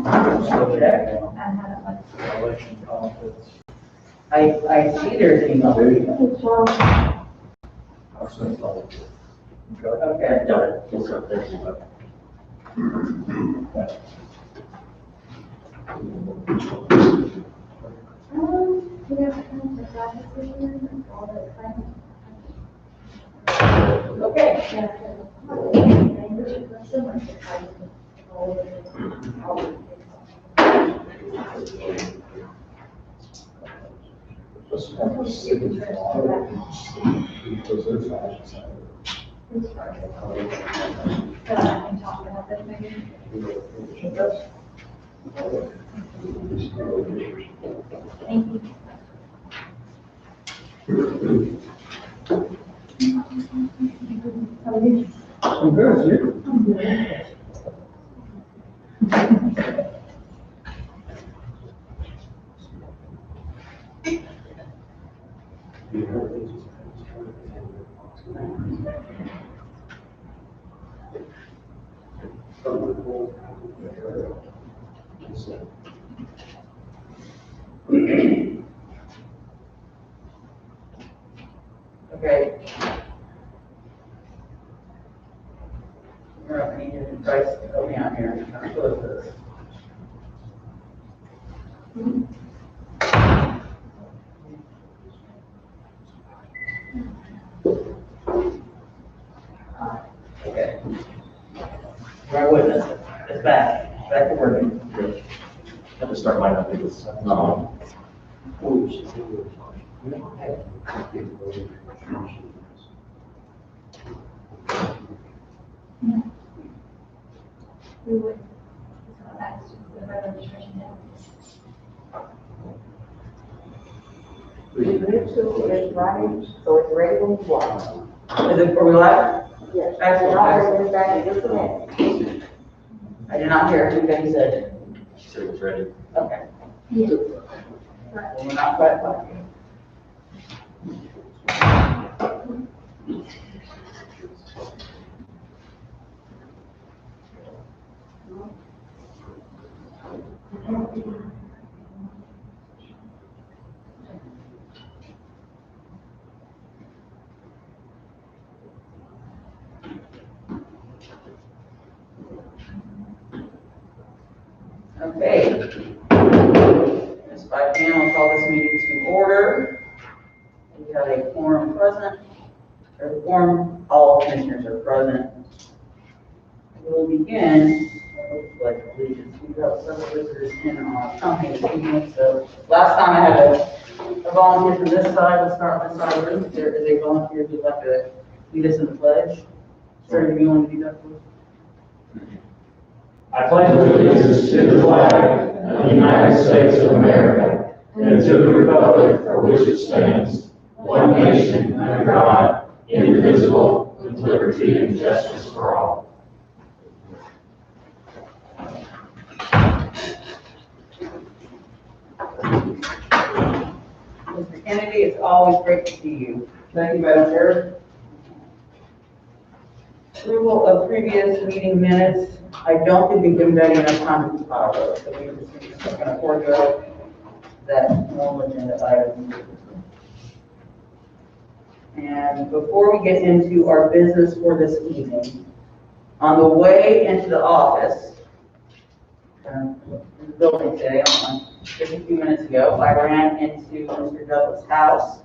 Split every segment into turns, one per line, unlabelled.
check. I see there's an email. Okay. Okay.
Thank you.
I'm good, you?
Okay. I need you guys to help me out here. I'm close to this. Okay. My witness, it's back. Back to working.
I have to start mine up because,
We would, that's just the registration now.
YouTube is running, so it's ready when you want.
Is it, are we live?
Yes.
Excellent.
Not ready, it's ready, just a minute.
I did not hear anything you said.
she said it was ready.
Okay.
Yes.
Well, we're not quite live. Okay. It's 5 p.m. I'll call this meeting to order. We have a quorum present, or a quorum, all commissioners are present. We'll begin with pledge of allegiance. We have several visitors in our company this evening, so last time I had a volunteer from this side. We'll start with this side of the room. There is a volunteer who'd like to lead us in the pledge. Sir, do you want to do that, please?
I pledge allegiance to the flag of the United States of America and to the republic for which it stands, one nation under God, indivisible, with liberty and justice for all.
Mr. Kennedy, it's always great to see you. Thank you, Madam Chair. Approval of previous meeting minutes. I don't think we've given Betty enough time to compile those, so we're just going to forego that normal agenda item. And before we get into our business for this evening, on the way into the office, in the building today, just a few minutes ago, I ran into Mr. Douglas' house,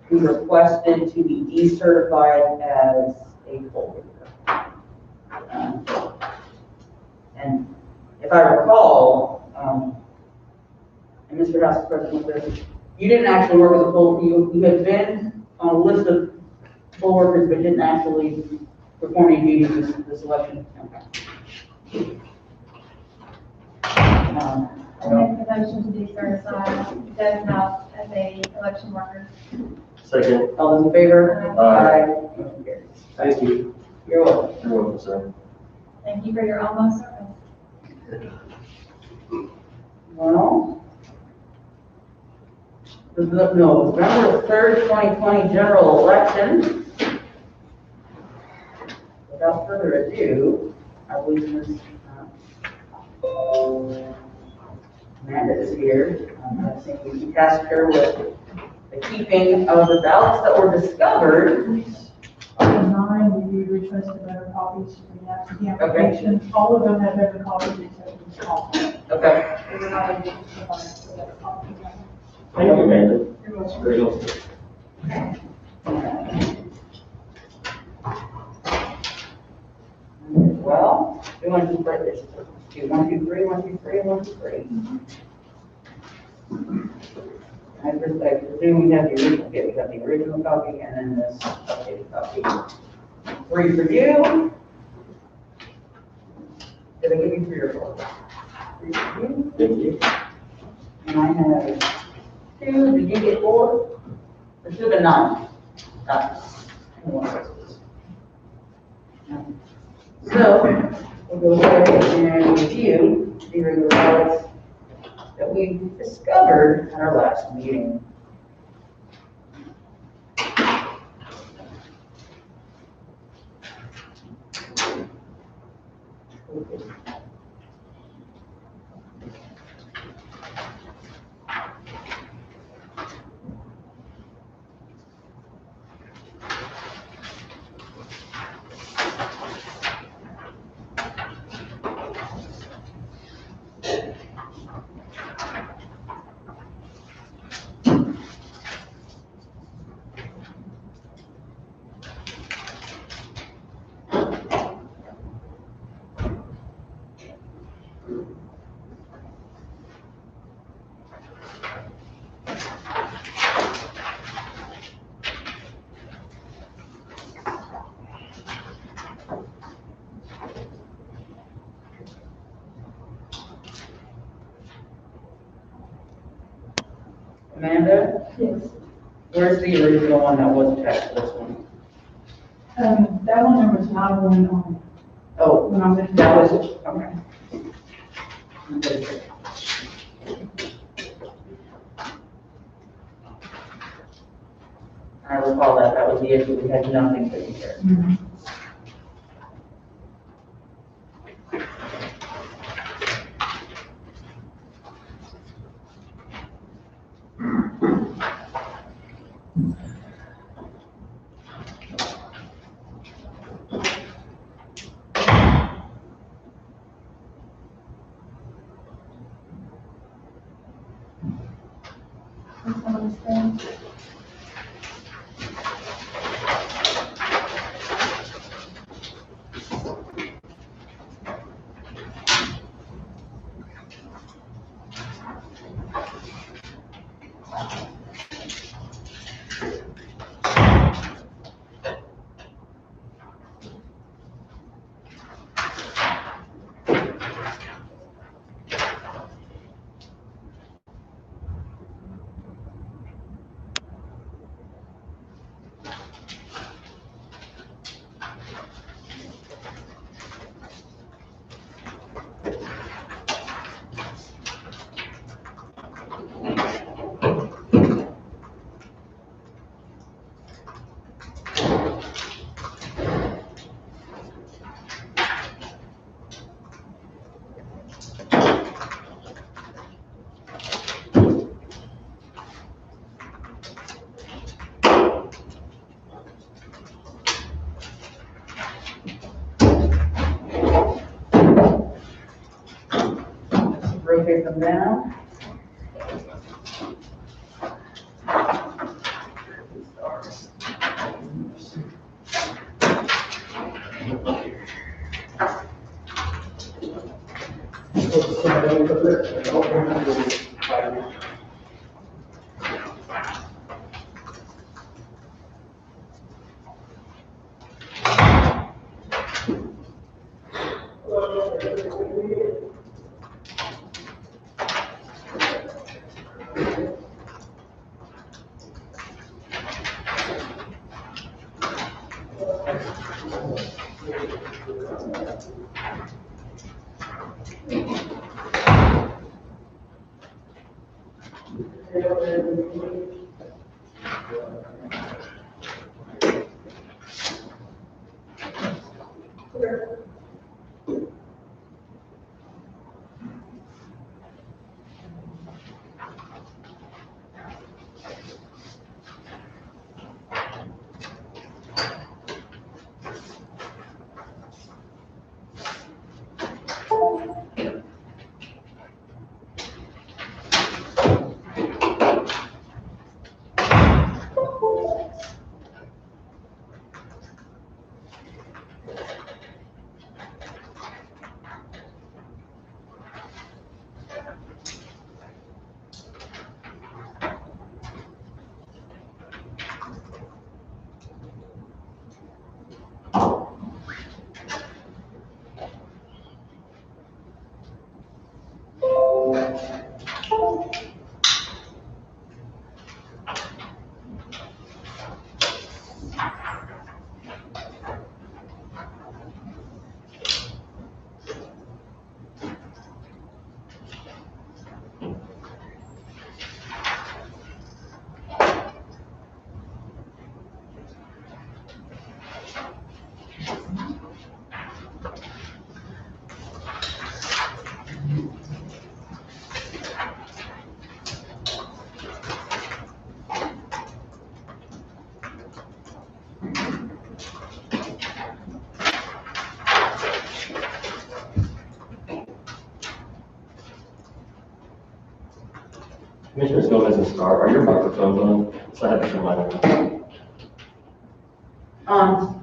who requested to be decertified as a poll worker. And if I recall, and Mr. House is present with this, you didn't actually work as a poll, you had been on a list of poll workers, but didn't actually perform any duties this election. Okay.
I make the motion to decertify Devin House as a election worker.
Second.
All those in favor?
Aye.
Motion carries.
Thank you.
You're welcome.
You're welcome, sir.
Thank you for your almost service.
Well, November 3rd, 2020 general election. Without further ado, I believe Ms. Amanda is here. I think we tasked her with the keeping of the ballots that were discovered.
On 9, we requested better copies for the application. All of them have better copies except the small.
Okay.
They were not able to provide for that copy.
Thank you, Amanda.
You're most
Very helpful.
Well, we want to break this. Do 1, 2, 3, 1, 2, 3, 1, 2, 3. I presume we have the original, okay, we got the original copy and then this updated copy. 3 for you. Did I give you 3 or 4? 3 for you.
Thank you.
And I have 2. Did you get 4? There should have been 9. So, we'll go ahead and review the irregular ballots that we discovered at our last meeting. Amanda,
Yes.
where's the original one that was attached to this one?
That one, there was not one on
Oh,
when I was.
that was, okay. Okay. I recall that was the issue, we had nothing to compare.
Mhm. That's one of those things.
Rotate them down.
Commissioners Gomez and Star, are your microphones on? So I have to turn mine on.
On.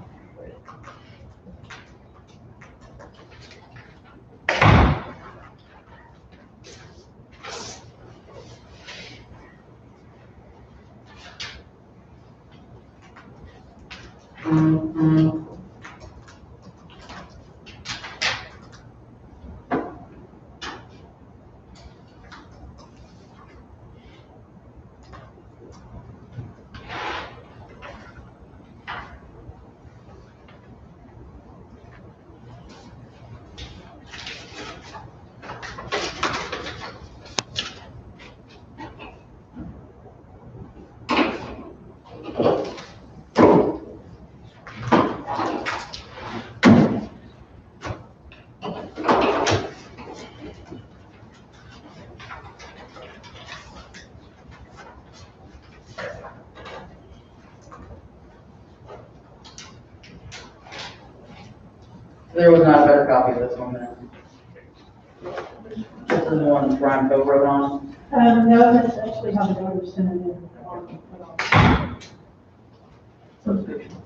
There was not a better copy of this one then. This is the one that Brian Poe wrote on.
No, that's actually how the voters sent it in.
Subscriptions.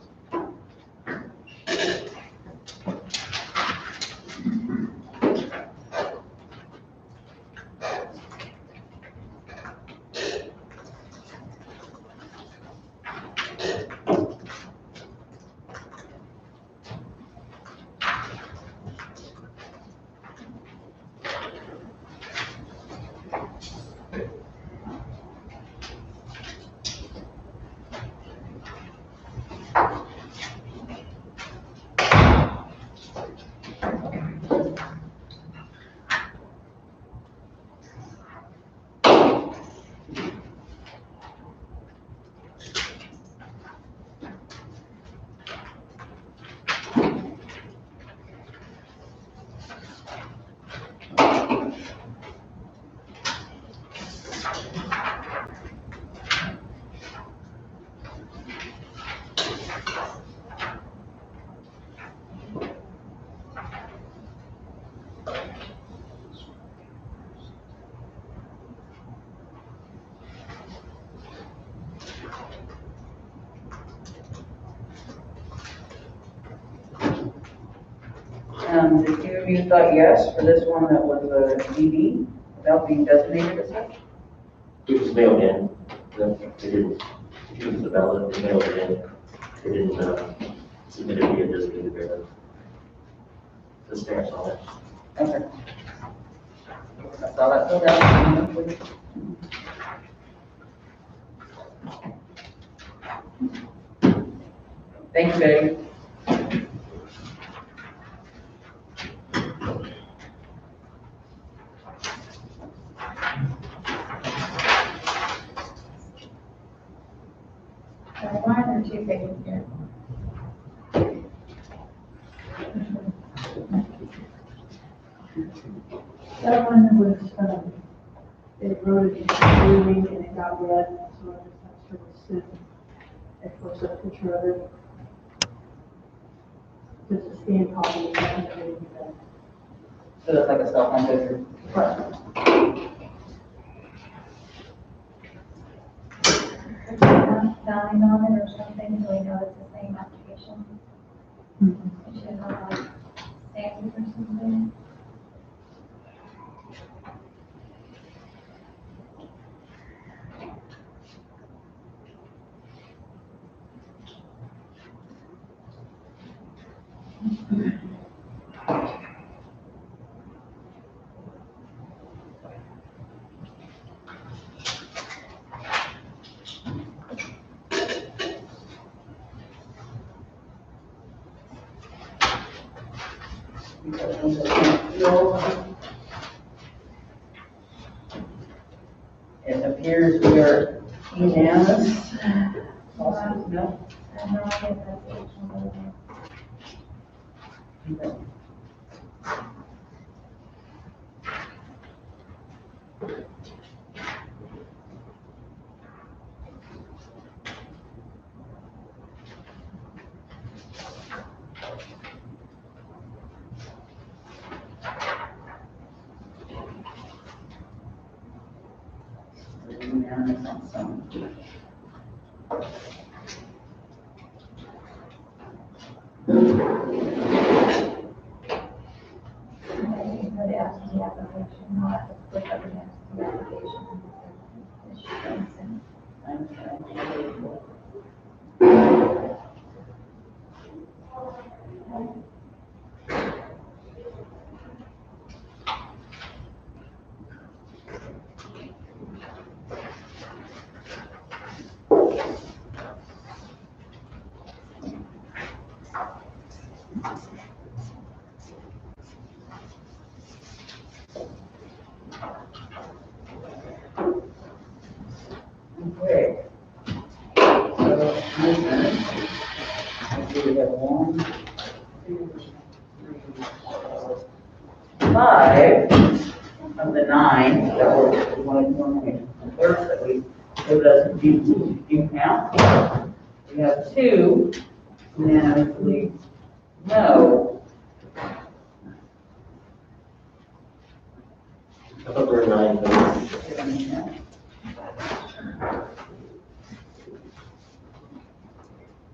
The two of you thought yes for this one that was a DB without being designated as such.
It was mailed in. They didn't use the ballot, they mailed it in. They didn't submit it via designated bearer. The stamps on it.
Okay. I saw that filled out. Thank you, Betty.
One or two pages here.
That one was, they wrote it in reading and it got read, so I just asked her to send a close-up picture of it. Just a scanned copy of that.
So that's like a cell phone picture.
Spelling on it or something, so we know it's the same application. It should have like Sandy or something.
It appears we are unanimous. No?
I have no idea if that's which one it is.
Okay. unanimous on some.
Maybe for the absentee application, not the split up against the application. It should be sent.
Okay. So, commissioners, I see we have 1, 2, 3, 4, 5 of the 9 that were one clerks that we, it doesn't do count. We have 2 unanimously no.
I thought there were 9 votes.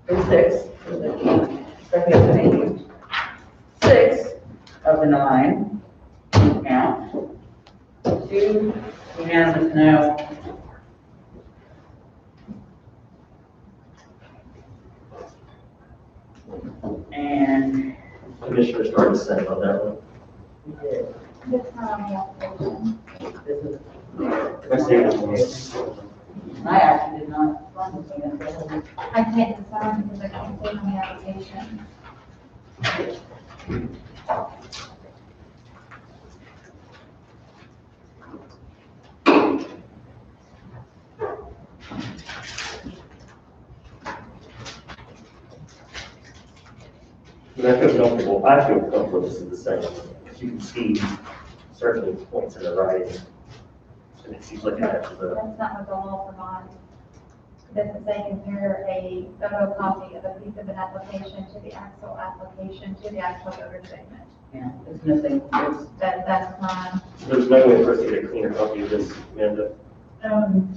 There's 6. Second page. 6 of the 9 do count. 2 unanimous no. And
Commissioner Stark sent on that one.
we did.
It's not on the application.
This is.
I see it.
I actually did not run this one.
I can't decide because I can't see it on the application.
And I feel comfortable this is the same, because you can see certain points in the writing. And it seems like it matches up.
That's not what the law provides. It doesn't say compare a photocopy of a piece of an application to the actual application to the actual voter statement.
Yeah, it's missing. It's,
That's fine.
There's no way for us to get a cleaner copy of this, Amanda.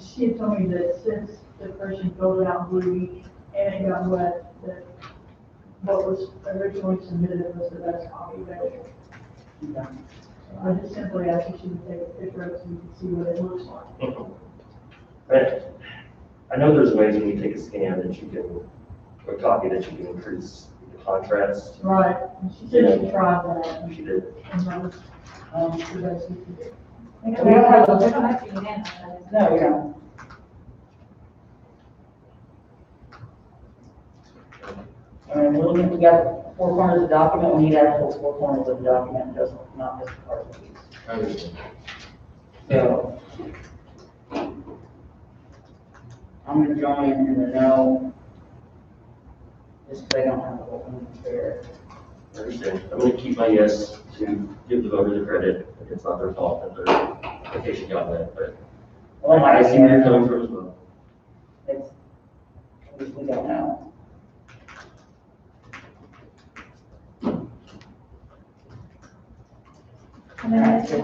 She had told me that since the person filled it out blue and it got wet, that what was originally submitted was the best copy available. I just simply asked if she would take a picture of it so you can see what it looks like.
Right. I know there's ways when you take a scan that you can, or a copy that you can increase the contrast.
Right, and she said she tried that,
She did.
and that was, the best we could do.
We don't have to unanimous.
no, we don't. And we're looking, we got 4 corners of the document, we need actual 4 corners of the document, just not just part of these. So, I'm gonna join in the no, just because I don't have the whole thing there.
I understand. I'm gonna keep my yes to give the voter the credit, if it's not their fault that their application got met, but
Well,
I see where you're coming from as well.
It's, we don't know.
And then it's just,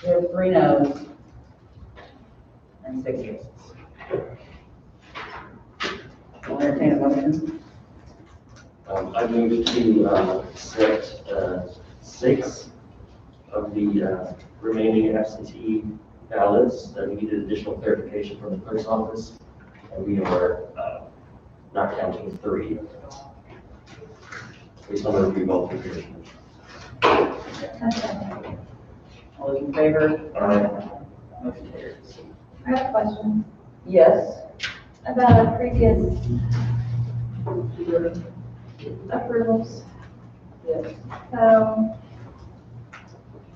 We have 3 no's and 6 yeses. I'll entertain a motion.
I moved to accept 6 of the remaining absentee ballots that needed additional clarification from the clerk's office, and we are not counting 3. Based on the review of the commissioners.
okay.
All those in favor?
Aye.
Motion carries.
I have a question
Yes.
about a previous approvals.
Yes.
So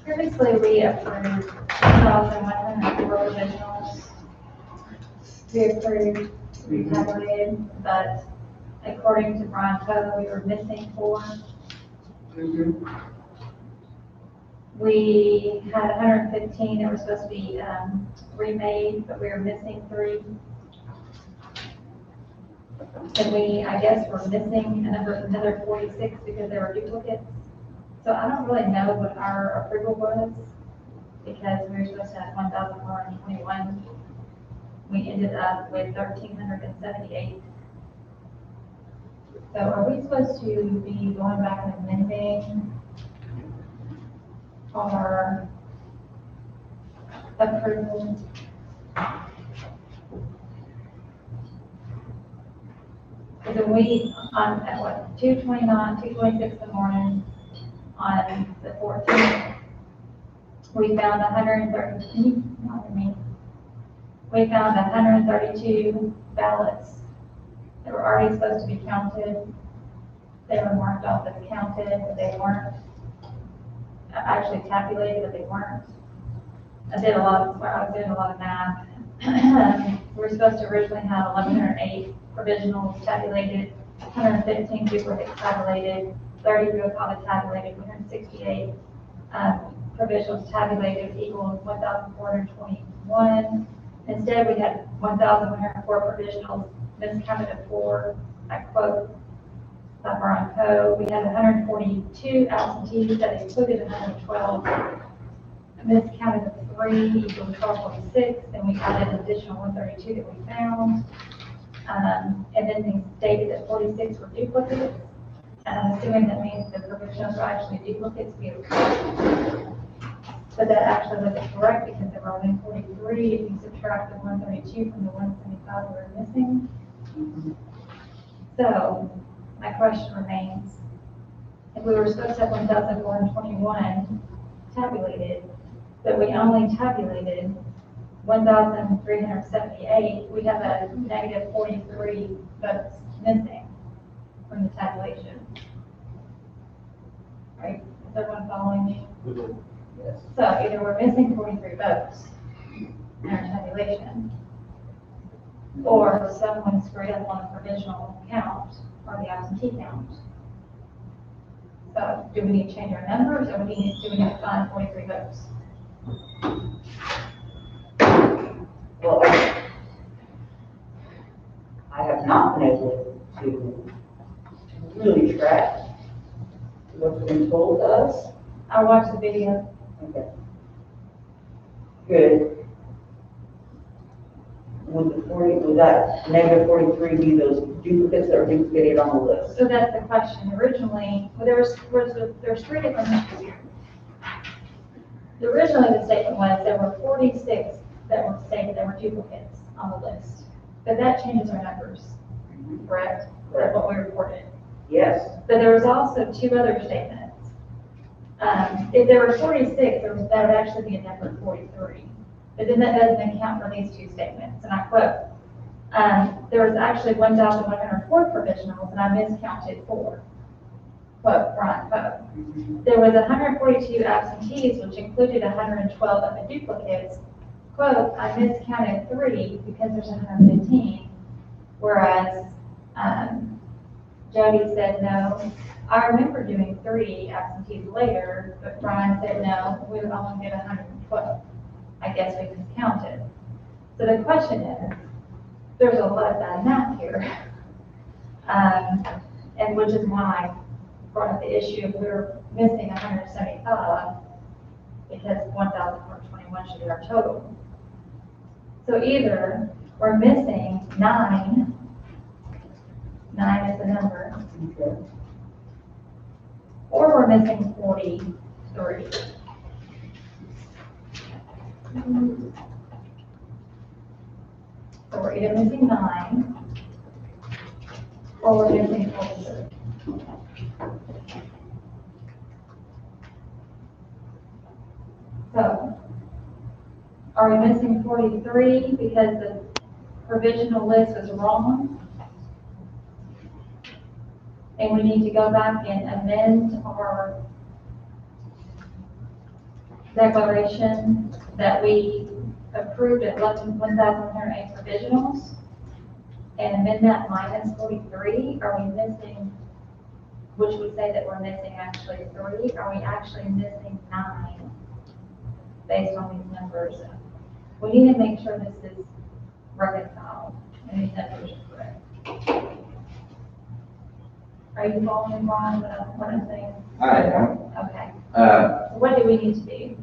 previously we approved 2,104 originals. We approved, we tabulated, but according to Brian Coe, we were missing 4. We had 115 that were supposed to be remade, but we were missing 3. And we, I guess, were missing another 46 because there were duplicates. So I don't really know what our approval was. because we were supposed to have 1,421. We ended up with 1,378. So are we supposed to be going back and amending our approval? Because we, on, at what, 2:29, 2:26 in the morning, on the 14th, we found 130, can you, not me? We found 132 ballots that were already supposed to be counted. They were marked off as counted, but they weren't actually tabulated, but they weren't. I was doing a lot of math. We were supposed to originally have 1,108 provisionals tabulated, 115 duplicates tabulated, 30 real copies tabulated, 168 provisionals tabulated equals 1,421. Instead, we had 1,104 provisionals, miscounted of 4, I quote, by Brian Coe. We had 142 absentees that included 112, miscounted of 3 equals 12.6, and we added an additional 132 that we found. And then they stated that 46 were duplicates. And I'm assuming that means the provisionals are actually duplicates. But that actually wasn't correct because there were only 43 if you subtract the 132 from the 175 we were missing. So my question remains, if we were supposed to have 1,421 tabulated, but we only tabulated 1,378, we have a negative 43 votes missing from the tabulation. Right? Is everyone following me?
Yes.
So either we're missing 43 votes in our tabulation, or someone screwed up on the provisional count or the absentee count. So do we need to change our numbers, or do we need to find 43 votes?
Well, I have not been able to really track what's been told to us.
I watched the video.
Okay. Good. Would that negative 43 be those duplicates that are duplicated on the list?
So that's the question. Originally, well, there's 3 different issues here. Originally, the statement was there were 46 that were stated there were duplicates on the list. But that changes our numbers, correct? That's what we reported.
Yes.
But there was also 2 other statements. If there were 46, that would actually be a number of 43. But then that doesn't account for these 2 statements. And I quote, there was actually 1,104 provisionals, and I miscounted 4. Quote, Brian Coe. There was 142 absentees, which included 112 of the duplicates. Quote, I miscounted 3 because there's 115, whereas Jody said no. I remember doing 3 absentees later, but Brian said no, we would only get 112. I guess we miscounted. So the question is, there's a lot of bad math here. And which is why I brought up the issue of we're missing 175 because 1,421 should be our total. So either we're missing 9 is the number,
Okay.
or we're missing 43. So we're either missing 9, or we're missing 43. So, are we missing 43 because the provisional list was wrong? And we need to go back and amend our declaration that we approved at 1,108 provisionals and amend that minus 43? Are we missing, which would say that we're missing actually 3? Are we actually missing 9 based on these numbers? We need to make sure this is reconciled and these numbers are correct. Are you following, Ron, what I'm saying?
I am.
Okay.
Uh,
So what do we need to do?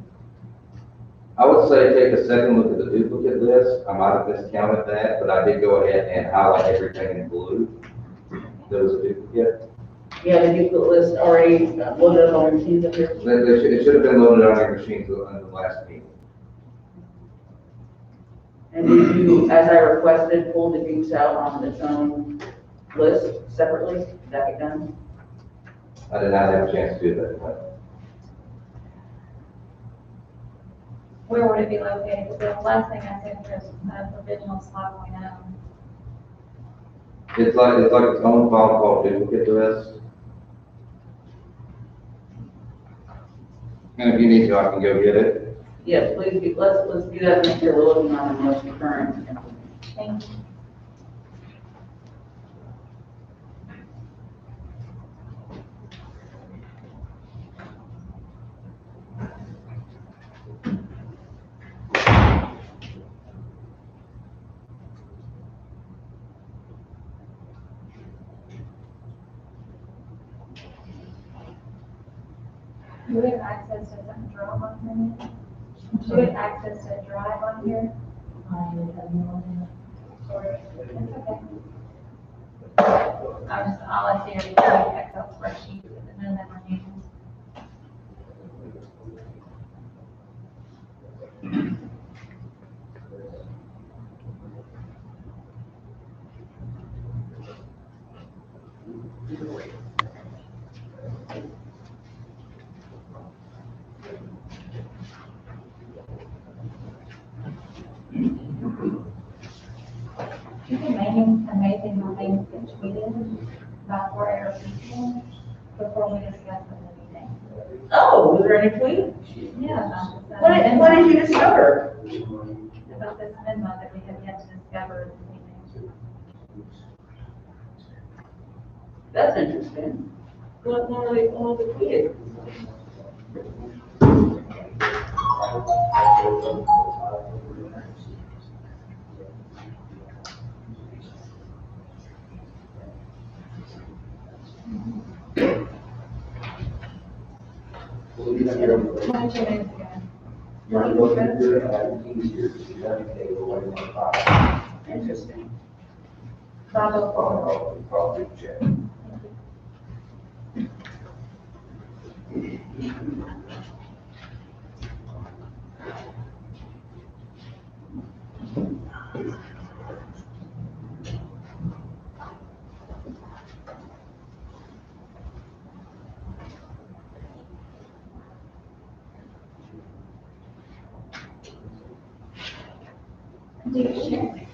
I would say take a second look at the duplicate list. I might have miscounted that, but I did go ahead and highlight everything in blue. There was a duplicate.
Yeah, the duplicate list already loaded up on your machines up here.
It should have been loaded on your machines on the last meeting.
And did you, as I requested, pull the dupes out on its own list separately? Did that get done?
I did not have a chance to do that, but
Where would it be located? The last thing I said was, provisional 5.0.
it's like its own file called duplicate list. And if you need to, I can go get it.
Yes, please, let's do that, make sure we're looking on the most current information.
Thank you. Do we have access to some drive on here? Do we have access to a drive on here? Sorry, it's okay. All I see are the Excel spreadsheets and none of them are names. It's amazing how things get tweeted about 4 hours before we discuss the meeting.
Oh, was there any tweet?
Yeah, about this.
What did you discover?
About this memo that we have yet to discover in the meeting.
That's interesting. What one of the tweeted?
Why don't you move again?
Interesting.
504. Do you share?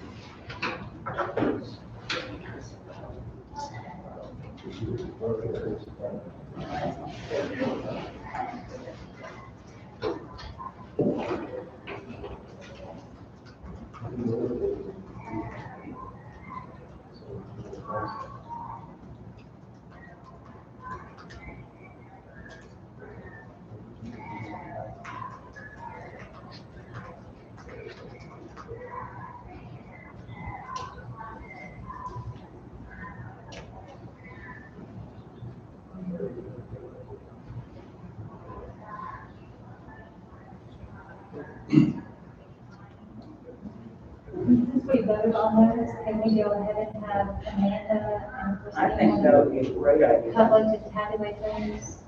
Since we voted on those, can we go ahead and have Amanda and
I think that would be a great idea.
public to tabulate those?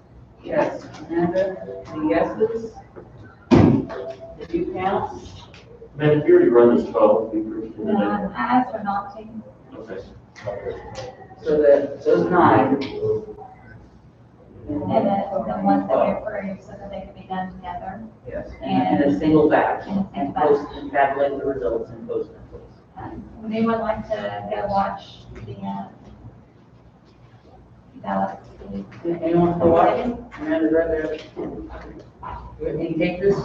Yes, Amanda, the yeses? Did you count?
Man, if you already run this vote, we approved it.
I asked her not to.
Okay.
So that, those 9.
And then the ones that we approved so that they could be done together.
Yes, and a single batch,
And a single
and
batch.
post and tabulate the results and post them, please.
Would anyone like to go watch the, ballots?
Anyone to watch? Amanda's right there. Any takers?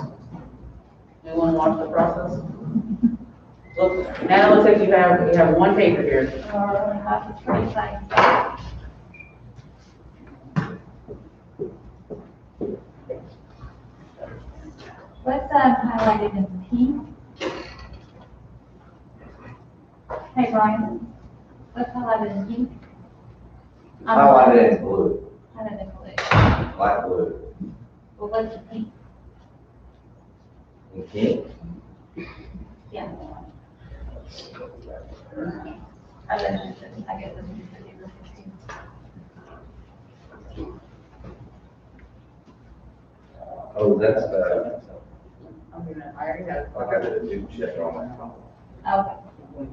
Anyone watch the process? Look, now it looks like you have one taker here.
Or, it's pretty exciting. Let's, highlight it in pink. Hey, Brian, let's highlight it in pink.
Highlight it in blue,
Highlight it in blue.
light blue.
Well, what's the pink?
In Kent?
Yeah. I guess it's December 16th.
Oh, that's,
I already got it.
I got to do check on that.
Okay.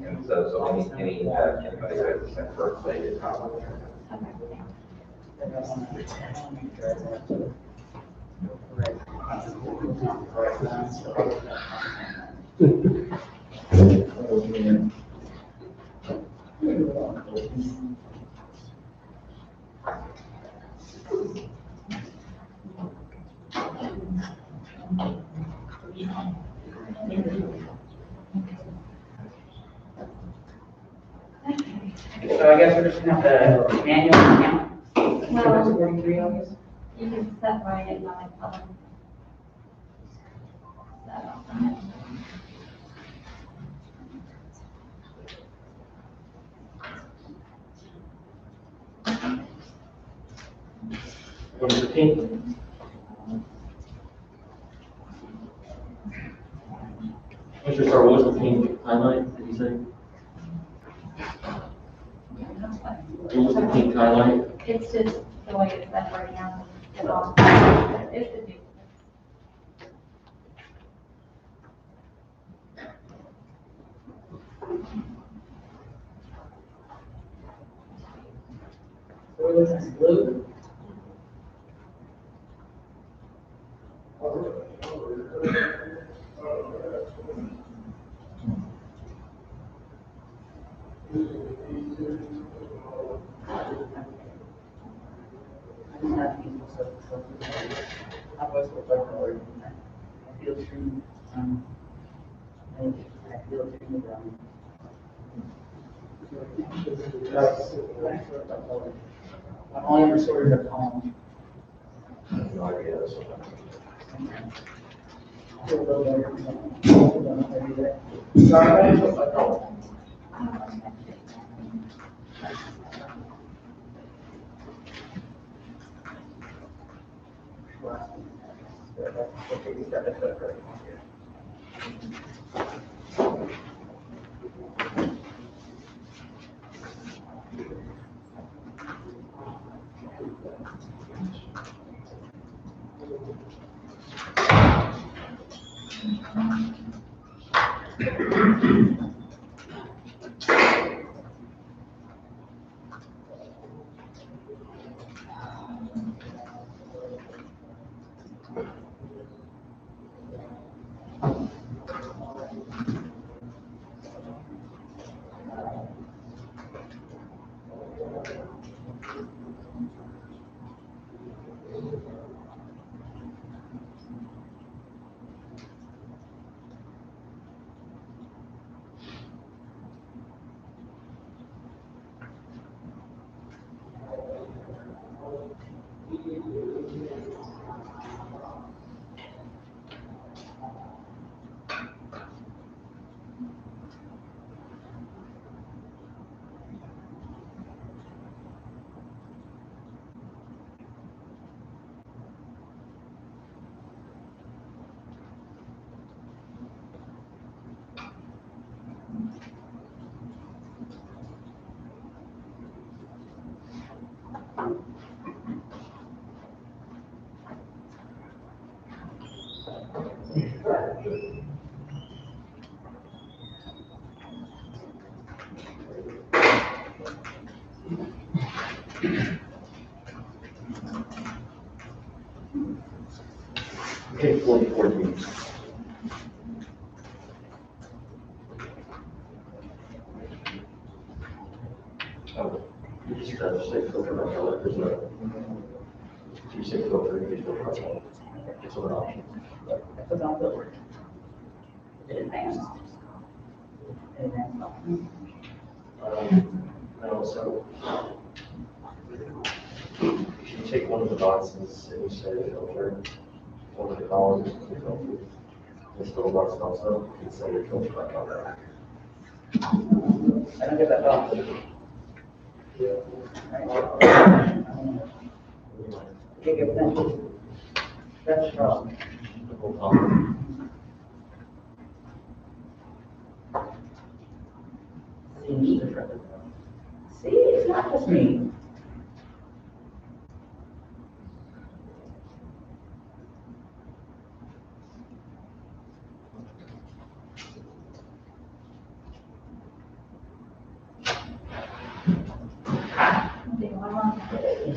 And so anybody who has the same birthday is not.
Okay.
So I guess we're just gonna have the annual account.
Well-
43, I guess.
You can separate it by color. So,
Number 15. Mr. Star, what was the pink highlight, did you say? What was the pink highlight?
it's just the way it's separated now. It's all, it's the duplicate.
So we're looking at blue. I feel true, I feel true, I've only ever sorted a column.
No idea.
Sorry, I took my column.
Pink 14. Oh, you just say filter by color, there's no. If you say filter, you just go by color. It's an option.
I put on filter. It advanced. It advanced.
No, so. If you take one of the boxes and you say filter, one of the columns, you filter. This little box also, you can say your filter by color.
I don't get that box.
Yeah.
Take a pencil. That's wrong.
The whole column.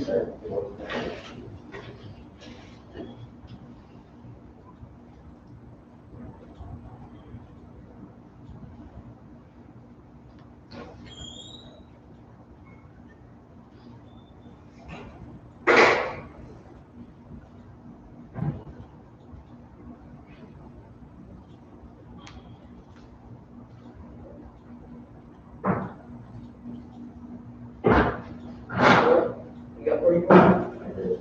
sir. You got 44?
I did.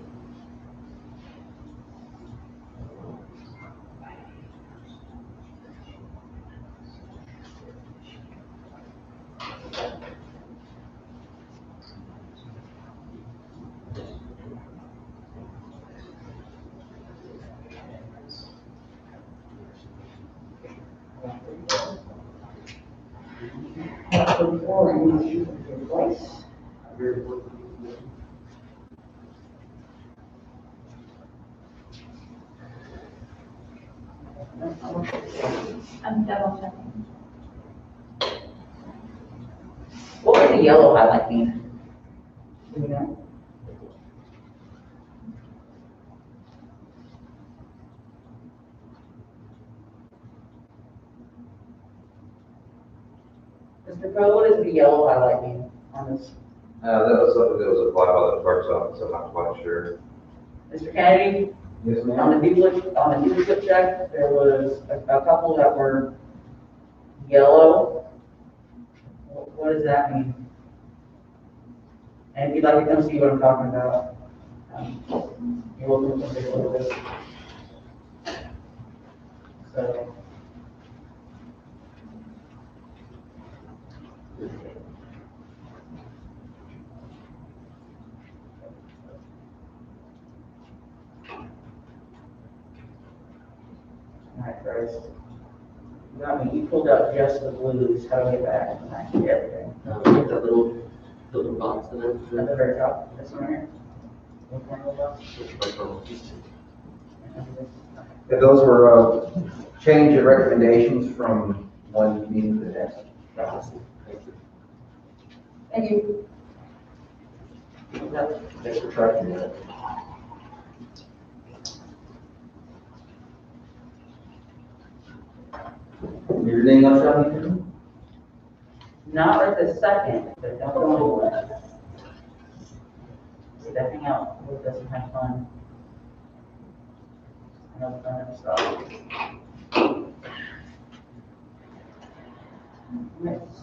Got 44, and you shoot in place.
I'm double checking.
What would the yellow highlight mean? Do you know? Mr. Poe, what does the yellow highlight mean on this?
That was something that was applied by the clerk's office, I'm not quite sure.
Mr. Kennedy,
Yes,
on the duplicate check, there was a couple that were yellow. What does that mean? And if you'd like to come see what I'm talking about, you're welcome to take a look at this. So. All right, Bryce. You got me, you pulled out just the blues, how do I get back? I see everything.
Get that little box in there.
At the very top, this one here? Which one was that?
Yeah, those were change of recommendations from one meeting to the next.
Thank you.
Thank you.
Thanks for tracking that.
Anything else y'all need to do?
Not right this second, but don't go anywhere. Stepping out, we'll get some kind of fun. I know fun and stuff.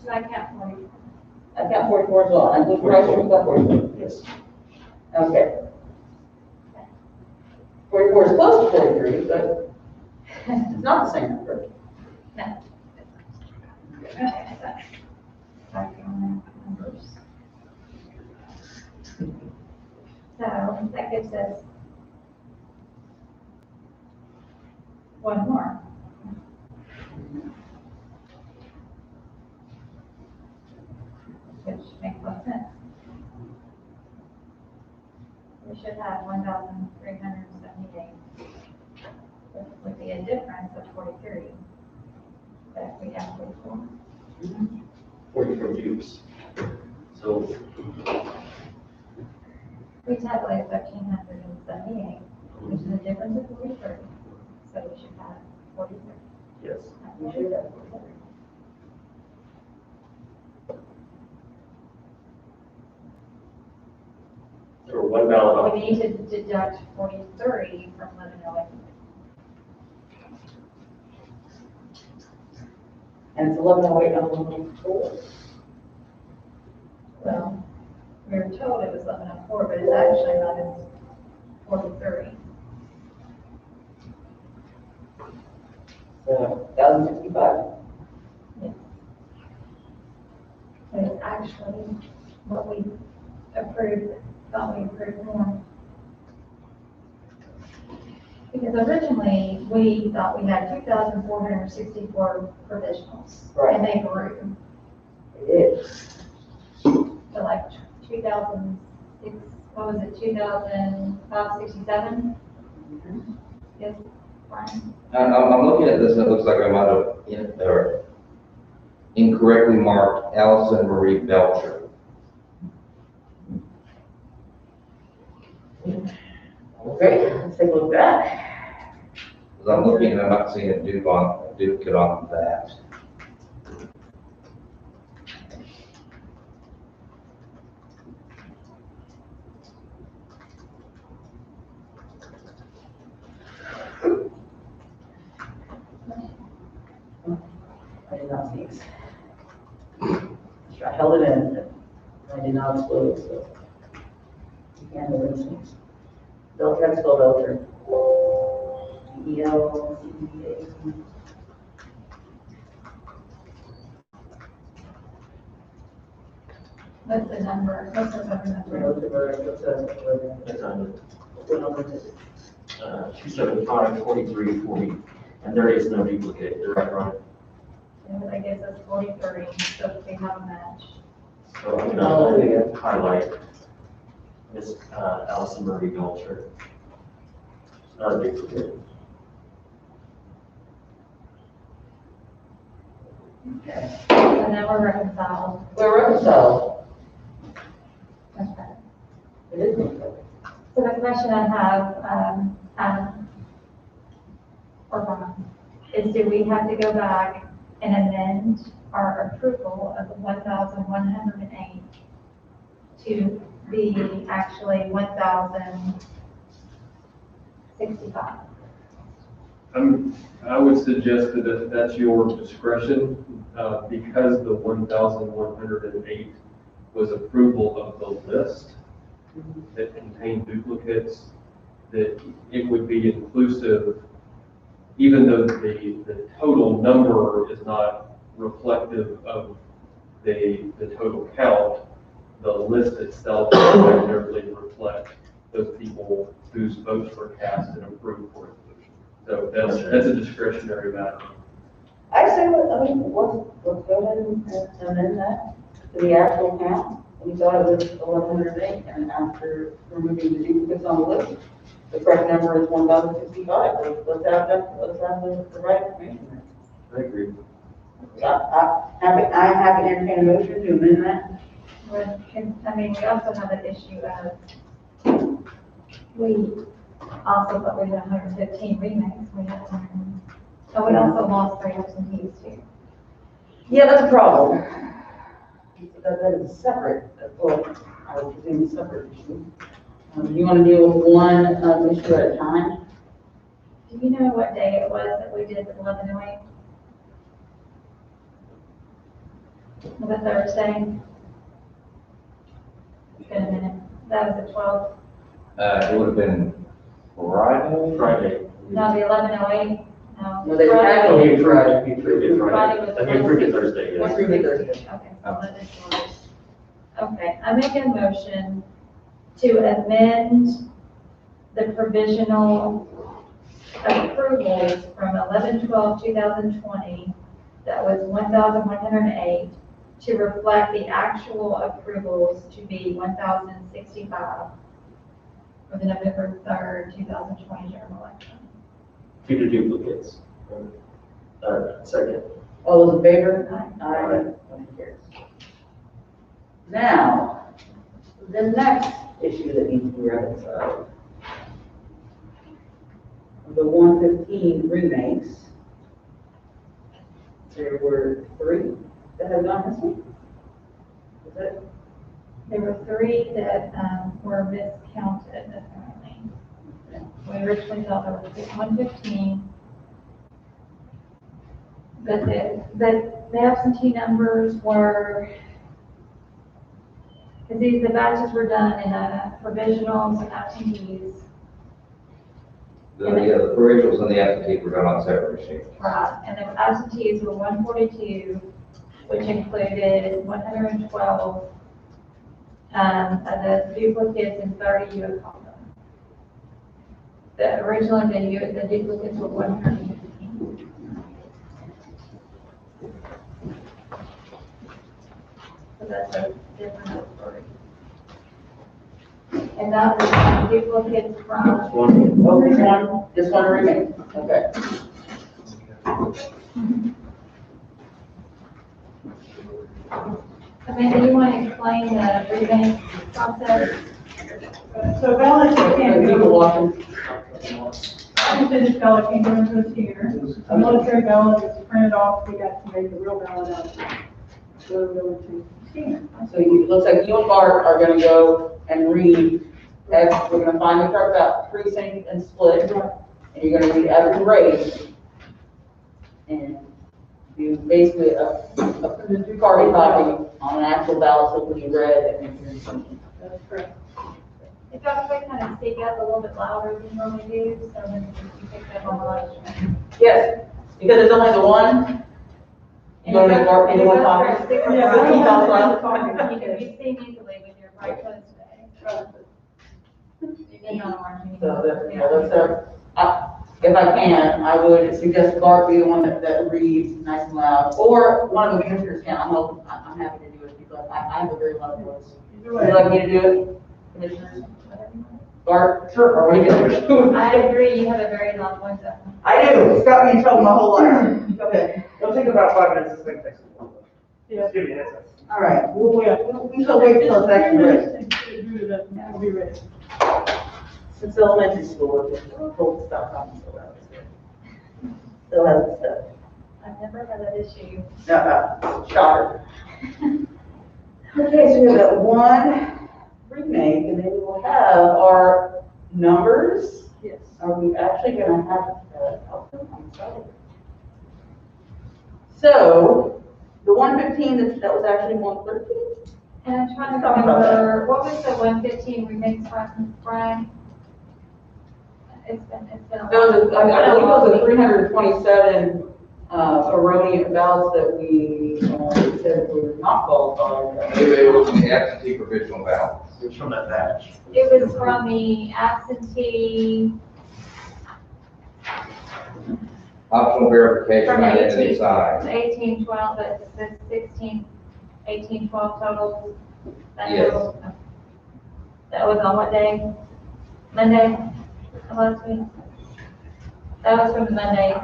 So I count 40.
I've got 44 as well, and Luke Rice, you've got 44.
Yes.
Okay. 44 is close to 43, but it's not the same number.
No. Okay, so. Back on the numbers. So that gives us one more. Which makes no sense. We should have 1,378. Which would be a difference of 43. But we have 44.
40 from Jukes. So,
We tabulated 1,378, which is a difference of 43. So we should have 43.
yes.
We should have 43.
Or one ballot
We
box.
need to deduct 43 from 1108.
And it's 1108 and 1104.
Well, we were told it was 1104, but it's actually not, it's 43.
So 1,065.
Yes. And it's actually what we approved, thought we approved more. Because originally, we thought we had 2,464 provisionals.
Right.
And they grew
It is.
to like 2,006, what was it, 2,567? Yes, Brian?
I'm looking at this and it looks like I might have incorrectly marked Allison Marie Belcher.
Okay, let's take a look at that.
Because I'm looking, I'm not seeing a duplicate on that.
I did not sneeze. I held it in, but I did not explode, so. You can't hold it sneeze. Belter, spell Belter. E-L-C-E-A.
What's the number? What's the number?
That's on
What number is it?
275, 43, 40, and there is no duplicate, direct run.
Yeah, that gives us 43, so we have a match.
So I'm gonna highlight Miss Allison Marie Belcher. Not a duplicate.
Okay.
So now we're reconciled.
We're reconciled.
Okay.
It is okay.
So the question I have, or Ron, is do we have to go back and amend our approval of the 1,108 to be actually 1,065?
I would suggest that if that's your discretion, because the 1,108 was approval of the list that contained duplicates, that it would be inclusive, even though the total number is not reflective of the total count, the list itself will accurately reflect those people whose votes were cast and approved for inclusion. So that's a discretionary matter.
I say, let's go ahead and amend that to the actual count. We thought it was 1,108, and after removing the duplicates on the list, the correct number is 1,065. Let's have the right information.
I agree.
I'm happy to entertain a motion to amend that.
We also have an issue of, we also thought we had 115 remakes, we had 100. So we also lost 3 absentees too.
Yeah, that's a problem. That is separate, well, I would presume a separate issue. You want to deal with one issue at a time?
Do you know what day it was that we did the 1108? Was it Thursday? It's been a minute. That was the 12th.
It would have been Friday.
Friday.
No, the 1108. No.
No, they were
Friday.
having
Oh,
it
you
Friday.
approved it Friday.
Friday was
And you approved it Thursday,
We
yes.
approved it Thursday.
Okay, so let us do this. Okay, I make a motion to amend the provisional approvals from 11/12/2020, that was 1,108, to reflect the actual approvals to be 1,065 for the November 3rd, 2020 general election.
Due to duplicates. Second.
All those in favor?
Aye.
Motion carries. Now, the next issue that needs to be reconciled. The 115 remakes. There were 3 that have gone missing. Is that?
There were 3 that were miscounted apparently. We originally thought there was 115. But the absentee numbers were, because the batches were done in provisionals and absentees.
The provisionals and the absentee were done on separate machines.
Right, and the absentees were 142, which included 112 of the duplicates and 30 you had called them. Originally, the duplicates were 115. So that's a different story. And that was duplicates from,
Oh, which one? This one remake? Okay.
Amanda, you want to explain the rebate process?
So So ballots can't
People
go,
watching.
unfinished ballot can go into a scanner. A military ballot is printed off, we got to make a real ballot out of it. So we're going to scanner.
So it looks like you and Bart are gonna go and read, we're gonna finally talk about precinct and split, and you're gonna read every race. And do basically a two-party copy on an actual ballot, so it can be read and.
That's correct.
If y'all could kind of speak up a little bit louder than you normally do, so then you pick up on the live stream.
Yes, because it's only the one. You wanna make Bart, any one copy?
Yeah,
but keep on
You can be seen easily with your right foot today. You did not argue.
So if I can, I would suggest Bart be the one that reads nice and loud, or one of the commissioners can. I'm happy to do it because I have a very loud voice.
Either
Would
way.
you like me to do it, commissioners? Bart? Sure. Or we can.
I agree, you have a very loud voice.
I do. It's got me in trouble my whole life. Go ahead.
It'll take about 5 minutes to think next one.
Yeah.
Just give me a heads up.
All right. We shall wait till it's actually ready.
We'll be ready.
Since elementary school, we're just told to stop talking so loud. Still hasn't stuck.
I've never had that issue.
Shocker. Okay, so we have that one remake, and then we will have our numbers.
Yes.
Are we actually gonna have, I'm excited. So, the 115, that was actually 113?
And I'm trying to
Talk about that.
remember, what was the 115 remix from Brian? It's been a
That was,
while.
I believe it was a 327 erroneous ballots that we said were not qualified.
Maybe they were from the absentee provisional ballots.
It's from that batch.
It was from the absentee,
Optional verification
from
identity
18,
signed.
1812, but it says 16, 1812 total. That
Yes.
total. That was on what day? Monday, last week? That was from the Monday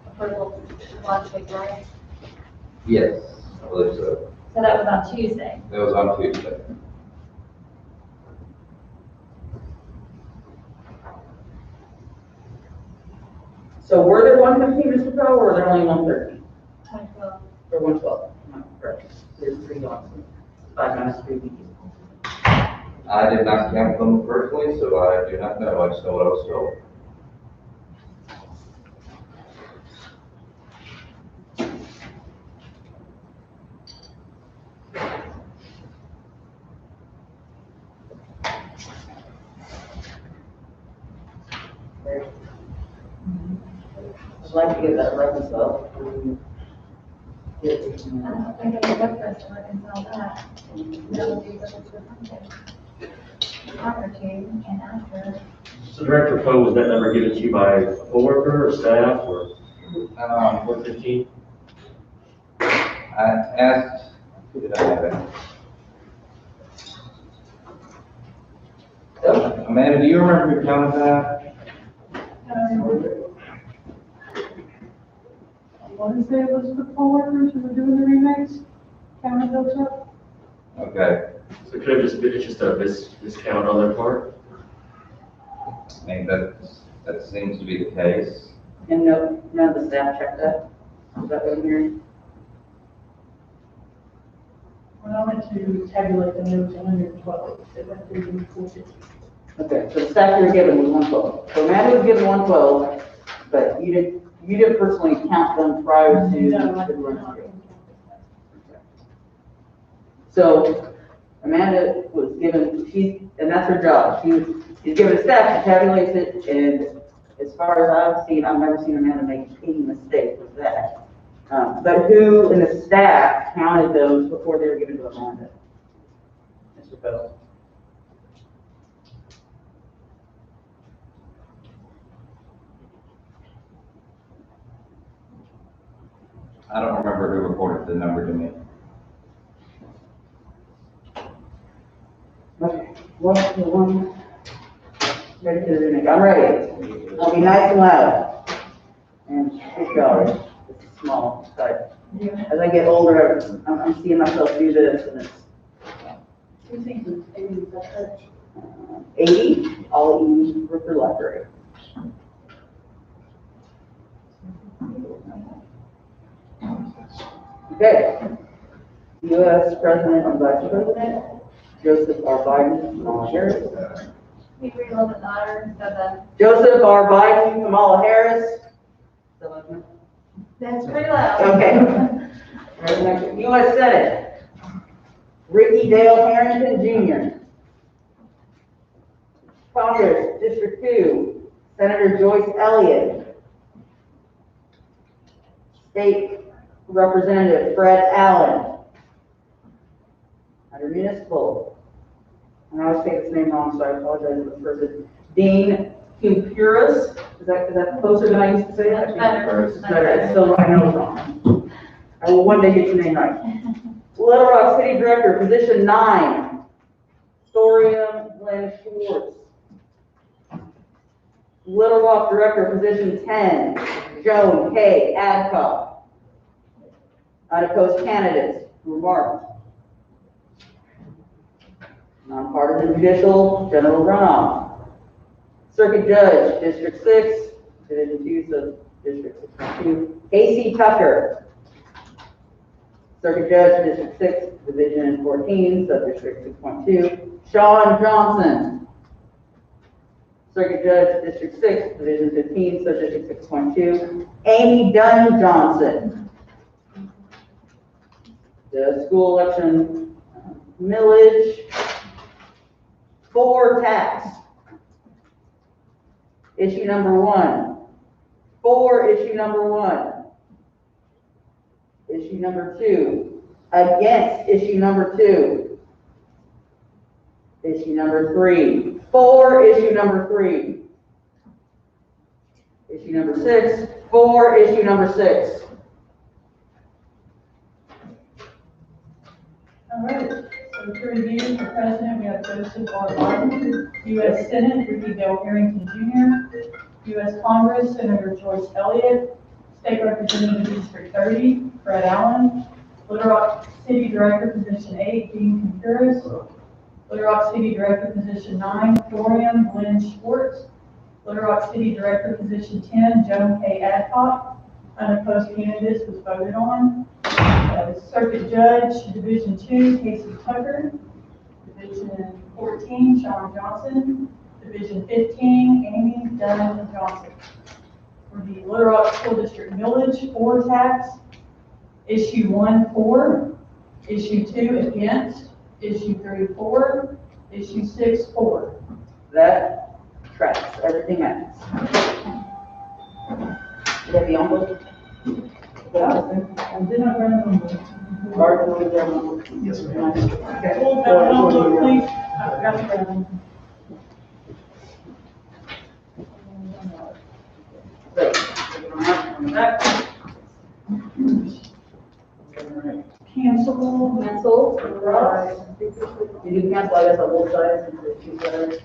approval last week, right?
Yes, I believe so.
So that was on Tuesday.
That was on Tuesday.
So were there 115, Mr. Crowe, or were there only 113?
2012.
Or 112? No, correct. There's 3 lots. 5 minus 3 weeks.
I did not count them personally, so I do not know. I just know what I was told.
I'd like to get that reconciled.
I don't think it was up for us to reconcile that. That would be what it's referring to. Prior to and after.
So Director Poe, was that number given to you by a coworker or staff or 415?
I asked, who did I have it? Amanda, do you remember who counted that?
I want to say it was the co-workers who were doing the remakes, counted those up.
Okay,
So it could have just been just a discount on their part?
I think that seems to be the case.
And no, none of the staff checked that? Is that what I'm hearing?
When I went to tabulate them, there was 112. It went through the 450.
Okay, so the staff you were given was 112. So Amanda was given 112, but you didn't personally count them prior to
No, I
the
did
run
not.
through. So Amanda was given, and that's her job. She's given a staff, she tabulates it, and as far as I've seen, I've never seen Amanda make any mistake with that. But who in the staff counted those before they were given to Amanda? Mr. Bell?
I don't remember who reported the number to me.
Okay, what's the one? Ready to the remake, I'm ready. I'll be nice and loud. And good God, it's small, but as I get older, I'm seeing myself do this, and it's,
Two things, maybe that's it.
80, all E for library. Okay. U.S. President and Vice President, Joseph R. Biden, Kamala Harris.
Can you read a little bit louder so the,
Joseph R. Biden, Kamala Harris.
that's pretty loud.
Okay. U.S. Senate, Ricky Dale Harrington Jr. Congress, District 2, Senator Joyce Elliott. State Representative Fred Allen. Under municipal, and I always say this name wrong, so I apologize for the person. Dean Cumpuris, is that closer than I used to say that?
Better.
It's better, it's still, I know it's wrong. I will one day get your name right. Little Rock City Director, position 9, Storium Glenn Schwartz. Little Rock Director, position 10, Joan K. Adcock. Unopposed candidates, remarks. Nonpartisan judicial, general runoff. Circuit Judge, District 6, Division 2, so District 6.2, Casey Tucker. Circuit Judge, District 6, Division 14, Subdistrict 6.2, Sean Johnson. Circuit Judge, District 6, Division 15, Subdistrict 6.2, Amy Dunn Johnson. The school election millage, 4 tax. Issue number 1. 4, issue number 1. Issue number 2. Against issue number 2. Issue number 3. 4, issue number 3. Issue number 6. 4, issue number 6.
All right, so to review, for president, we have Joseph R. Biden, U.S. Senate, Ricky Dale Harrington Jr., U.S. Congress, Senator Joyce Elliott, State Representative District 30, Fred Allen, Little Rock City Director, position 8, Dean Cumpuris, Little Rock City Director, position 9, Dorian Glenn Schwartz, Little Rock City Director, position 10, Joan K. Adcock. Unopposed candidates was voted on. Circuit Judge, Division 2, Casey Tucker. Division 14, Sean Johnson. Division 15, Amy Dunn Johnson. For the Little Rock School District millage, 4 tax. Issue 1, 4. Issue 2, against. Issue 3, 4. Issue 6, 4.
That tracks everything else. You have the envelope?
I did not run them.
Bart, will you grab one?
Yes, ma'am.
Okay.
Hold that envelope, please. I forgot to grab them.
Great.
Cancel.
Cancel. Did you cancel, I guess, on both sides, since there's 2 sides?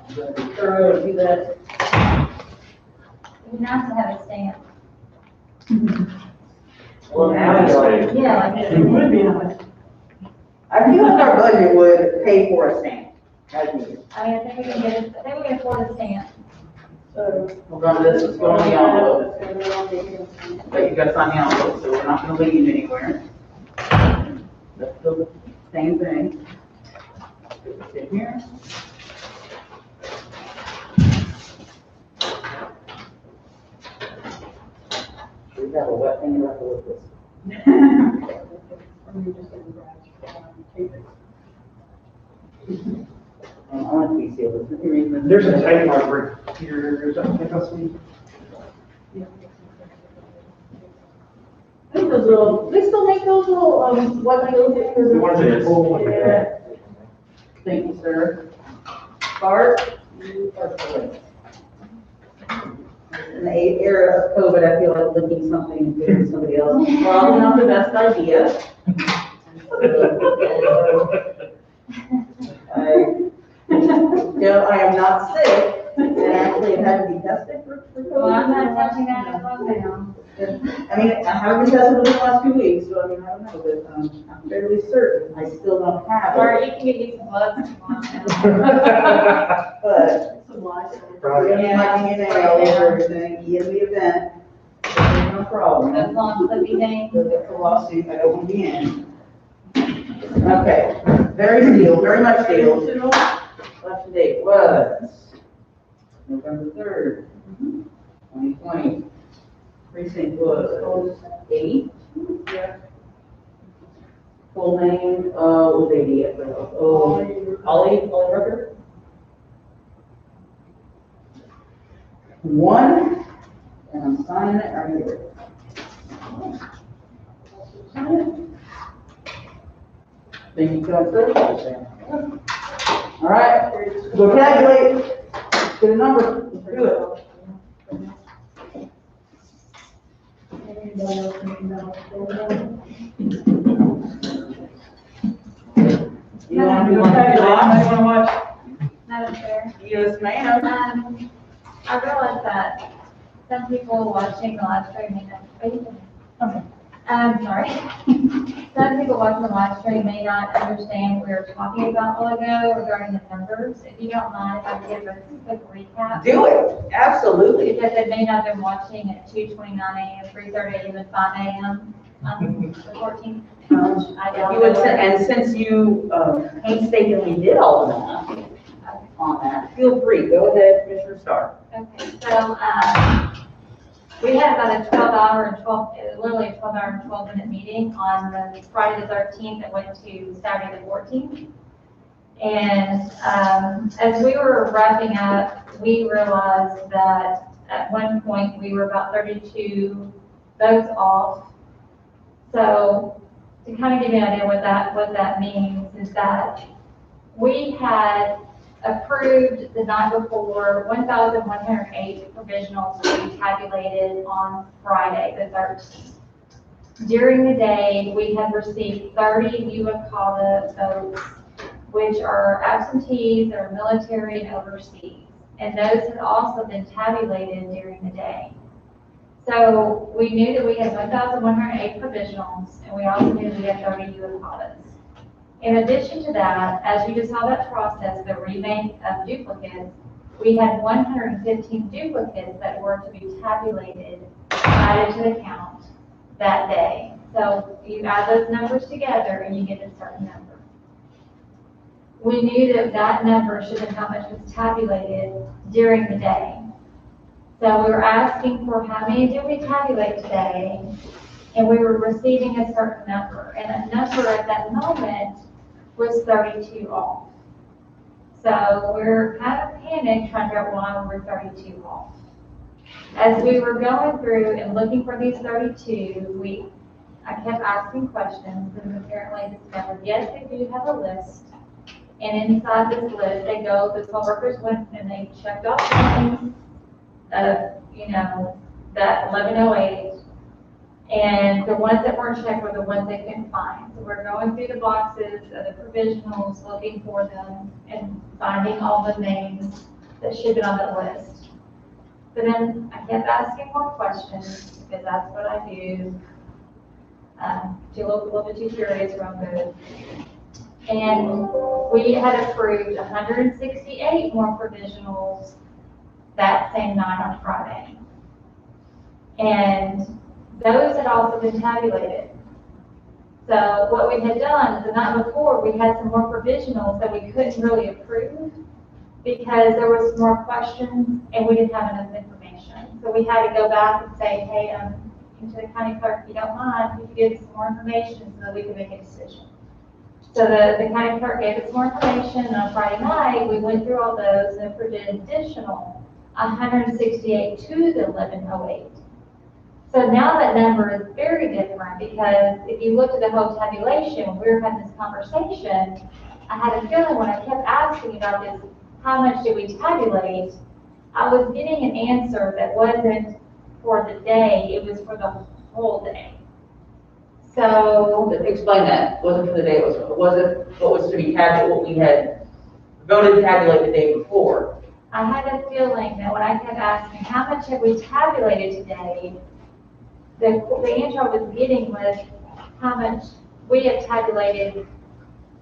I'm gonna be thorough and do that.
It would be nice to have a stamp.
Well, now you are.
Yeah, like
It would be nice.
I feel like our budget would pay for a stamp. As needed.
I mean, I think we can get it, I think we can afford a stamp.
So.
Hold on, this is going on the envelope. But you gotta sign the envelope, so we're not gonna leave you anywhere. That's still the same thing. Sit here. We have a wet thing left with this. I want to be sealed.
There's a tape mark here, is that what I see?
I think those little, they still make those little, what they go through?
The ones that pull one.
Yeah. Thank you, sir. Bart, you are correct. In the era of COVID, I feel like looking something good to somebody else, probably not the best idea. I am not sick, and actually have had to be tested for COVID.
Well, I'm not touching that as well now.
I mean, I haven't been tested within the last 2 weeks, so I mean, I don't know, but, I'm fairly certain I still don't have
Or
it.
you can get you some blood if you want.
But,
Some lies.
we have my DNA all over everything, in the event, there's no problem.
Those long flippy things.
So that's a lawsuit, I don't want to be in. Okay, very sealed, very much sealed. Election date was November 3rd, 2020. Precinct was 8. Full name, was 80 at the, Ollie Rucker. 1, and I'm signing it right here. Thank you, Counselor. All right, go calculate, get a number, do it.
Anybody else need to
You want to watch?
Madam Chair.
Yes, ma'am.
I realize that some people watching the live stream may not, sorry. Some people watching the live stream may not understand what we were talking about a while ago regarding the numbers. If you don't mind, if I give a quick recap.
Do it, absolutely.
Because they may not have been watching at 2:29 a.m., 3:30 a.m., and 5 a.m. on the 14th. I don't
You would,
know.
and since you painstakingly did all of that on that, feel free, go ahead, Commissioner Starr.
Okay, so, we had about a 12-hour and 12-minute meeting on the Friday the 13th that went to Saturday the 14th. And, as we were wrapping up, we realized that at one point we were about 32 votes off. So to kind of give you an idea what that means is that we had approved the night before 1,108 provisionals to be tabulated on Friday the 13th. During the day, we had received 30 new Akala votes, which are absentees that are military and overseas. And those had also been tabulated during the day. So we knew that we had 1,108 provisionals, and we also knew we had 30 new Akalas. In addition to that, as you just saw that process, the remake of duplicates, we had 115 duplicates that were to be tabulated, added to the count that day. So you add those numbers together and you get a certain number. We knew that that number should have how much was tabulated during the day. So we were asking for how many did we tabulate today, and we were receiving a certain number. And that number at that moment was 32 off. So we're kind of panicked trying to figure out why we were 32 off. As we were going through and looking for these 32, I kept asking questions and apparently discovered, yes, they do have a list. And inside this list, the poll workers went and they checked off things of, that 1108. And the ones that weren't checked were the ones they couldn't find. So we're going through the boxes of the provisionals, looking for them and finding all the names that should be on the list. But then I kept asking more questions because that's what I do. To look a little bit too curious where I'm good. And we had approved 168 more provisionals that same night on Friday. And those had also been tabulated. So what we had done is the night before, we had some more provisionals that we couldn't really approve because there was more questions and we didn't have enough information. So we had to go back and say, hey, to the county clerk, if you don't mind, if you give us some more information so that we can make a decision. So the county clerk gave us more information, and on Friday night, we went through all those and approved an additional 168 to the 1108. So now that number is very different because if you look at the whole tabulation, when we were having this conversation, I had a feeling when I kept asking about this, how much did we tabulate, I was getting an answer that wasn't for the day, it was for the whole day. So,
Explain that, wasn't for the day, was it what was to be tabulated, what we had voted to tabulate the day before?
I had a feeling that when I kept asking, how much have we tabulated today? the answer I was getting was how much we have tabulated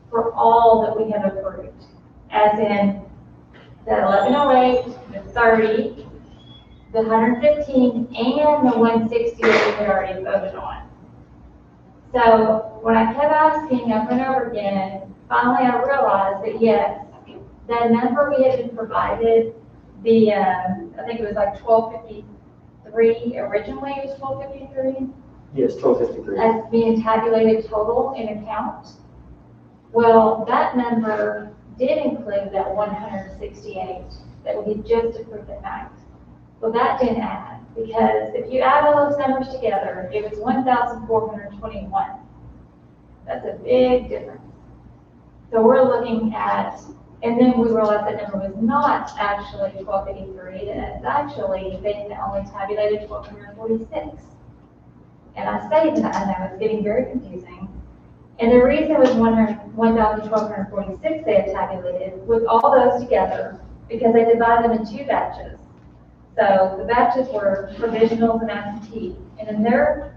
for all that we have approved. As in the 1108, the 30, the 115, and the 160 that we had already voted on. So when I kept asking over and over again, finally I realized that yes, the number we had been provided, I think it was like 1253, originally it was 1253,
Yes, 1253.
as being tabulated total in account. Well, that number did include that 168 that we had just approved at night. Well, that didn't add, because if you add all those numbers together, it was 1,421. That's a big difference. So we're looking at, and then we realized that number was not actually 1283, that it's actually, they had only tabulated 1,246. And I say that, I know it's getting very confusing. And the reason it was 1,1246 they had tabulated was all those together, because they divided them in two batches. So the batches were provisionals and absentees, and in their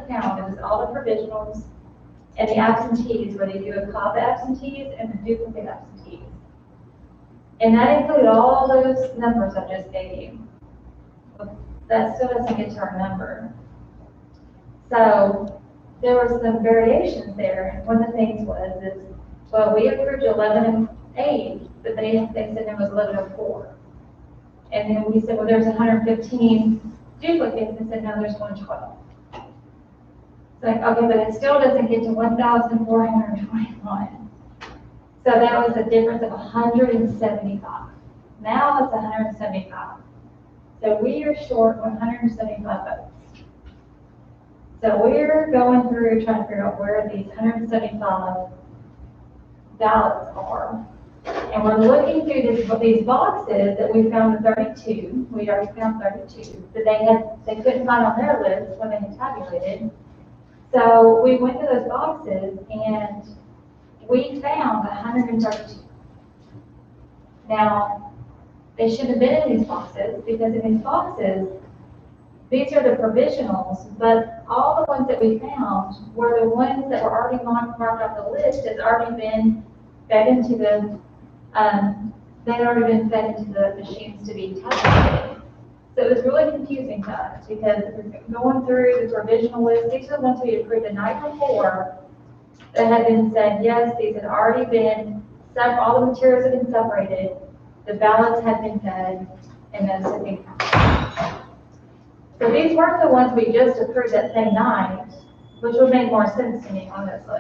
count, it was all the provisionals and the absentees, where they do a copy absentees and a duplicate absentees. And that included all those numbers I just gave you. But that still doesn't get to our number. So there were some variations there. One of the things was well, we approved 1108, but they said there was 1104. And then we said, well, there's 115 duplicates, and said, no, there's 112. So like, okay, but it still doesn't get to 1,421. So that was a difference of 175. Now it's 175. So we are short 175 votes. So we're going through trying to figure out where these 175 ballots are. And we're looking through these boxes that we found 32. We already found 32 that they couldn't find on their list when they had tabulated. So we went to those boxes and we found 132. Now, they shouldn't have been in these boxes, because in these boxes, these are the provisionals, but all the ones that we found were the ones that were already marked off the list has already been fed into the, they had already been fed into the machines to be tabulated. So it was really confusing to us, because going through the provisional list, these are the ones we approved the night before that had been said, yes, these had already been, all the materials had been separated, the ballots had been fed, and those had been counted. So these weren't the ones we just approved that same night, which would make more sense to me, honestly.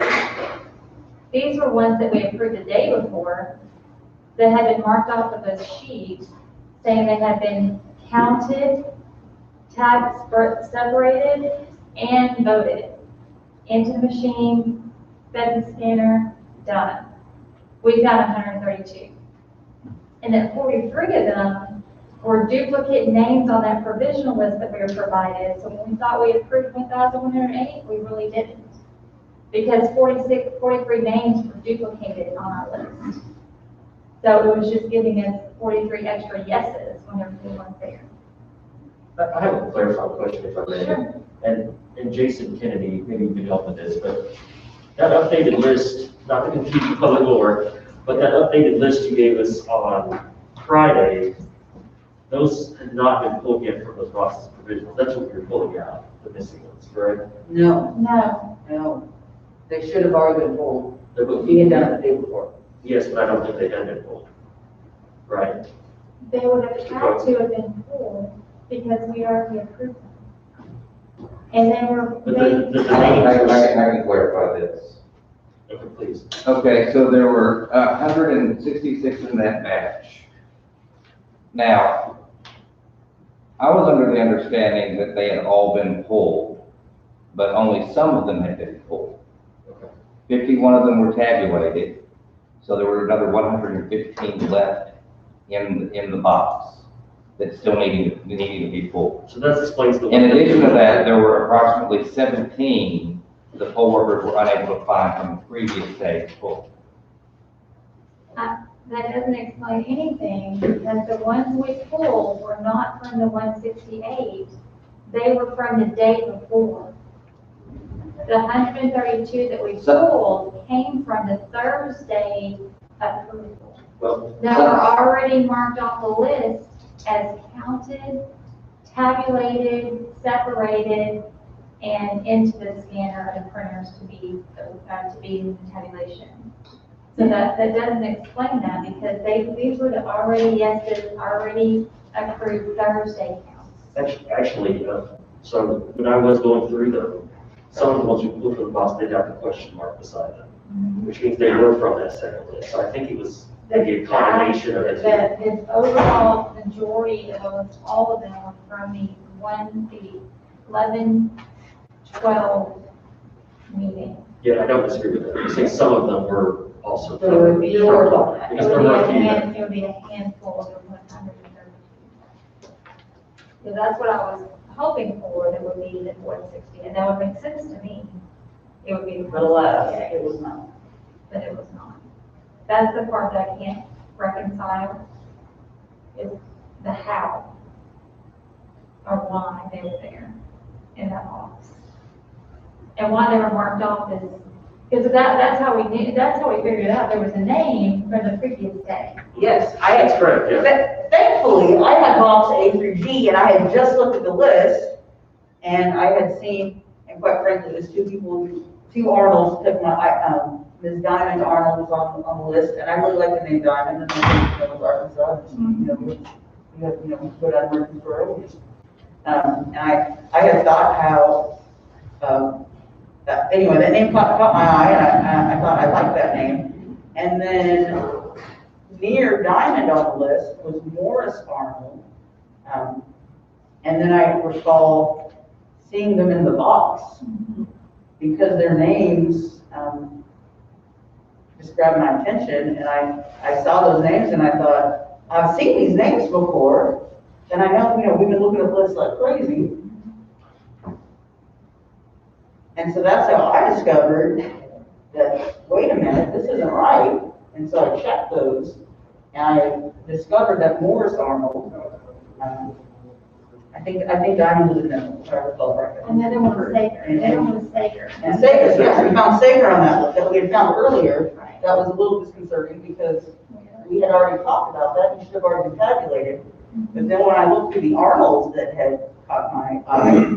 These were ones that we approved the day before that had been marked off of those sheets, saying they had been counted, tagged, separated, and voted into the machine, fed the scanner, done. We found 132. And then 43 of them were duplicate names on that provisional list that we were provided. So when we thought we approved 1,108, we really didn't. Because 43 names were duplicated on our list. So it was just giving us 43 extra yeses when there weren't there.
I have a clarifying question, if I may.
Sure.
And Jason Kennedy, maybe you can help with this, but that updated list, not to confuse the public lore, but that updated list you gave us on Friday, those had not been pulled yet from those boxes of provisionals. That's what we were pulling out, the missing ones, correct?
No,
No.
they should have already been pulled.
They were-
We had done it the day before.
Yes, but I don't think they had been pulled. Right?
They would have had to have been pulled because we already approved them. And they were,
But the
I
names,
can clarify this.
okay, please.
Okay, so there were 166 in that batch. Now, I was under the understanding that they had all been pulled, but only some of them had been pulled.
Okay.
51 of them were tabulated, so there were another 115 left in the box that still needed to be pulled.
So that explains the.
In addition to that, there were approximately 17 the poll workers were unable to find from the previous day's poll.
that doesn't explain anything, because the ones we pulled were not from the 168 they were from the day before. The 132 that we
So-
pulled came from the Thursday approval.
Well,
That were already marked off the list as counted, tabulated, separated, and into the scanner and printers to be in tabulation. So that doesn't explain that, because these were the already yeses, already approved Thursday counts.
actually, so when I was going through them, some of the ones we pulled from the box, they got the question mark beside them, which means they were from that second list. So I think it was maybe a combination of the two.
The overall majority of almost all of them were from the 11-12 meeting.
Yeah, I don't disagree with that. I think some of them were also.
There were- there were-
It
Because there were a few that-
would be a handful of the 130. So that's what I was hoping for, that would be the 460, and that would make sense to me. It would be.
But alas, it was not.
But it was not. That's the part that I can't reconcile, is the how, or why they were there in that box. And why they were marked off is, because that's how we figured it out, there was a name from the previous day.
Yes,
That's correct, yeah.
But thankfully, I had box A through G, and I had just looked at the list, and I had seen, and quite frankly, there's two Arnolds took my, Ms. Diamond Arnold was on the list, and I really like the name Diamond, and I think, Arkansas, we put on Murfreesboro. And I had thought how, anyway, that name caught my eye, and I thought I liked that name. And then near Diamond on the list was Morris Arnold. And then I recall seeing them in the box, because their names just grabbed my attention, and I saw those names, and I thought, I've seen these names before, and I know, we've been looking at the list like crazy. And so that's how I discovered that, wait a minute, this isn't right. And so I checked those, and I discovered that Morris Arnold, I think Diamond was in there, if I recall correctly.
And the other one was Sager, the other one was Sager.
And Sager, yes, we found Sager on that list that we had found earlier. That was a little disconcerting, because we had already talked about that, you should have already been tabulated. But then when I looked through the Arnolds that had caught my eye,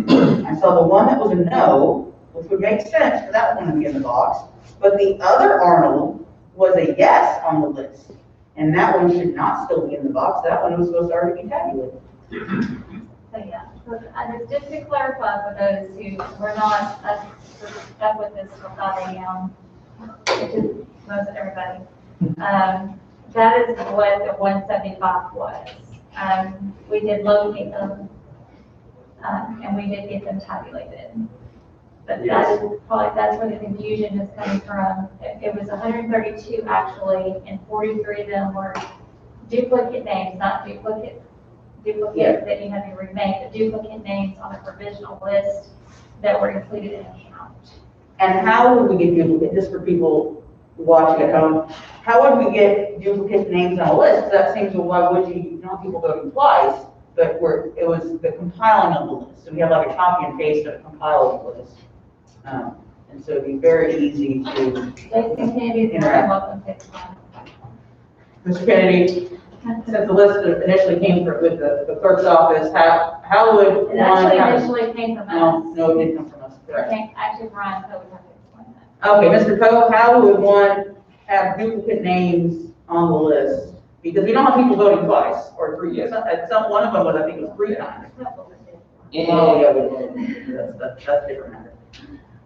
I saw the one that was a no, which would make sense for that one to be in the box. But the other Arnold was a yes on the list. And that one should not still be in the box. That one was supposed to already be tabulated.
So, yeah, so just to clarify for those who were not stuck with this for 5 a.m., which is most everybody, that is what the 175 was. We did locate them, and we did get them tabulated. But that is probably, that's where the confusion is coming from. It was 132 actually, and 43 of them were duplicate names, not duplicates that you had to remake, but duplicate names on a provisional list that were included in the count.
And how would we get duplicate, just for people watching at home, how would we get duplicate names on a list? That seems, well, why would you, not people voting twice, but it was the compiling of the list. So we have like a copy and paste of a compiled list. And so it'd be very easy to.
Jason Kennedy is very welcome to explain.
Mr. Kennedy, since the list initially came with the clerk's office, how would
It
one
actually
have?
initially came from us.
No, it did come from us, correct.
Okay, actually, Brian Poe would have to explain that.
Okay, Mr. Poe, how would one have duplicate names on the list? Because we don't have people voting twice or three. At some one of them was, I think it was 3 times. Oh, yeah, that's different.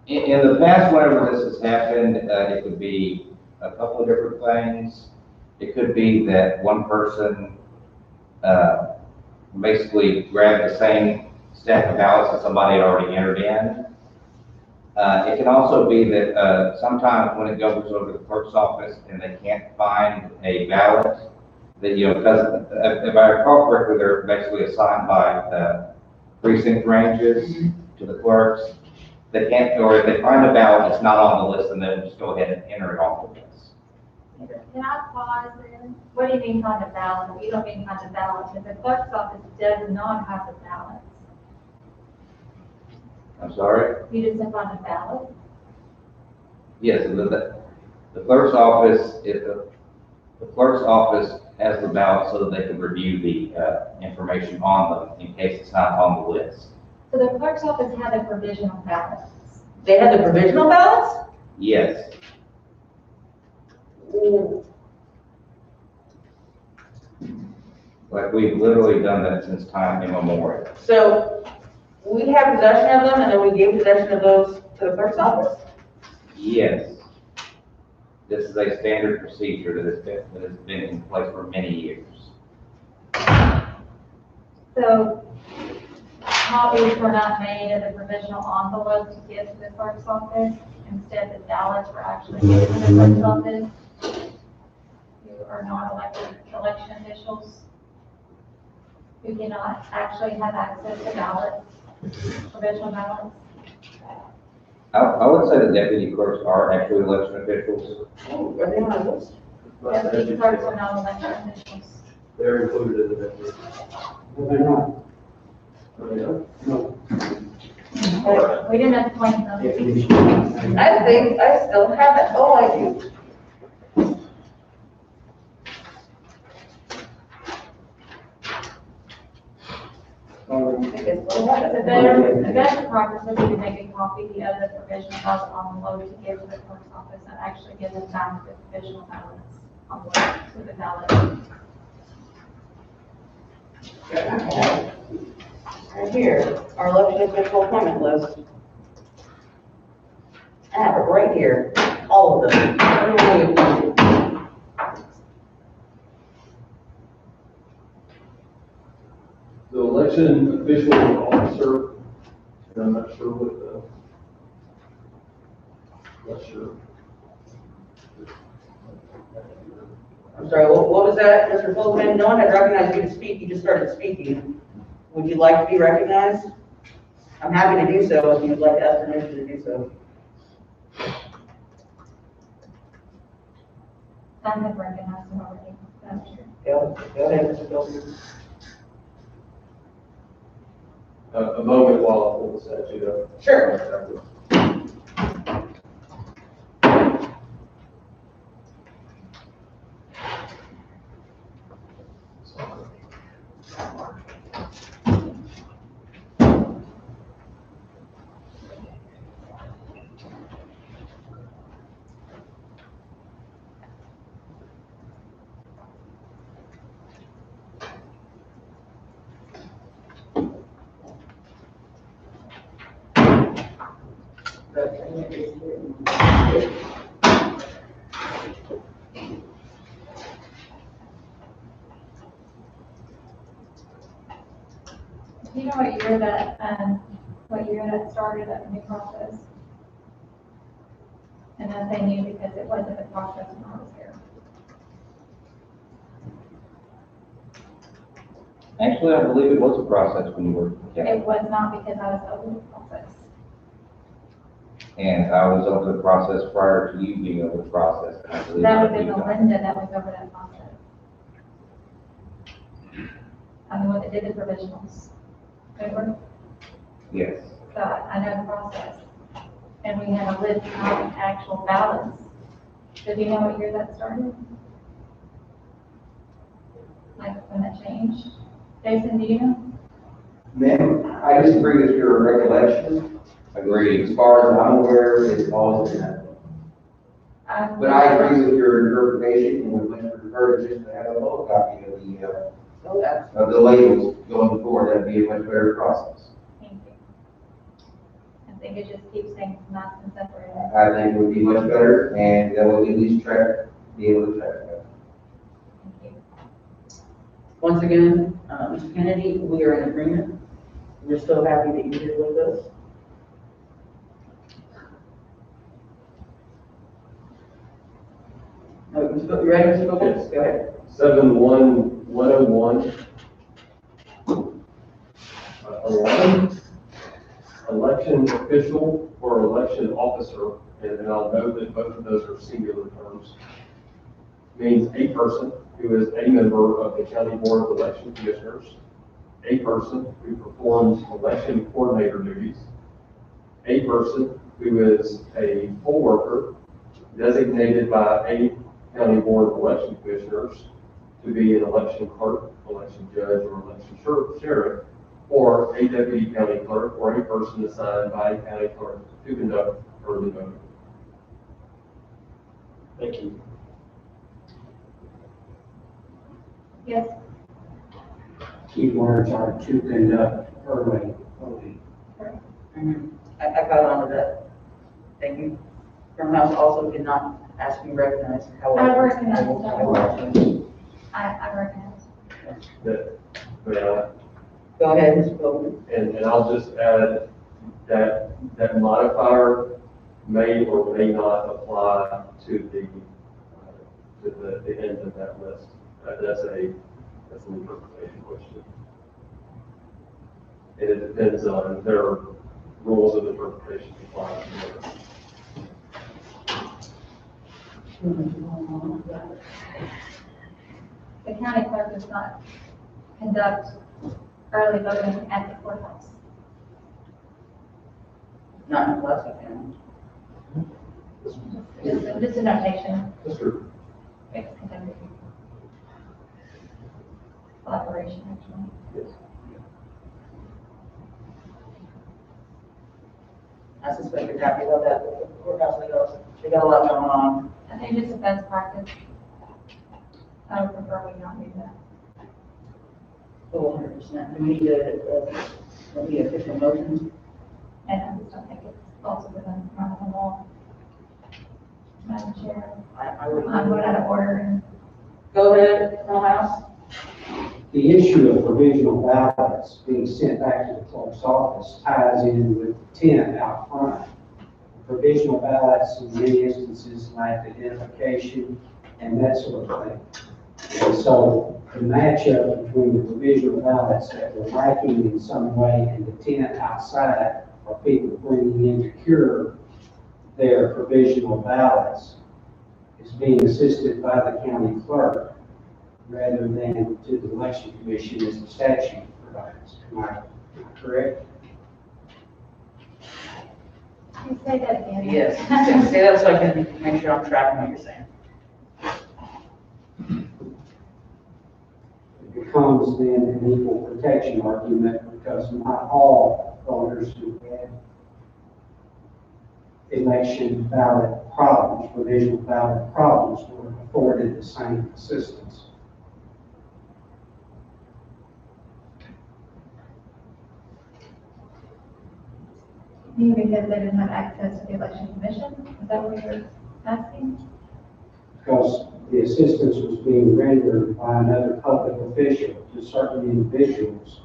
In the past, whenever this has happened, it could be a couple of different things. It could be that one person basically grabbed the same stack of ballots that somebody had already entered in. It can also be that sometimes when it goes over to the clerk's office and they can't find a ballot, that, because if I recall correctly, they're basically assigned by precinct ranges to the clerks. They can't, or if they find a ballot that's not on the list, and then just go ahead and enter it off the list.
Can I pause there? What do you mean find a ballot? You don't mean find a ballot, because the clerk's office does not have the ballots.
I'm sorry?
You just have on the ballot?
Yes, the clerk's office, the clerk's office has the ballot so that they can review the, information on them in case it's not on the list.
So the clerk's office had a provisional ballot.
They had the provisional ballots?
Yes, like we've literally done that since time immemorial.
So we have possession of them and then we gave possession of those to the clerk's office?
Yes. This is a standard procedure that has been in place for many years.
So copies were not made of the provisional envelope to give to the clerk's office. Instead, the ballots were actually given to the clerk's office. You are not elected election officials. You cannot actually have access to ballots, provisional ballots.
I would say the deputy clerks are actually election officials.
Oh, are they on the list?
Deputy clerks are not election officials.
They're included in the definition.
No, they're not.
Are they not? No.
We didn't appoint them.
I think I still have it. Oh, I do. I think I still have
The
it.
better practice would be to make a copy of the other provisional ballot envelope to give to the clerk's office and actually give them back the provisional ballots envelope with the ballot.
Right here, our election official appointment list. I have it right here, all of them. Everyone we appointed.
The election official or officer, and I'm not sure what not sure.
I'm sorry, what was that, Mr. Fulton? No one had recognized you to speak, you just started speaking. Would you like to be recognized? I'm happy to do so if you'd like to ask permission to do so.
I have recognized them already, that's true.
Go ahead, Mr. Fulton.
A moment while I pull the statute up.
Sure.
Do you know what year that started, that new process? And I say new because it wasn't the process when I was here.
Actually, I believe it was a process when you were,
It was not because I was over the process.
and I was over the process prior to you being over the process. and I believe
That would have been
you got-
Melinda that was over that process. I'm the one that did the provisionals. Remember?
Yes.
So I know the process. And we have a list of actual ballots. So do you know what year that started? Like when that changed? Jason, do you know?
Ma'am, I disagree with your recollection.
Agreed.
As far as I'm aware, it's always been that. But I agree with your interpretation, and we would prefer to just have a photocopy
Oh, that's,
of the labels going forward. That'd be a much better process.
Thank you. I think it just keeps things nice and separated.
I think it would be much better, and that would at least be able to track that.
Thank you.
once again, Mr. Kennedy, we are in agreement. We're so happy that you're here with us. You ready, Mr. Phillips? Go ahead.
71101. 11, election official or election officer, and I'll note that both of those are singular terms, means a person who is a member of the County Board of Election Commissioners, a person who performs election coordinator duties, a person who is a poll worker designated by a county board of election commissioners to be an election clerk, election judge, or election sheriff, or a deputy county clerk, or a person assigned by a county clerk to conduct early voting.
Thank you.
Yes,
Key words are to conduct early voting.
I caught on to that. Thank you. House also did not ask to be recognized, however.
I recognize that.
However.
I recognize.
That, may
Go ahead, Mr. Bowman.
and I'll just add that modifier may or may not apply to the end of that list. That's an interpretation question. And it depends on their rules of interpretation apply.
The county clerk does not conduct early voting at the courthouse.
Not in Pulaski County.
Just a notation.
Mr.
It's conducted. Collaboration, actually.
Yes.
I suspect you're happy about that, but the courthouse, they got a lot going on.
I think it's a best practice. I would prefer we not do that.
Oh, 100%. Do we need a official motion?
And I just don't think it's also within the law. Madam Chair,
I would.
I'm going out of order and
Go ahead, House.
The issue of provisional ballots being sent back to the clerk's office ties in with the 10 out front. Provisional ballots in many instances lack identification and that sort of thing. And so the matchup between the provisional ballots that were lacking in some way and the 10 outside are people bringing in to cure their provisional ballots is being assisted by the county clerk rather than to the election commission as the statute provides. Am I correct?
can you say that again?
Yes. Say that so I can make sure I'm tracking what you're saying.
It becomes then an equal protection argument because not all voters who had election ballot problems, provisional ballot problems, were afforded the same assistance.
Maybe because they didn't have access to the election commission? Is that what you're asking?
Because the assistance was being rendered by another public official to certain individuals,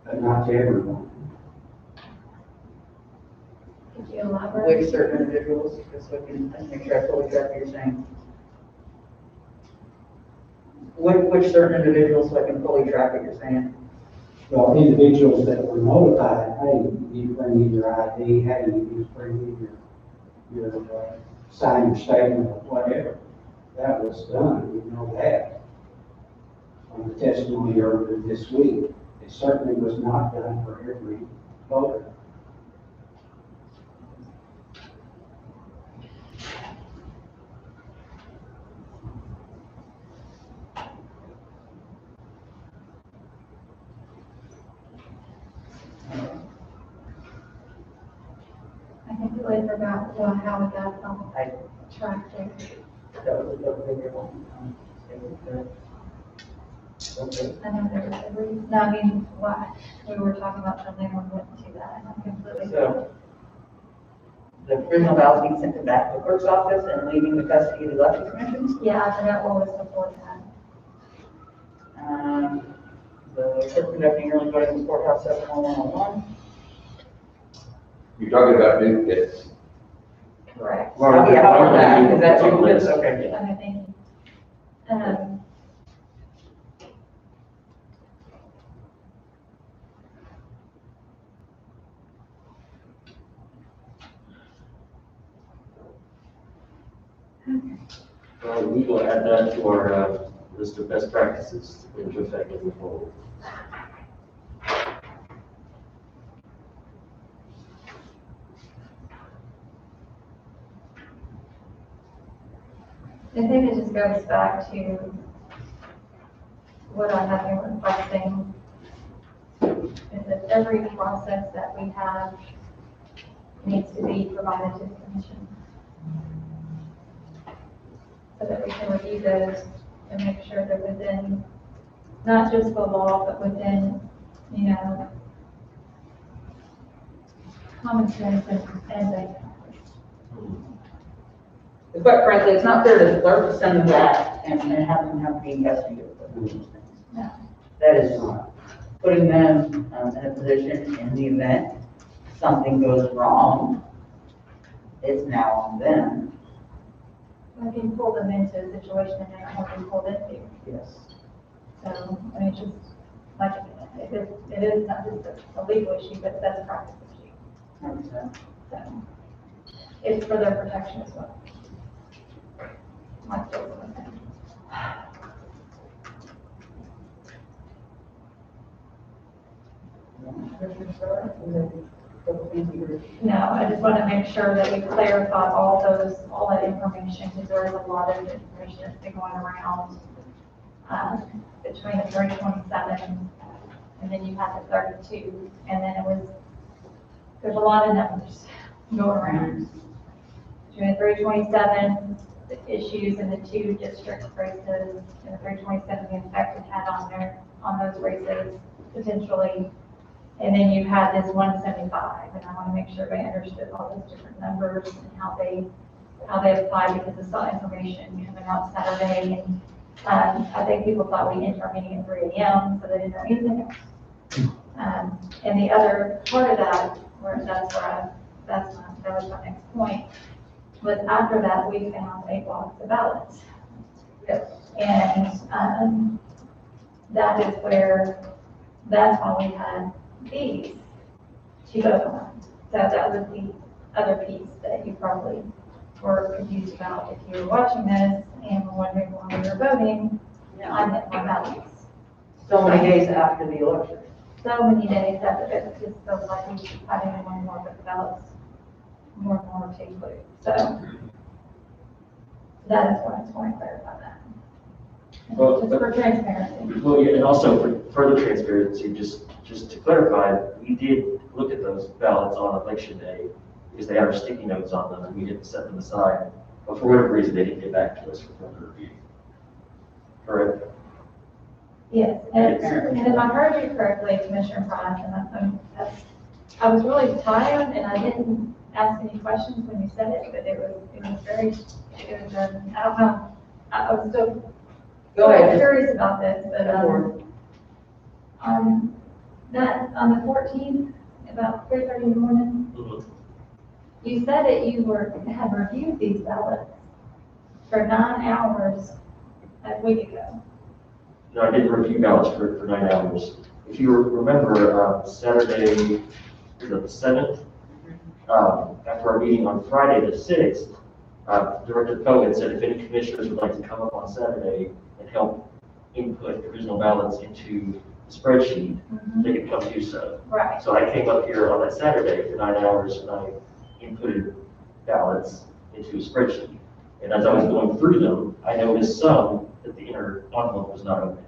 but not to everyone.
Could you elaborate?
Which certain individuals, just so I can make sure I fully track what you're saying. Which certain individuals, so I can fully track what you're saying.
Well, individuals that were notified, hey, you need to bring in your ID, hey, you need to bring in your sign your statement or whatever. That was done, we know that. On the testimony earlier this week, it certainly was not done for every voter.
I completely forgot how we got on
I-
track there.
That was a bigger one. Okay.
I know there was a reason, no, I mean, why, we were talking about something, we went to that, and I completely.
So, the provisional ballots being sent back to the clerk's office and leaving the custody of the election commissions.
Yeah, I forgot what was before that.
The clerk conducting early voting in the courthouse 71101.
You're talking about duplicates.
Correct.
Oh, yeah, how about that? Is that two lists? Okay.
Okay, thank you.
We will add that to our list of best practices into effect moving forward.
I think it just goes back to what I have been requesting, is that every process that we have needs to be provided to the commission. So that we can review those and make sure they're within, not just the law, but within, you know, common sense and like,
But frankly, it's not fair to the clerk to send them back and have them have to be investigated.
No.
That is not putting them in a position in the event something goes wrong, it's now on them.
I can pull them into a situation and they're not being pulled into.
Yes.
So, I mean, just, like, it is not just a legal issue, but that's a practice issue.
100%.
So, it's for their protection as well. Like Joe was saying. No, I just want to make sure that we clarify all that information, because there is a lot of information that's been going around, between the 327, and then you had the 32, and then there's a lot of numbers going around. Between the 327, the issues in the 2 district races, and the 327, the effect it had on those races, potentially. And then you had this 175, and I want to make sure everybody understood all those different numbers and how they apply, because I saw information coming out Saturday, and I think people thought we ended our meeting at 3 a.m., so they didn't know anything else. And the other part of that, that was my next point, was after that, we found 8 blocks of ballots.
Yes.
And that's why we had these to vote on. So that was the other piece that you probably were confused about if you were watching this and were wondering why we were voting on the ballots.
So many days after the election.
So many days after it just feels like we keep having more and more, but the ballots more and more to include. So that is what I just want to clarify that.
Well,
Just for transparency.
Well, yeah, and also for further transparency, just to clarify, we did look at those ballots on election day because they had our sticky notes on them and we didn't set them aside. But for whatever reason, they didn't get back to us for further review. Correct?
Yes, and if I heard you correctly, Commissioner Price, and I was really tired and I didn't ask any questions when you said it, but it was very, I don't know, I was still
Go ahead.
curious about this, but,
Go for
that, on the 14th, about 3:30 in the morning,
Mm-hmm.
you said that you had reviewed these ballots for 9 hours a week ago.
No, I did review ballots for 9 hours. If you remember, Saturday, the 7th, after our meeting on Friday, the 6th, Director Coe had said if any commissioners would like to come up on Saturday and help input provisional ballots into the spreadsheet, they could come do so.
Right.
So I came up here on that Saturday for 9 hours and I inputted ballots into a spreadsheet. And as I was going through them, I noticed some that the inner envelope was not open.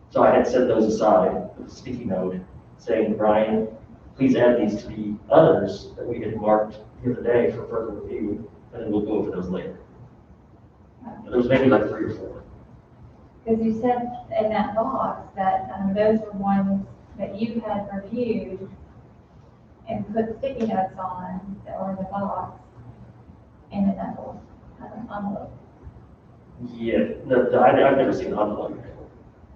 So I had set those aside with a sticky note saying, Brian, please add these to the others that we had marked the other day for further review, and then we'll go over those later. And there was maybe like 3 or 4.
Because you said in that box that those were ones that you had reviewed and put sticky notes on that were in the box and in that little envelope.
Yeah, no, I've never seen an envelope before.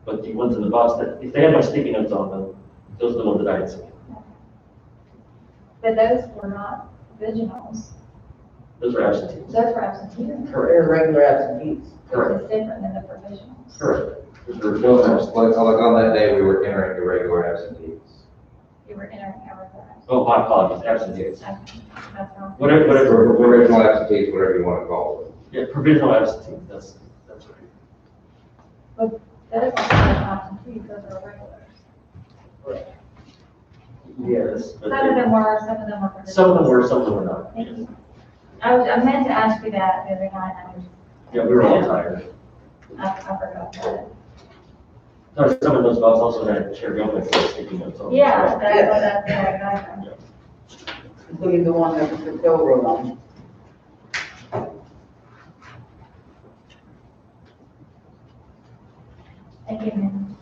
But the ones in the box, that if they had my sticky notes on them, those are the ones that I had seen.
But those were not originals.
Those were absentees.
Those were absentees.
Correct.
They're regular absentees.
Correct.
It's different than the provisionals.
Correct. Those were
No,
those
no,
absentees.
like on that day, we were entering irregular absentees.
You were entering everything.
Oh, my apologies, absentees.
That's all.
Whatever.
Original absentees, whatever you want to call it.
Yeah, provisional absentees, that's right.
But those are not absentees, those are regulars.
Yes. but
Some of them were, some of them were provisionals.
Some of them were, some of them were not.
Thank you. I meant to ask you that the other night, I was
Yeah, we were all tired.
I forgot that.
No, some of those votes also had Chair Gomez taking notes on.
Yeah, that's what
Including the one that Mr. Phil wrote on.
Thank you, ma'am.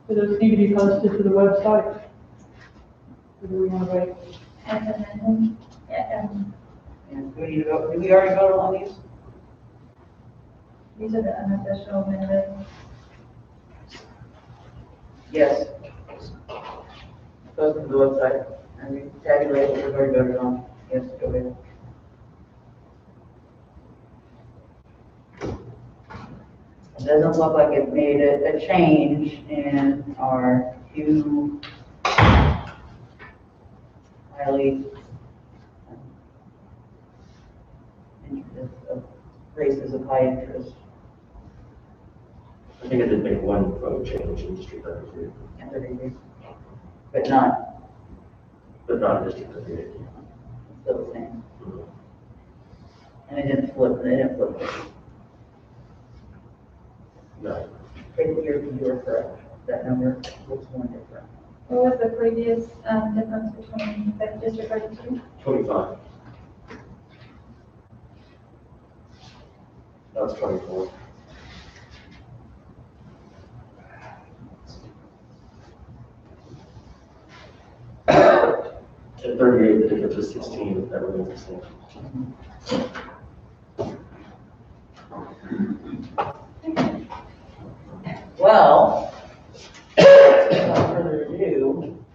Do those need to be posted to the website? Or do we want to wait?
And then, yeah,
And do we need to vote, did we already vote on these?
these are the unofficial minutes.
Yes. Goes to the website, and we tabulate what we've already voted on. Yes, go ahead. It doesn't look like it made a change in our two highly races of high interest.
I think I did make one vote change in District 33,
But not
but not in District 38.
still the same. And it didn't flip.
No,
But you're correct. That number looks more different.
What was the previous, difference between the District 32?
25. That's 24. At 38, the difference is 16, that remains the same.
Well, without further ado,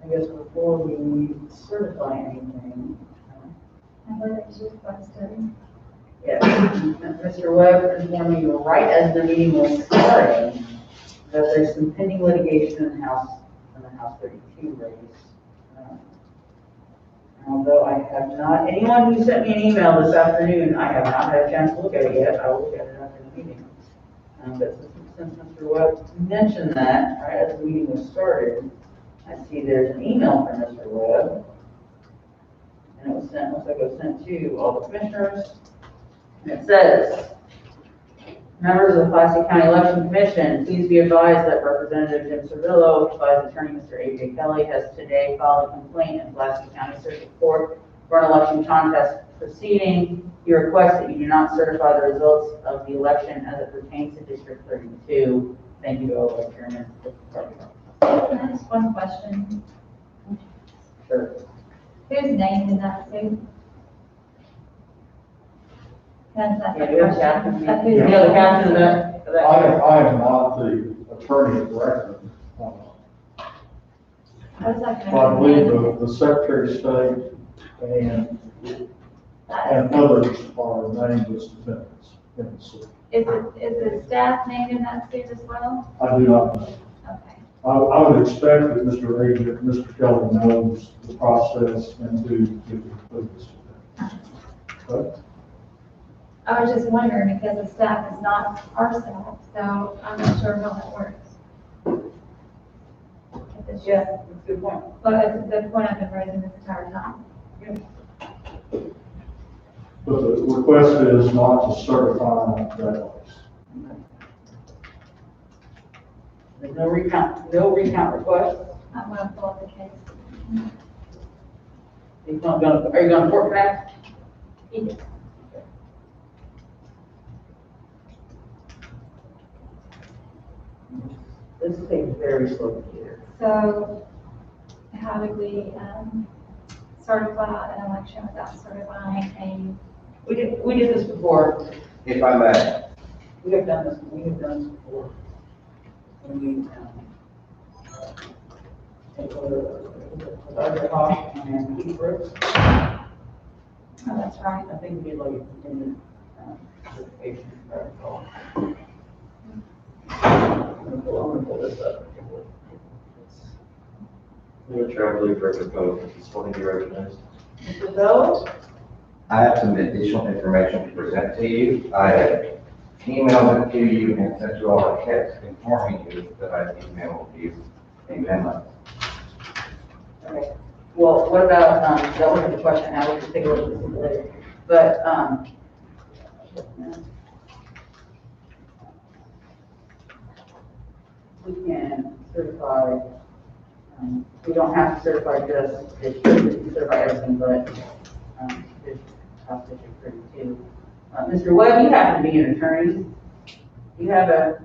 I guess before we certify anything,
I believe it was requested.
yeah, Mr. Webb informed me right as the meeting was starting that there's some pending litigation in the House 32 race. Although I have not, anyone who sent me an email this afternoon, I have not had a chance to look at it yet. I will look at it after the meeting. But since Mr. Webb mentioned that right as the meeting was started, I see there's an email from Mr. Webb. And it was sent, looks like it was sent to all the commissioners. And it says, members of the Pulaski County Election Commission, please be advised that Representative Jim Servillo, Vice Attorney Mr. A.J. Kelly, has today filed a complaint in Pulaski County Circuit Court for an election contest proceeding. He requests that you do not certify the results of the election as it pertains to District 32. Thank you to all the chairmen.
Can I ask one question?
Sure.
Who's named in that suit? That's that.
Yeah, do you have a captain?
That's
Do
who's
you have a
named.
captain of that?
I am not the attorney of record.
I was like,
I believe the Secretary of State and others are named as defendants in the suit.
Is the staff named in that suit as well?
I do not know.
Okay.
I would expect that Mr. Kelly knows the process and to conclude this. But
I was just wondering because the staff is not our staff, so I'm not sure how that works. If it's
Yeah,
just,
that's a good point.
but it's the point I've been raising this entire time.
But the request is not to certify that place.
There's no recount request.
I'm gonna pull up the case.
Are you going to court for that?
Yes.
This takes very slowly here.
So how do we, certify an election without certifying
We did this before.
If I may,
We have done this before. When we, take over, Dr. Hawk and Keith Brooks,
oh, that's right.
I think we did like in certification protocol. I'm gonna pull this up.
Chair, I believe Director Poe is wanting to be recognized.
Mr. Bell?
I have some additional information to present to you. I have emailed it to you and sent you all a text informing you that I emailed you a memo.
Okay. Well, what about, that wasn't the question, I will just take a look at this later. But, we can certify, we don't have to certify just, we can certify everything, but, this House District 32. Mr. Webb, you happen to be an attorney. Do you have a,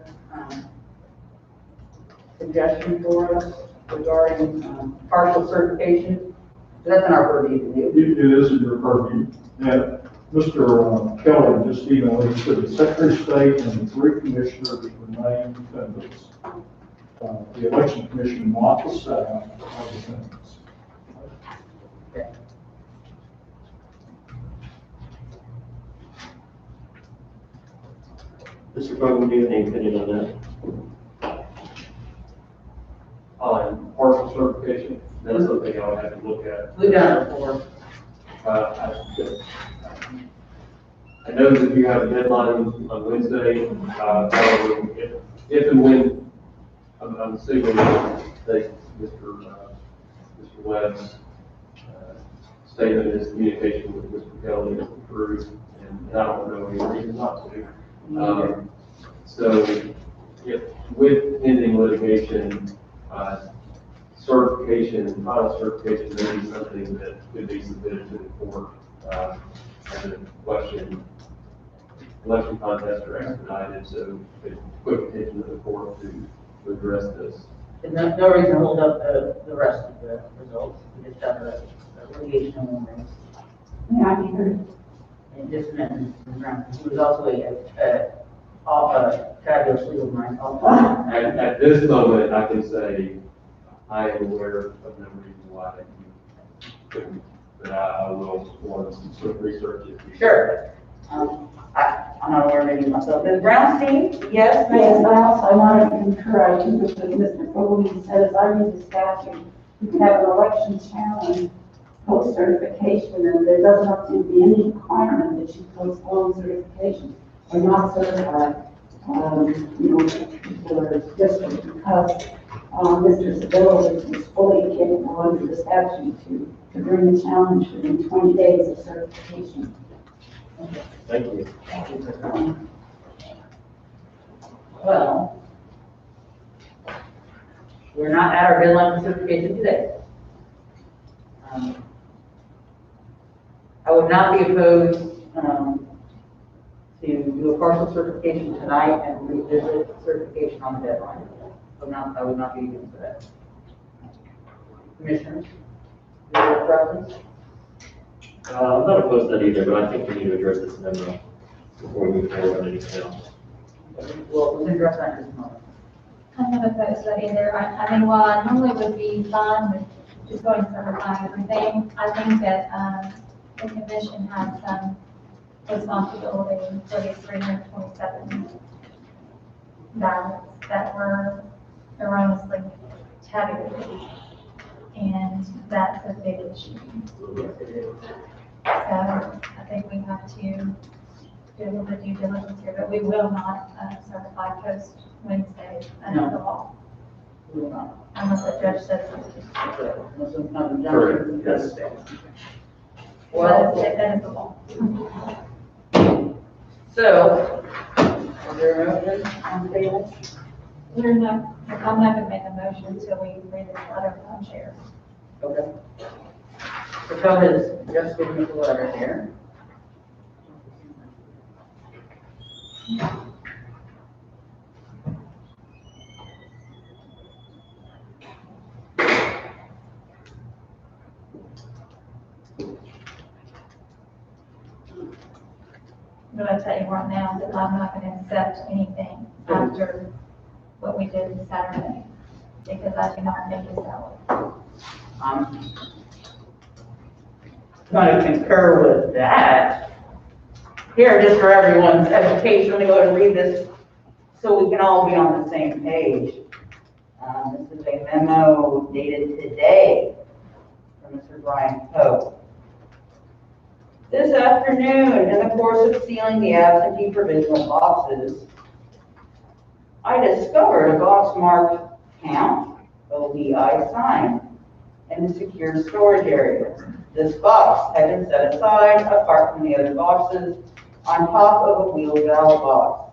suggestion for us regarding, partial certification? That's in our purview to do.
It is in your purview. And Mr. Kelly just emailed, he said the Secretary of State and the three commissioners remain defendants. The election commission, not the staff, are defendants.
Okay.
Mr. Program, do you have any opinion on that?
On partial certification, that's something I would have to look at.
We've done it before.
I know that you have a deadline on Wednesday, however, if and when, I'm assuming that Mr. Webb's statement is communication with Mr. Kelly is approved, and I don't know any reason not to. So if with pending litigation, certification, final certification may be something that could be submitted to the court, and the election contests are expedited, so it's quick attention to the court to address this.
There's no reason to hold up the rest of the results. We just have a litigation on one.
Yeah, I heard.
And just mentioned, he was also a fabulous legal mind.
At this moment, I can say I am aware of no reason why you couldn't, but I will want some sort of research if you.
Sure. I'm not aware of any myself. Ms. Brownstein, yes?
Yes, I also wanted to concur, I think with what Mr. Foley said, as I read the statute, you can have an election challenge post certification, and there doesn't have to be any requirement that you postpone certification or not certify, for district, because, Mr. Seville is fully capable under the statute to bring the challenge within 20 days of certification.
Thank you.
Well, we're not at our deadline for certification today. I would not be opposed to do a partial certification tonight and revisit certification on the deadline. I would not be against that. Commissioners, your preference?
I'm not opposed to that either, but I think we need to address this memo before we move forward on anything else.
Well, we can address that in just a moment.
I'm not opposed to that either. I mean, while I normally would be fine with just going to certify everything, I think that, the commission has some responsibility for these 327 ballots that were erroneously tabulated. And that's a big issue. So I think we have to do a little bit of due diligence here, but we will not certify post Wednesday under the law.
We will not.
Unless the judge says something.
Unless it's not done.
Correct, yes.
Well,
That is the law.
so, is there a motion on the table?
We're not, I'm not gonna make a motion until we read this letter from chair.
Okay. So Phil has just given me the letter here.
I'm gonna tell you right now that I'm not gonna accept anything after what we did Saturday, because I do not think it's valid.
I'm going to concur with that. Here, just for everyone's education, let me go ahead and read this so we can all be on the same page. This is a memo dated today from Mr. Brian Poe. This afternoon, in the course of sealing the absentee provisional boxes, I discovered a box marked count, OBI sign, in the secure storage area. This box had been set aside apart from the other boxes on top of a wheeled ballot box.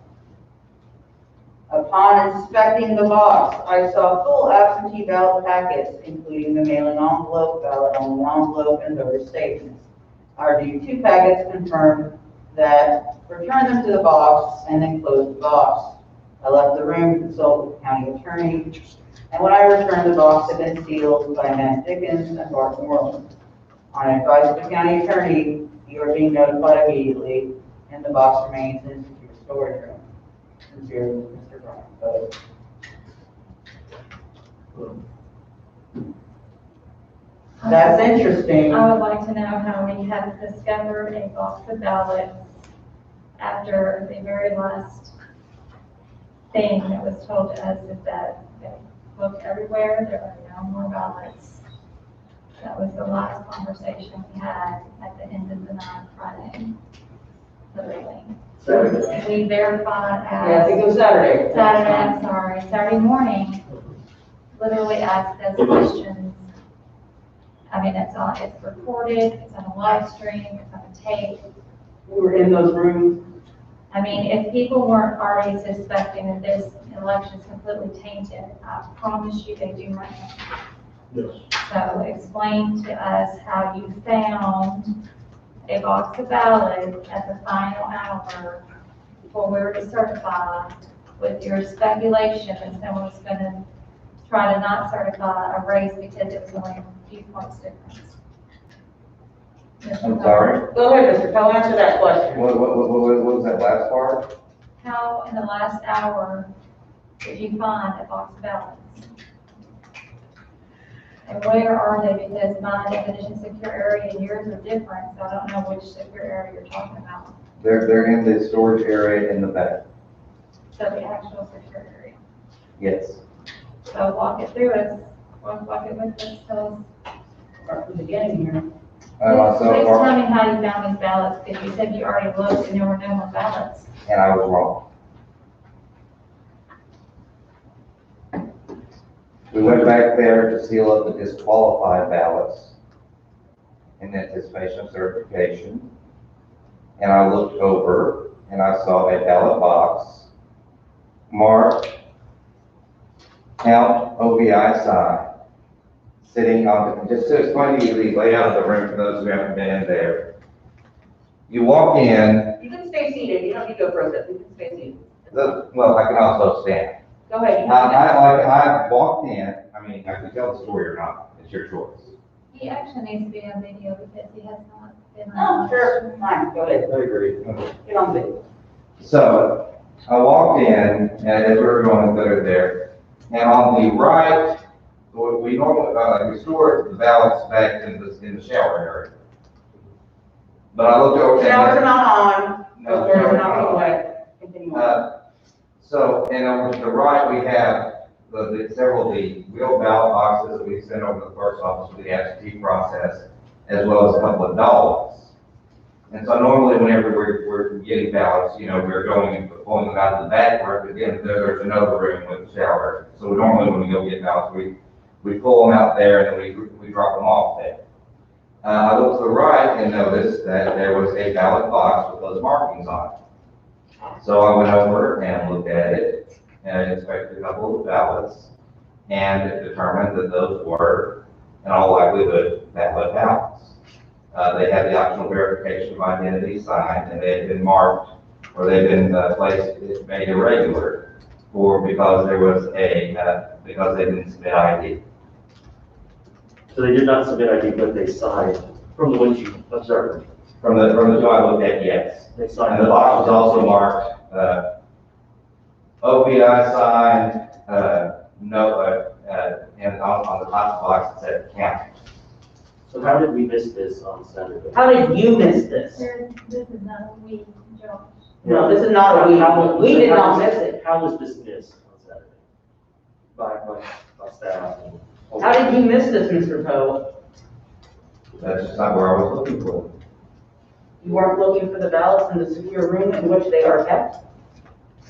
Upon inspecting the box, I saw full absentee ballot packets, including the mailing envelope, ballot-only envelope, and voter statements. I reviewed 2 packets, confirmed that, returned them to the box, and then closed the box. I left the room to consult with the county attorney, and when I returned, the box had been sealed by Matt Dickens and Bart Moreland. On advice of the county attorney, you are being notified immediately, and the box remains in secure storage room. Sincerely, Mr. Brian Poe. That's interesting.
I would like to know how we have discovered a box of ballots after the very last thing that was told to us is that they looked everywhere, there are no more ballots. That was the last conversation we had at the end of the night Friday, literally. We verified
Yeah, I think it
as
was Saturday.
Saturday morning, literally asked us questions. I mean, it's recorded, it's on a live stream, it's on a tape.
We were in those rooms.
I mean, if people weren't already suspecting that this election is completely tainted, I promise you they do right now.
Yes.
So explain to us how you found a box of ballots at the final hour before we were to certify, with your speculation that someone was going to try to not certify a race because it was only a few points difference.
I'm sorry,
Go ahead, Mr. Poe, answer that question.
what was that last part?
How in the last hour did you find a box of ballots? And where are they? Because my definition of secure area and yours are different, so I don't know which secure area you're talking about.
They're in the storage area in the back,
So the actual secure area.
yes.
So walk it through us, walk it with us, tell us.
Start from the beginning here.
So
Please
far,
tell me how you found these ballots, because you said you already looked and there were no more ballots.
and I was wrong. We went back there to seal up the disqualified ballots in anticipation of certification. And I looked over and I saw a ballot box marked count OBI sign sitting on the, just to explain to you the layout of the room for those who haven't been in there. You walk in,
You can stay seated, you don't need to go process, you can stay seated.
well, I can also stand.
Go ahead.
I walked in, I mean, I can tell the story or not, it's your choice.
He actually needs to be on video because he has not been
Oh,
on.
sure, fine, go ahead,
I agree.
get on video.
So, I walked in, and as we were going through there, and on the right, we normally, we store the ballots back in the shower area. But I looked over.
Showers are not on,
No,
the doors are
showers
not
are
being
not.
wet. Continue on.
So, and over to the right, we have several of the wheeled ballot boxes that we sent over to the clerk's office for the absentee process, as well as a couple of dollars. And so normally whenever we're getting ballots, you know, we're going and pulling them out of the back room, but then there's another room with the shower. So normally when we go get ballots, we pull them out there and then we drop them off there. I looked to the right and noticed that there was a ballot box with those markings on it. So I went over and looked at it and inspected a couple of ballots and determined that those were, in all likelihood, valid ballots. They had the optional verification of identity signed, and they had been marked, or they'd been placed, made irregular, because there was because they didn't submit ID.
So they did not submit ID, but they signed from the ones you observed.
From the two I looked at, yes.
They signed.
And the box was also marked, OBI signed, no, and on the top of the box it said count.
So how did we miss this on Saturday?
How did you miss this?
This is not a we, Josh.
No, this is not a we did not miss it.
How was this missed on Saturday? By staff? and-
How did you miss this, Mr. Poe?
That's just not where I was looking for.
You weren't looking for the ballots in the secure room in which they are kept?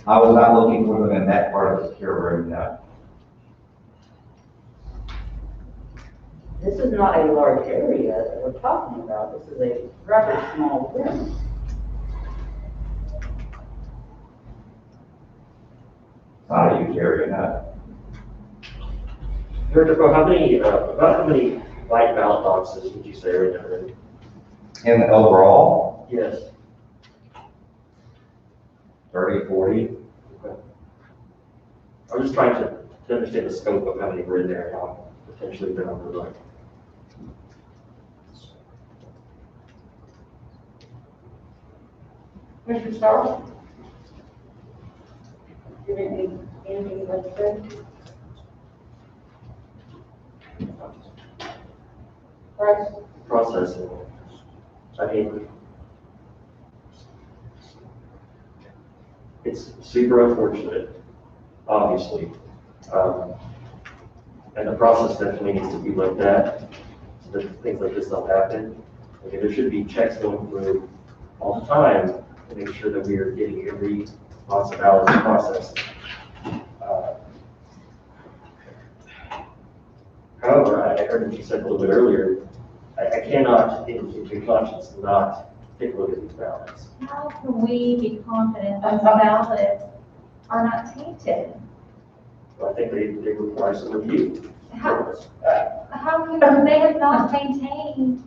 I was not looking for them in that part of the secure room, no.
This is not a large area that we're talking about. This is a rather small room.
It's not a huge area, no.
Director Crowe, about how many white ballot boxes would you say are in that room?
And overall,
Yes.
30, 40.
I'm just trying to understand the scope of how many were in there and how potentially the number like.
Mr. Starr? Do you have anything you'd like to say? Bryce?
Processing. I mean, it's super unfortunate, obviously. And the process definitely needs to be looked at, so that things like this don't happen. I mean, there should be checks going through all the time to make sure that we are getting every box of ballots processed. However, I heard what you said a little bit earlier, I cannot, in good conscience, not take a look at these ballots.
How can we be confident that the ballots are not tainted?
I think they require some review.
How can, they have not maintained,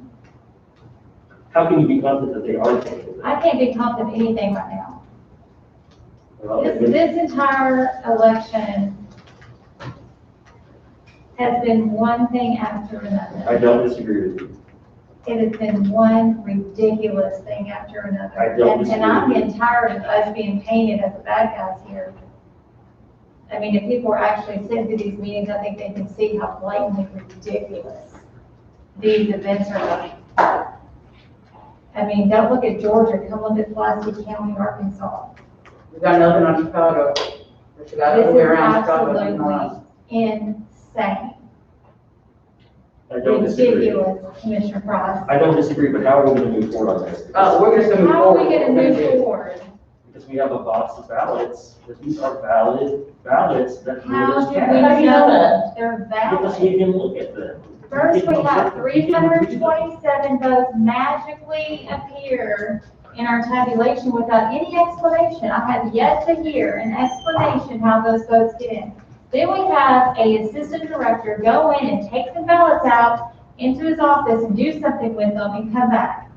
How can you be confident that they are tainted?
I can't be confident in anything right now.
Well,
This entire election has been one thing after
I
another.
don't disagree with you.
It has been one ridiculous thing after another.
I don't
And I'm
disagree.
getting tired of us being painted as the bad guys here. I mean, if people are actually sitting through these meetings, I think they can see how blatantly ridiculous these events are. I mean, don't look at Georgia, come look at Pulaski County, Arkansas.
We've got nothing on Chicago. But you got
This
to go
is
around Chicago. and not us.
absolutely insane.
I don't disagree.
Ridiculous, Commissioner Price.
I don't disagree, but how are we going to move forward on this?
We're just gonna move
How are
forward.
we gonna
We're
move
do-
forward?
Because we have a box of ballots, that these are valid ballots that
How
voters
do we
cast.
How do you know
know they're
Because
valid?
we can look at them.
First, we have 327 votes magically appear in our tabulation without any explanation. I have yet to hear an explanation how those votes get in. Then we have a assistant director go in and take the ballots out into his office and do something with them and come back.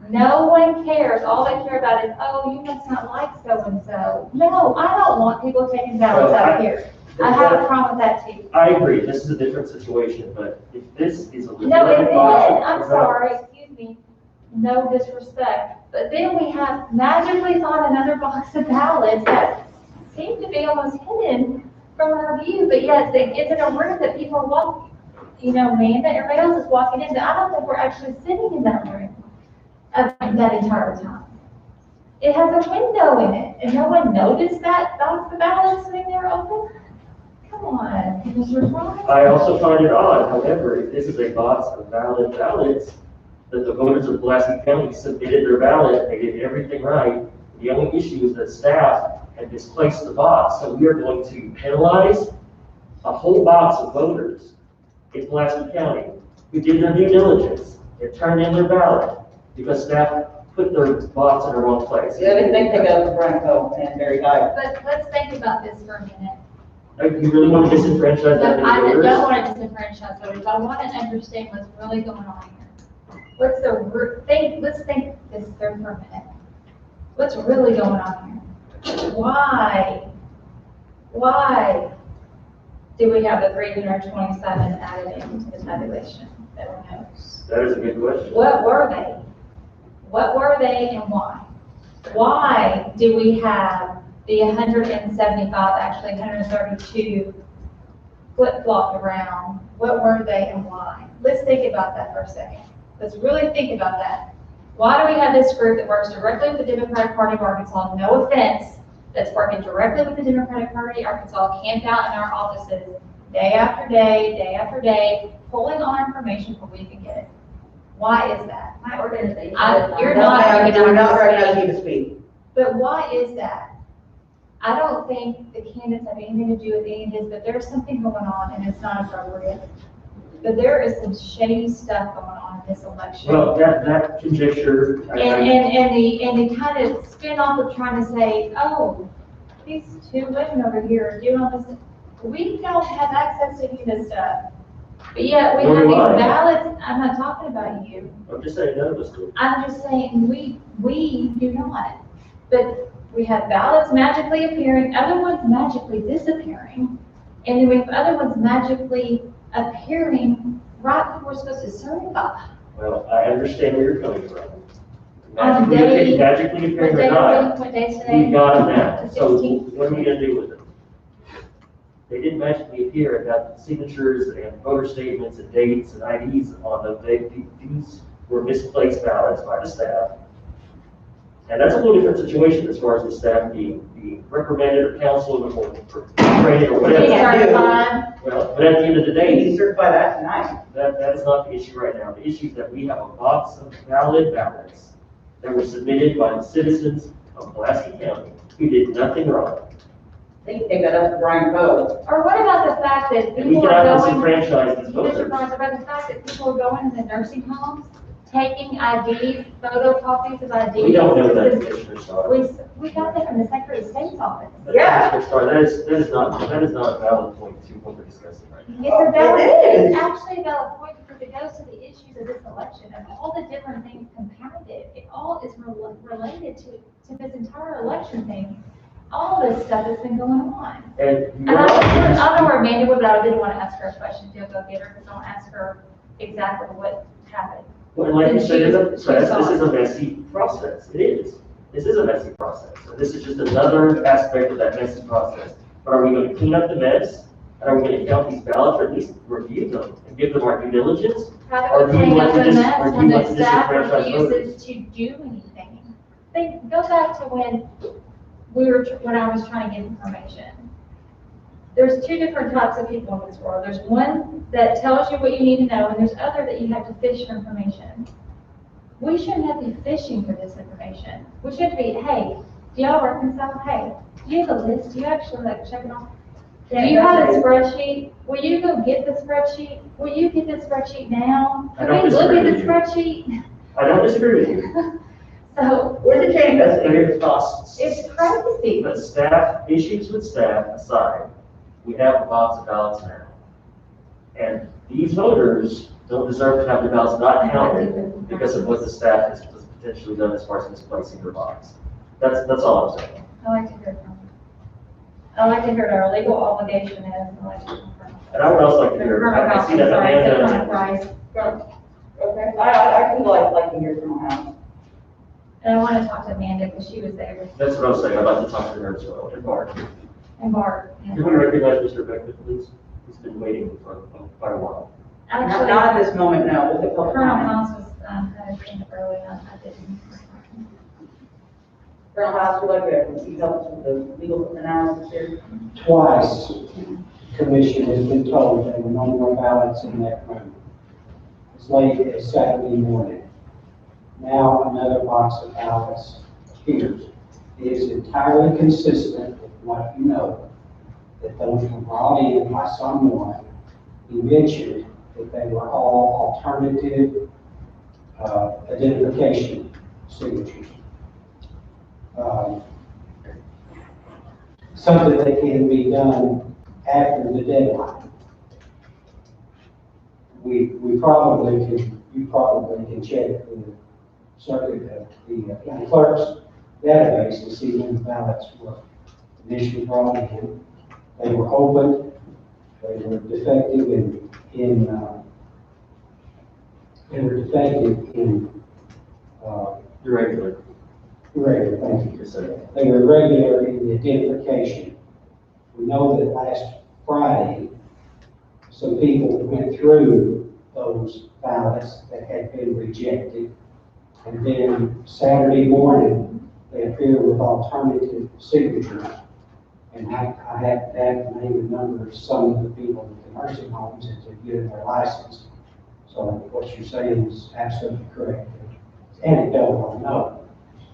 No one cares. All they care about is, oh, you must not like so-and-so. No, I don't want people taking ballots out of here. I have a problem with that too.
I agree, this is a different situation, but if this is a
No, and
legitimate
then,
box.
I'm sorry, excuse me, no disrespect, but then we have magically found another box of ballots that seem to be almost hidden from our view, but yet it's in a room that people are walking, Amanda, everybody else is walking into. I don't think we're actually sitting in that room that entire time. It has a window in it, and no one noticed that box of ballots sitting there open? Come on, Commissioner Price.
I also find it odd, however, if this is a box of valid ballots, that the voters of Pulaski County submitted their ballot, they did everything right. The only issue is that staff had misplaced the box, so we are going to penalize a whole box of voters in Pulaski County who did their due diligence and turned in their ballot because staff put their box in the wrong place.
Yeah, they think they go to Franco and Barry Dyer.
But let's think about this for a minute.
You really want to disenfranchise that many
I
voters?
don't want to disenfranchise voters, I want to understand what's really going on here. Let's think this through for a minute. What's really going on here? Why do we have the 327 added into the tabulation? That one knows.
That is a good question.
What were they? What were they and why? Why do we have the 175, actually 132 flip-flopped around? What were they and why? Let's think about that for a second. Let's really think about that. Why do we have this group that works directly with the Democratic Party of Arkansas, no offense, that's working directly with the Democratic Party of Arkansas, camped out in our offices day after day, pulling on our information where we can get it? Why is that?
My organization.
You're
No,
not
ma'am,
giving
we're not
us
recognizing you to speak.
But why is that? I don't think the candidates have anything to do with any of this, but there's something going on and it's not appropriate. But there is some shady stuff going on in this election.
Well, that conjecture,
And the kind of spin off of trying to say, oh, these two women over here are doing all this. We don't have access to any of this stuff. But yet we
Nor
have
do
these
I.
ballots, I'm not talking about you.
I'm just saying none of us do.
I'm just saying, we do not. But we have ballots magically appearing, other ones magically disappearing, and then we have other ones magically appearing right when we're supposed to certify.
Well, I understand where you're coming from.
On the day-
Magically
What
appearing
day
or not,
what day today?
we got them now.
The
So
16th.
what are we gonna do with them? They didn't magically appear and got signatures and voter statements and dates and IDs on them. These were misplaced ballots by the staff. And that's a little different situation as far as the staff being reprimanded or counseled or trained or whatever.
Certified.
Well, but at the end of the
You
day,
can certify that tonight.
that is not the issue right now. The issue is that we have a box of valid ballots that were submitted by the citizens of Pulaski County who did nothing wrong.
They can take that up to Brian Poe.
Or what about the fact that
And we
people
cannot
are going,
disenfranchise these
Mr.
voters.
Barnes, about the fact that people are going to the nursing homes, taking IDs, photocopies of IDs?
We don't know that, Commissioner Starr.
We got that from the Secretary of State's office.
Yeah.
Commissioner Starr, that is not a valid point to what we're discussing right now.
It's a valid,
It is.
it's actually a valid point because it goes to the issues of this election and all the different things compounded. It all is related to this entire election thing. All this stuff has been going on.
And
And I don't know where Amanda would, but I didn't want to ask her a question, to go get her, because I don't ask her exactly what happened.
well, like you said,
She
this is a messy process. It is. This is a messy process. So this is just another aspect of that messy process. But are we going to clean up the mess? And are we going to count these ballots or at least review them and give them our due diligence?
How
Or
do
do
we
you
clean
want
up
to
the
just-
mess
or do
when
you want
the
to
staff
disenfranchise
refuses to do anything? Go back to when when I was trying to get information. There's two different types of people in this world. There's one that tells you what you need to know, and there's other that you have to fish for information. We shouldn't have to be fishing for this information. We should be, hey, do y'all reconcile? Hey, do you have a list? Do you actually check it off? Do you have a spreadsheet? Will you go get the spreadsheet? Will you get the spreadsheet now?
I
Can
don't
we look
disagree
at the
with you.
spreadsheet?
I don't disagree with you.
So,
Where's the chain
And
investigator?
it costs.
it's crazy.
But staff, issues with staff aside, we have a box of ballots now. And these voters don't deserve to have their ballots not counted because of what the staff has potentially done as far as misplacing their box. That's all I'm saying.
I like to hear from you. I like to hear what our legal obligation is, and I like to hear from you.
And I would also like to hear, I see that Amanda,
Price.
Okay, I can like to hear from her house.
And I want to talk to Amanda, because she was there,
that's what I was saying, I'd like to talk to her as well, and Mark.
and Bart.
Can we recognize Mr. Beckman, please? He's been waiting for quite a while.
Actually,
Not at this moment, no, we'll get public
Colonel
comment.
House was, kind of came up early, I didn't.
Colonel House, would like to, you help us with the legal analysis here?
Twice, commission has been told there were no more ballots in that room. As late as Saturday morning. Now another box of ballots appears. It is entirely consistent with what you know, that those were brought in by someone who mentioned that they were all alternative identification signatures. Something that can be done after the deadline. We probably can, you probably can check the circuit, the county clerk's database to see when the ballots were initially brought in. They were open, they were defective
Irregular.
irregular, thank you.
Yes, sir.
They were irregular in the identification. We know that last Friday, some people went through those ballots that had been rejected. And then Saturday morning, they appear with alternative signatures. And I have to name and number some of the people at the nursing homes that have given their license. So So what you're saying is absolutely correct. It's anecdotal, I know,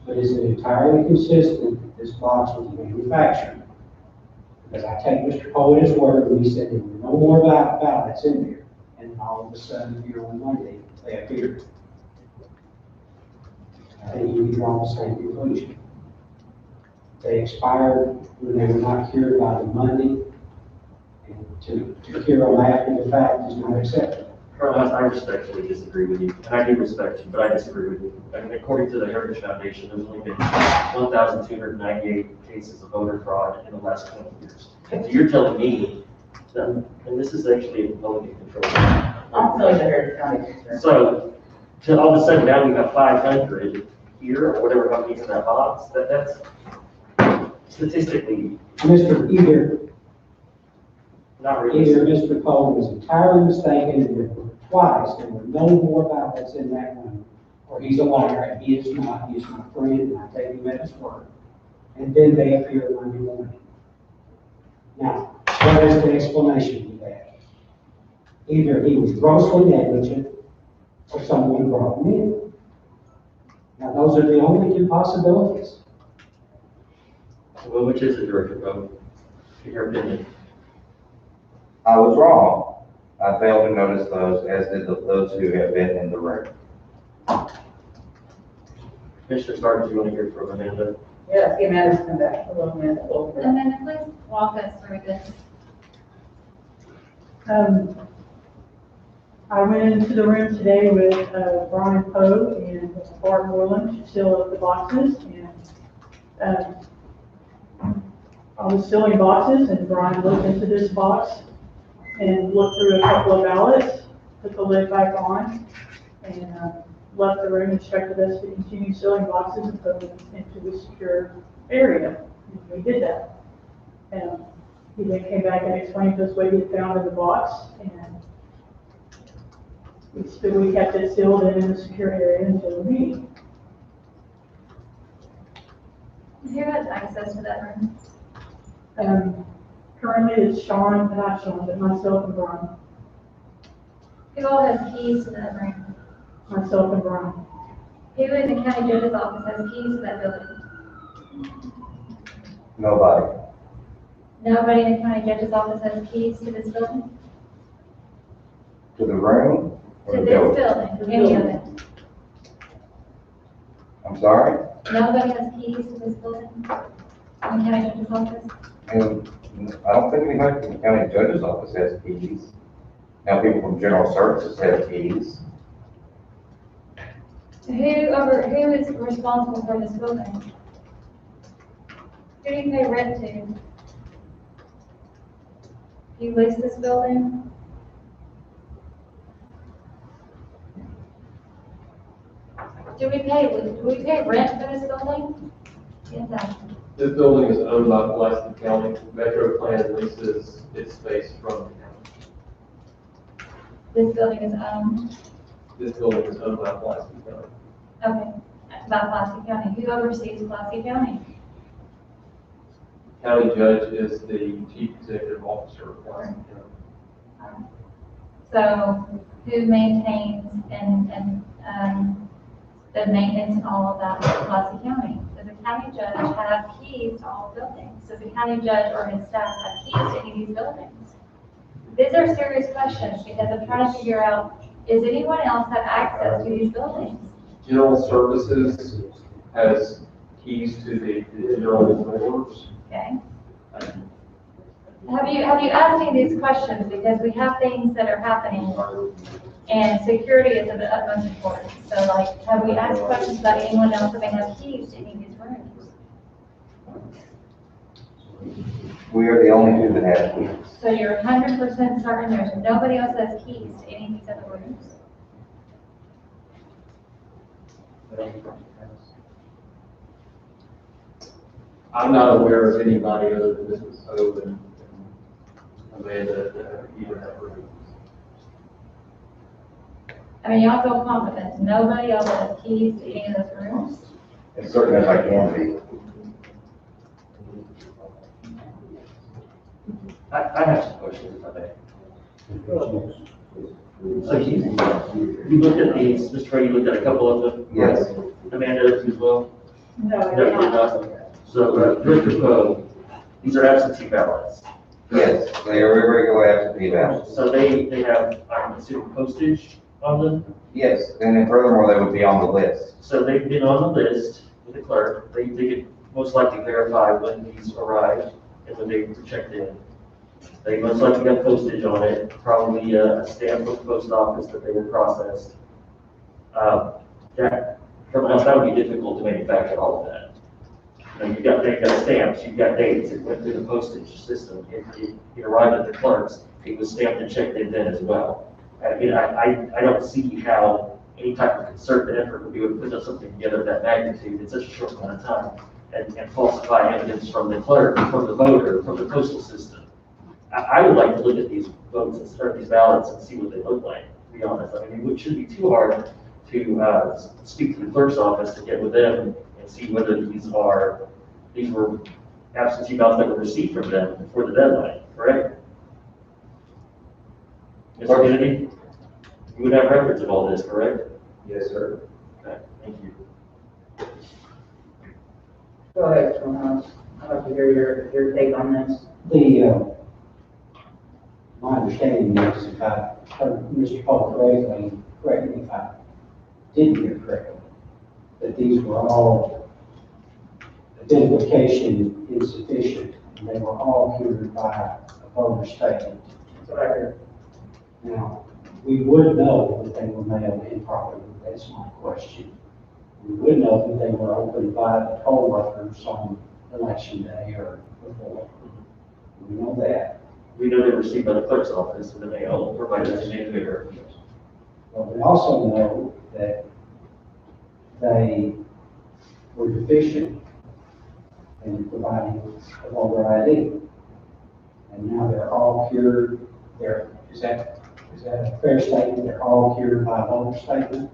but is it entirely consistent that this box was manufactured? Because I take Mr. Cole at his word when he said there were no more ballots in there, and all of a sudden here on Monday, they appeared. I think you can draw the same conclusion. They expired when they were not cured by the Monday, and to cure them after the fact is not acceptable.
Colonel, I respectfully disagree with you, and I do respect you, but I disagree with you. And according to the Heritage Foundation, there's only been 1,298 cases of voter fraud in the last 20 years. So you're telling me that, and this is actually a voting control.
I'm telling the Heritage County.
So, to all of a sudden now we have 500 here, or whatever company's in that box, that's statistically not really.
Either Mr. Cole was entirely mistaken, and there were no more ballots in that room, or he's a liar, and he is my friend, and I take him at his word. And then they appear Monday morning. Now, what is the explanation for that? Either he was grossly negligent, or someone brought him in. Now, those are the only two possibilities.
Well, which is it, Director Poe, in your opinion?
I was wrong. I failed to notice those, as did those who have been in the room.
Commissioner Stark, do you want to hear from Amanda?
Yes, get Amanda's come back. Hello, Amanda.
And then please walk us through this.
I went into the room today with Brian Poe and Bart Moreland to seal up the boxes, and I was sealing boxes, and Brian looked into this box and looked through a couple of ballots, put the lid back on, and left the room, instructed us to continue sealing boxes and put them into a secure area. And we did that. And he then came back and explained to us what he had found in the box, and we kept it sealed and in a secure area until the meeting.
Who has access to that room?
Currently it's Sean, not Sean, but myself and Brian.
Who all has keys to that room?
Myself and Brian.
Who in the county judge's office has keys to that building?
Nobody.
Nobody in the county judge's office has keys to this building?
To the room or
To
the
this
building?
building, any of it?
I'm sorry?
Nobody has keys to this building in the county judge's office?
And I don't think anybody from the county judge's office has keys. Now, people from general services have keys.
Who is responsible for this building? Who do you pay rent to? Do you lease this building? Do we pay rent for this building? Yes,
This building is owned by Pulaski County. Metro Plan leases its space from the county.
this building is owned,
This building is owned by Pulaski County.
okay, by Pulaski County. Who oversees Pulaski County?
County judge is the chief executive officer of Pulaski County.
So who maintains and the maintenance and all of that in Pulaski County? Does the county judge have keys to all buildings? Does the county judge or his staff have keys to any of these buildings? These are serious questions because I'm trying to figure out, does anyone else have access to these buildings?
General Services has keys to the general doors.
Okay. Have you asked me these questions? Because we have things that are happening and security is of the utmost importance. So like, have we asked questions about anyone else that may have keys to any of these rooms?
We are the only two that have keys.
So you're 100% certain there's nobody else that has keys to any of these other rooms?
I'm not aware of anybody other than Mrs. O and Amanda that even have rooms.
I mean, y'all feel confident, nobody else has keys to any of those rooms?
As certain as I can be.
I have some questions if I may. So you looked at these, Mr. Trey, you looked at a couple of them?
Yes.
Amanda, as well?
No,
No, you did not. So, Director Poe, these are absentee ballots.
Yes, they are regular absentee ballots.
So they have, I'm assuming, postage on them?
Yes, and then furthermore, they would be on the list.
So they've been on the list with the clerk. They could most likely verify when these arrived and when they were checked in. They most likely got postage on it, probably a stamp from the post office that they were processed. That, from us, that would be difficult to manufacture all of that. They've got stamps, you've got dates, it went through the postage system, it arrived at the clerks, it was stamped and checked in then as well. I don't see how any type of concerted effort would be able to put something together of that magnitude in such a short amount of time and falsify evidence from the clerk, from the voter, from the postal system. I would like to look at these votes or these ballots and see what they look like, to be honest. I mean, it shouldn't be too hard to speak to the clerk's office to get with them and see whether these were absentee ballots that were received from them before the deadline, correct? Mr. Kennedy, you would have records of all this, correct?
Yes, sir.
Okay, thank you.
Go ahead, Tom. I'd like to hear your take on this.
My understanding is, if I heard Mr. Paul correct me if I didn't hear correctly, that these were all identification insufficient, and they were all cured by a voter statement.
That's what I heard.
Now, we would know that they were mailed improperly, that's my question. We would know that they were opened by the poll workers on election day or before. We know that.
We know they were received by the clerk's office in the mail, provided as an individual.
But we also know that they were deficient in providing a voter ID. And now they're all cured, is that a fair statement? They're all cured by a voter statement?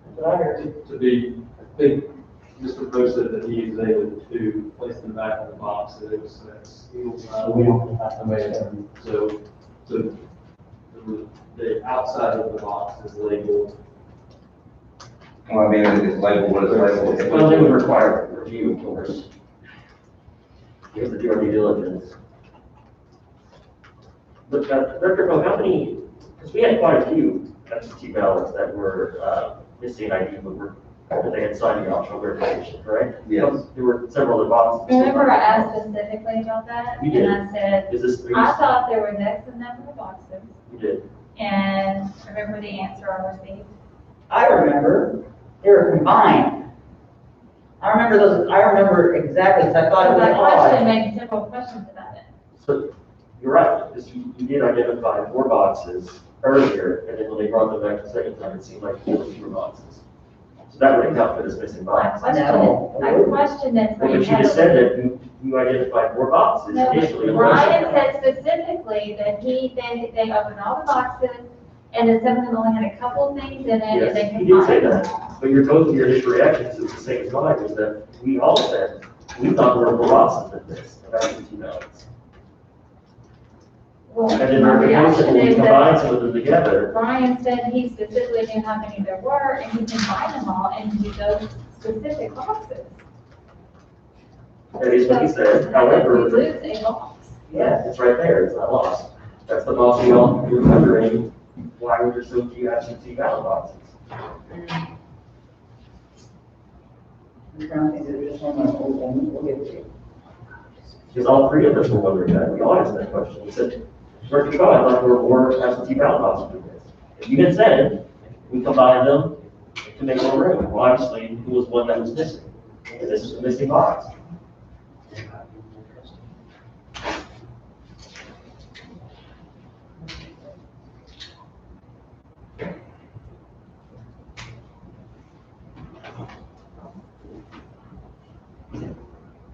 That's what I heard.
I think Mr. Poe said that he was able to place them back in the box, that it was sealed.
So we don't have to make them.
So the outside of the box is labeled.
Well, I mean, it's labeled what it's labeled.
Well, they would require review, of course. You have to do our due diligence. But, Director Poe, how many, because we had quite a few absentee ballots that were missing ID, but they had signed the optional verification, correct?
Yes.
There were several other boxes.
Remember I asked specifically about that?
You did.
And I said,
Is this,
I thought there was X number of boxes,
you did.
and remember the answer I received?
I remember they were combined. I remember exactly, because I thought it was
My question
odd.
made several questions about it.
So, you're right, because you did identify 4 boxes earlier, and then when they brought them back the second time, it seemed like there were fewer boxes. So that would account for this missing box.
I questioned it
Well,
pretty
but you just said
heavily.
that you identified 4 boxes
No,
initially.
Brian said specifically that they opened all the boxes, and then some of them only had a couple of things in it, and they
Yes, you did say
combined.
that, but your initial reaction is the same as mine, is that we all said, we thought there were more boxes than this, of absentee ballots.
Well,
And then
my
our proposal,
reaction
we
is that
combined some of them together.
Brian said he specifically knew how many there were, and he combined them all into those specific boxes.
That is what he said,
So, if we
however,
lose a box.
yeah, it's right there, it's not lost. That's the box we all, we're wondering, why were there so few absentee ballot boxes?
I'm trying to think of just one more old one, we'll get to.
Because all 3 of us were wondering that, we all asked that question, we said, Director Shaw, I thought there were more absentee ballot boxes than this. If you had said, we combined them to make more room, well, obviously, it was one that was missing, and this is the missing box.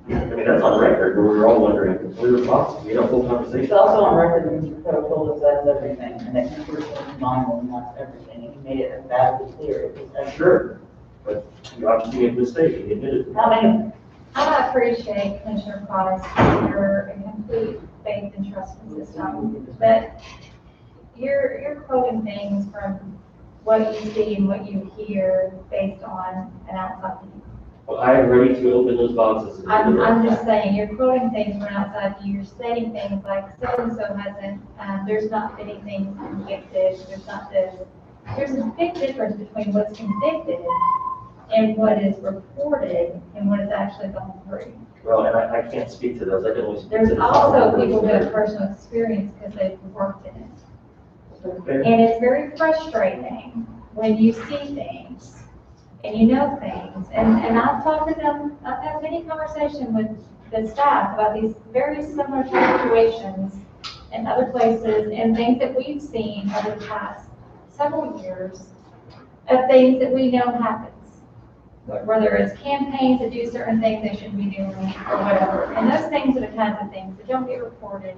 I mean, that's on record, where we were all wondering, where the boxes, we had a full
It's
conversation.
also on record that Mr. Crowe told us that's everything, and that he personally combined them, and that's everything, and he made it emphatically clear. It was everything.
Sure, but you obviously made a mistake, you admitted it.
How many?
I appreciate Commissioner Price, your complete faith and trust in the system, but you're quoting things from what you see and what you hear based on an outside view.
Well, I am ready to open those boxes. and
I'm,
look
I'm
at
just saying, you're quoting things from an outside view, you're stating things like so-and-so hasn't, there's not anything convicted, there's not this. There's a big difference between what's convicted and what is reported and what is actually gone through.
Well, and I can't speak to those, I can only speak to
There's
the.
also people who have personal experience because they've worked in it.
Okay.
And it's very frustrating when you see things and you know things. And I've talked to them, I've had many conversations with the staff about these very similar situations in other places and things that we've seen over the past several years of things that we know happens. Whether it's campaigns that do certain things they shouldn't be doing or whatever. And those things are the kinds of things that don't get reported.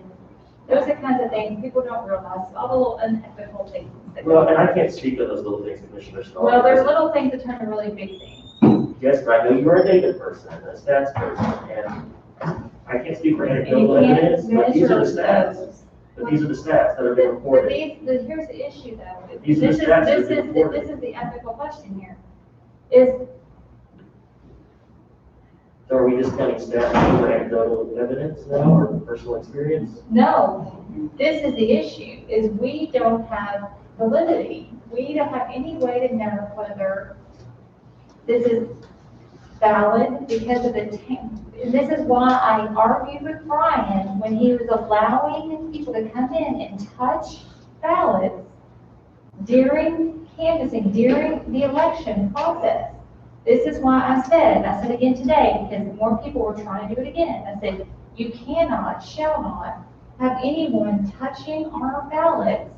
Those are the kinds of things people don't realize, all the little unethical things. That
Well, and I can't speak to those little things, Commissioner Starr.
Well, there's little things that turn to really big things.
Yes, but I know you're a data person, a stats person, and I can't speak for
And you
anecdotal
can't
evidence, but these are the
measure
stats.
those.
But these are the stats that are being
But
reported.
here's the issue though.
These are the stats that are being reported.
This is the ethical question here. Is,
So are we discounting stats over anecdotal evidence now, or personal experience?
no, this is the issue, is we don't have validity. We don't have any way to know whether this is valid because of the, and this is why I argued with Brian when he was allowing people to come in and touch ballots during canvassing, during the election process. This is why I said again today, because more people were trying to do it again. I said, you cannot, shall not have anyone touching our ballots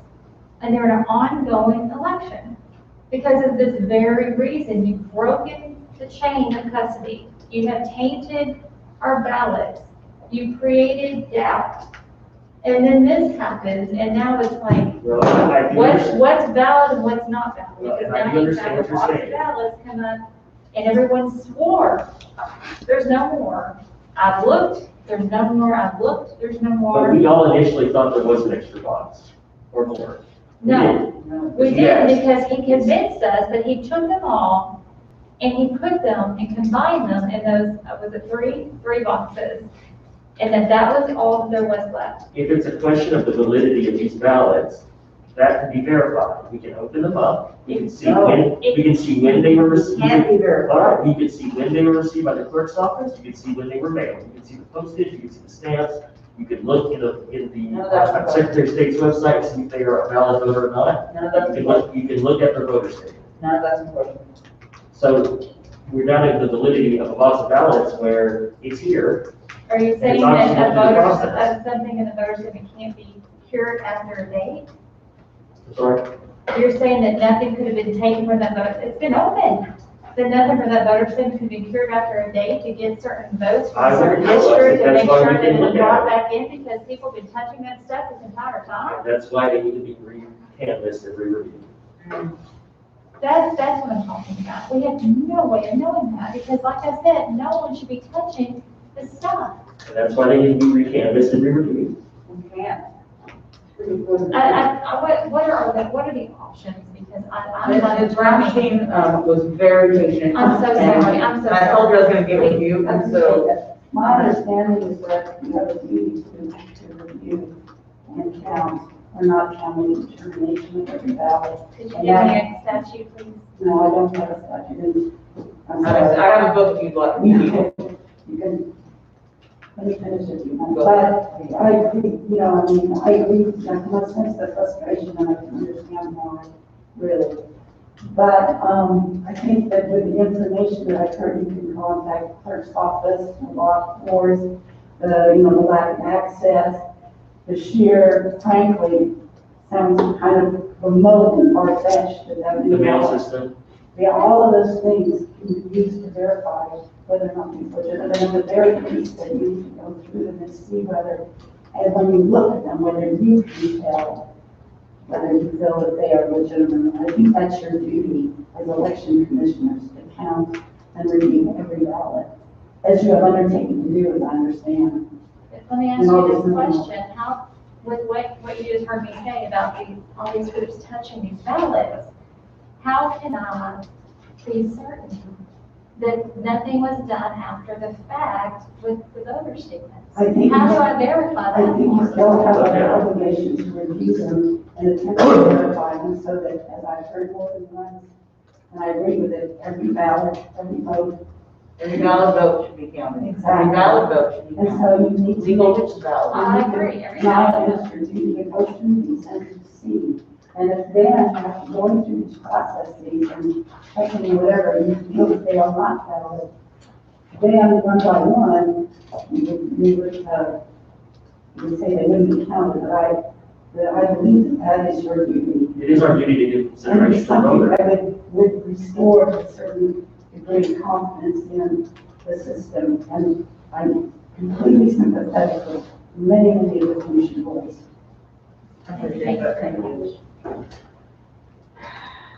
and they're in an ongoing election. Because of this very reason, you've broken the chain of custody. You have tainted our ballots. You created doubt. And then this happens, and now it's like,
Well, I do understand.
what's valid and what's not valid?
Well,
Because
and I
now
do
you've
understand
got
what you're
lots of
saying.
ballots come up, and everyone swore, there's no more. I've looked, there's no more. I've looked, there's no
But
more.
we all initially thought there was an extra box, or more. We
No,
did.
we
Yes.
did, because he convinced us that he took them all and he put them and combined them in those, was it three boxes? And that was all that there was left.
If it's a question of the validity of these ballots, that can be verified. We can open them up, we can see when, they were received.
Can't be
All
verified.
right, you can see when they were received by the clerk's office, you can see when they were mailed, you can see the postage, you can see the stamps, you can look in
No, that's
the Secretary of State's website and see if they are a valid voter or not.
None of that's
You can look at their voter statement.
None of that's important.
So we're down to the validity of a box of ballots where it's here.
Are you saying
It's
that a
optional to the
voter,
process.
something in the voter statement can't be cured after a date?
Sorry?
You're saying that nothing could have been taken from that vote, it's been open. That nothing from that voter statement could be cured after a date to get certain votes
I
from certain
wouldn't know. I think
districts and
that's
make
why we
sure that
didn't
it was
look at
brought
it.
back in because people have been touching that stuff this entire time?
That's why they need to be re-canvassed and re-reviewed.
That's what I'm talking about. We have no way of knowing that because like I said, no one should be touching the stuff.
And that's why they need to be re-canvassed and re-reviewed.
We can't.
What are the options? Because I'm not.
Ms. Brownstein, was very patient.
I'm so sorry, I'm so
And I told her I was
sorry.
gonna get with you, and so,
My understanding is that you have a duty to review and count, or not counting determination of every ballot.
Could you give me a statute, please?
No, I don't have a statute. I'm
I
sorry.
have a book if you'd like.
You can, let me finish if you want. But I agree, I agree, I can sense the frustration and I can understand why, really. But, I think that with the information that I've heard, you can contact the clerk's office, the law force, the lack of access, the sheer, frankly, sounds kind of remote and far-fetched.
The mail system.
Yeah, all of those things can be used to verify whether or not these are legitimate. And at the very least, that you need to go through them and see whether, and when you look at them, whether you can tell whether you feel that they are legitimate. I think that's your duty as election commissioners to count and review every ballot, as you have undertaken to do, as I understand.
Let me ask you this question, with what you just heard me say about all these groups touching these ballots, how can I be certain that nothing was done after the fact with the voter statements?
I think-
How do I verify
I
that?
think you still have an obligation to review them and attempt to verify them so that, as I've heard more than once, and I agree with it, every ballot, every vote.
Every valid vote should be counted. Every
Exactly.
valid vote should be
And
counted.
so you need to
Legal
make
is valid.
I agree, every
Not
ballot.
just your duty to go through these and to see. And if then after going through each process, these and checking whatever, you feel that they are not valid, then one by one, you would say they wouldn't be counted, but I believe that is your duty.
It is our duty to give
And it's
consideration to
something
voters.
that would restore a certain degree of confidence in the system. And I'm completely sympathetic with many of the commission voice.
I appreciate that. Thank you.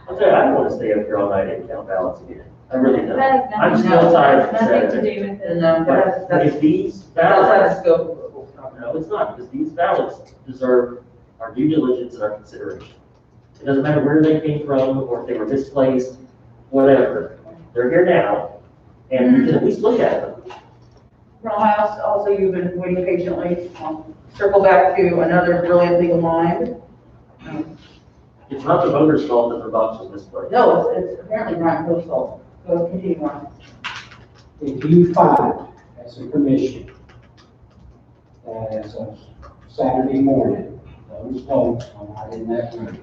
I'll tell you, I don't want to stay up here all night and count ballots again. I really don't.
That has
I'm
nothing,
still tired from
nothing to
Saturday.
do with
And,
it.
But if these
that's outside
ballots,
the scope of what we're talking about.
no, it's not, because these ballots deserve our due diligence and our consideration. It doesn't matter where they came from, or if they were misplaced, whatever. They're here now, and we can at least look at them.
Colonel House, also you've been waiting patiently. Circle back to another brilliant legal mind.
It's not the voter's fault that their box was misplaced.
No, it's apparently not your fault. Go continue on.
If you find, as a commission, that as of Saturday morning, those votes are not in that room,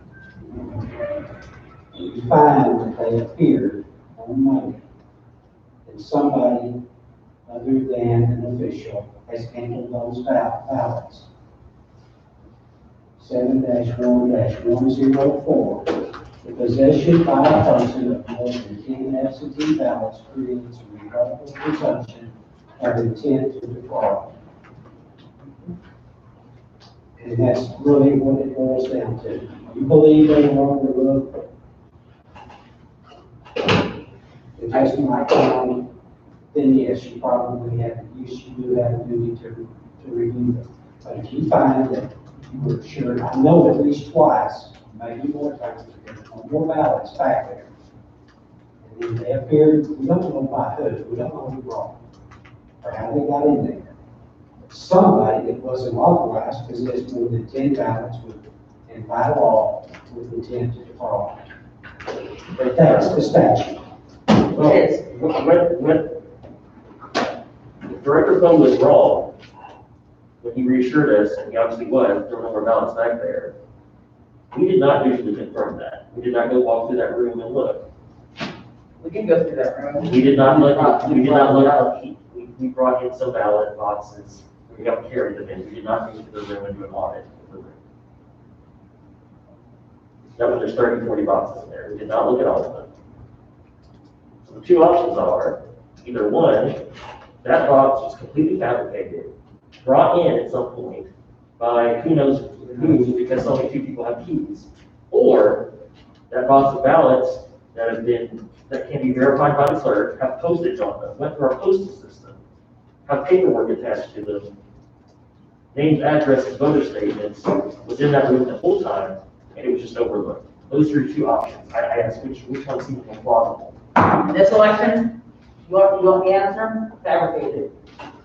and you find that they appeared on Monday, then somebody other than an official has handled those ballots. 7-1-104, the possession by a person of more than 10 absentee ballots creates a rebuttable presumption of intent to defraud. And that's really what it boils down to. You believe they were overlooked? If that's my comment, then yes, you probably have, you do have a duty to review them. But if you find that you were sure, I know at least twice, maybe more times, on your ballots back there. And then they appeared, we don't know by who, we don't know who brought them, or how they got in there. Somebody that wasn't authorized possessed more than 10 ballots with, and by law, with intent to defraud. But that's the statute.
Well, when Director Cohn was wrong, when he reassured us, and he obviously was, there were no more ballots back there, we did not usually confirm that. We did not go walk through that room and look.
We can go through that room.
We did not look, we brought in some ballot boxes, we got carried them in, we did not go to the room and do an audit of the room. That was there's 30, 40 boxes in there, we did not look at all of them. So the two options are, either one, that box was completely fabricated, brought in at some point by who knows who, because only 2 people have keys, or that box of ballots that can be verified by the clerk, have postage on them, went through our postal system, have paperwork attached to them, names, addresses, voter statements, was in that room the whole time, and it was just overlooked. Those are your 2 options. I asked which one seems more plausible.
This election, you want the answer? Fabricated.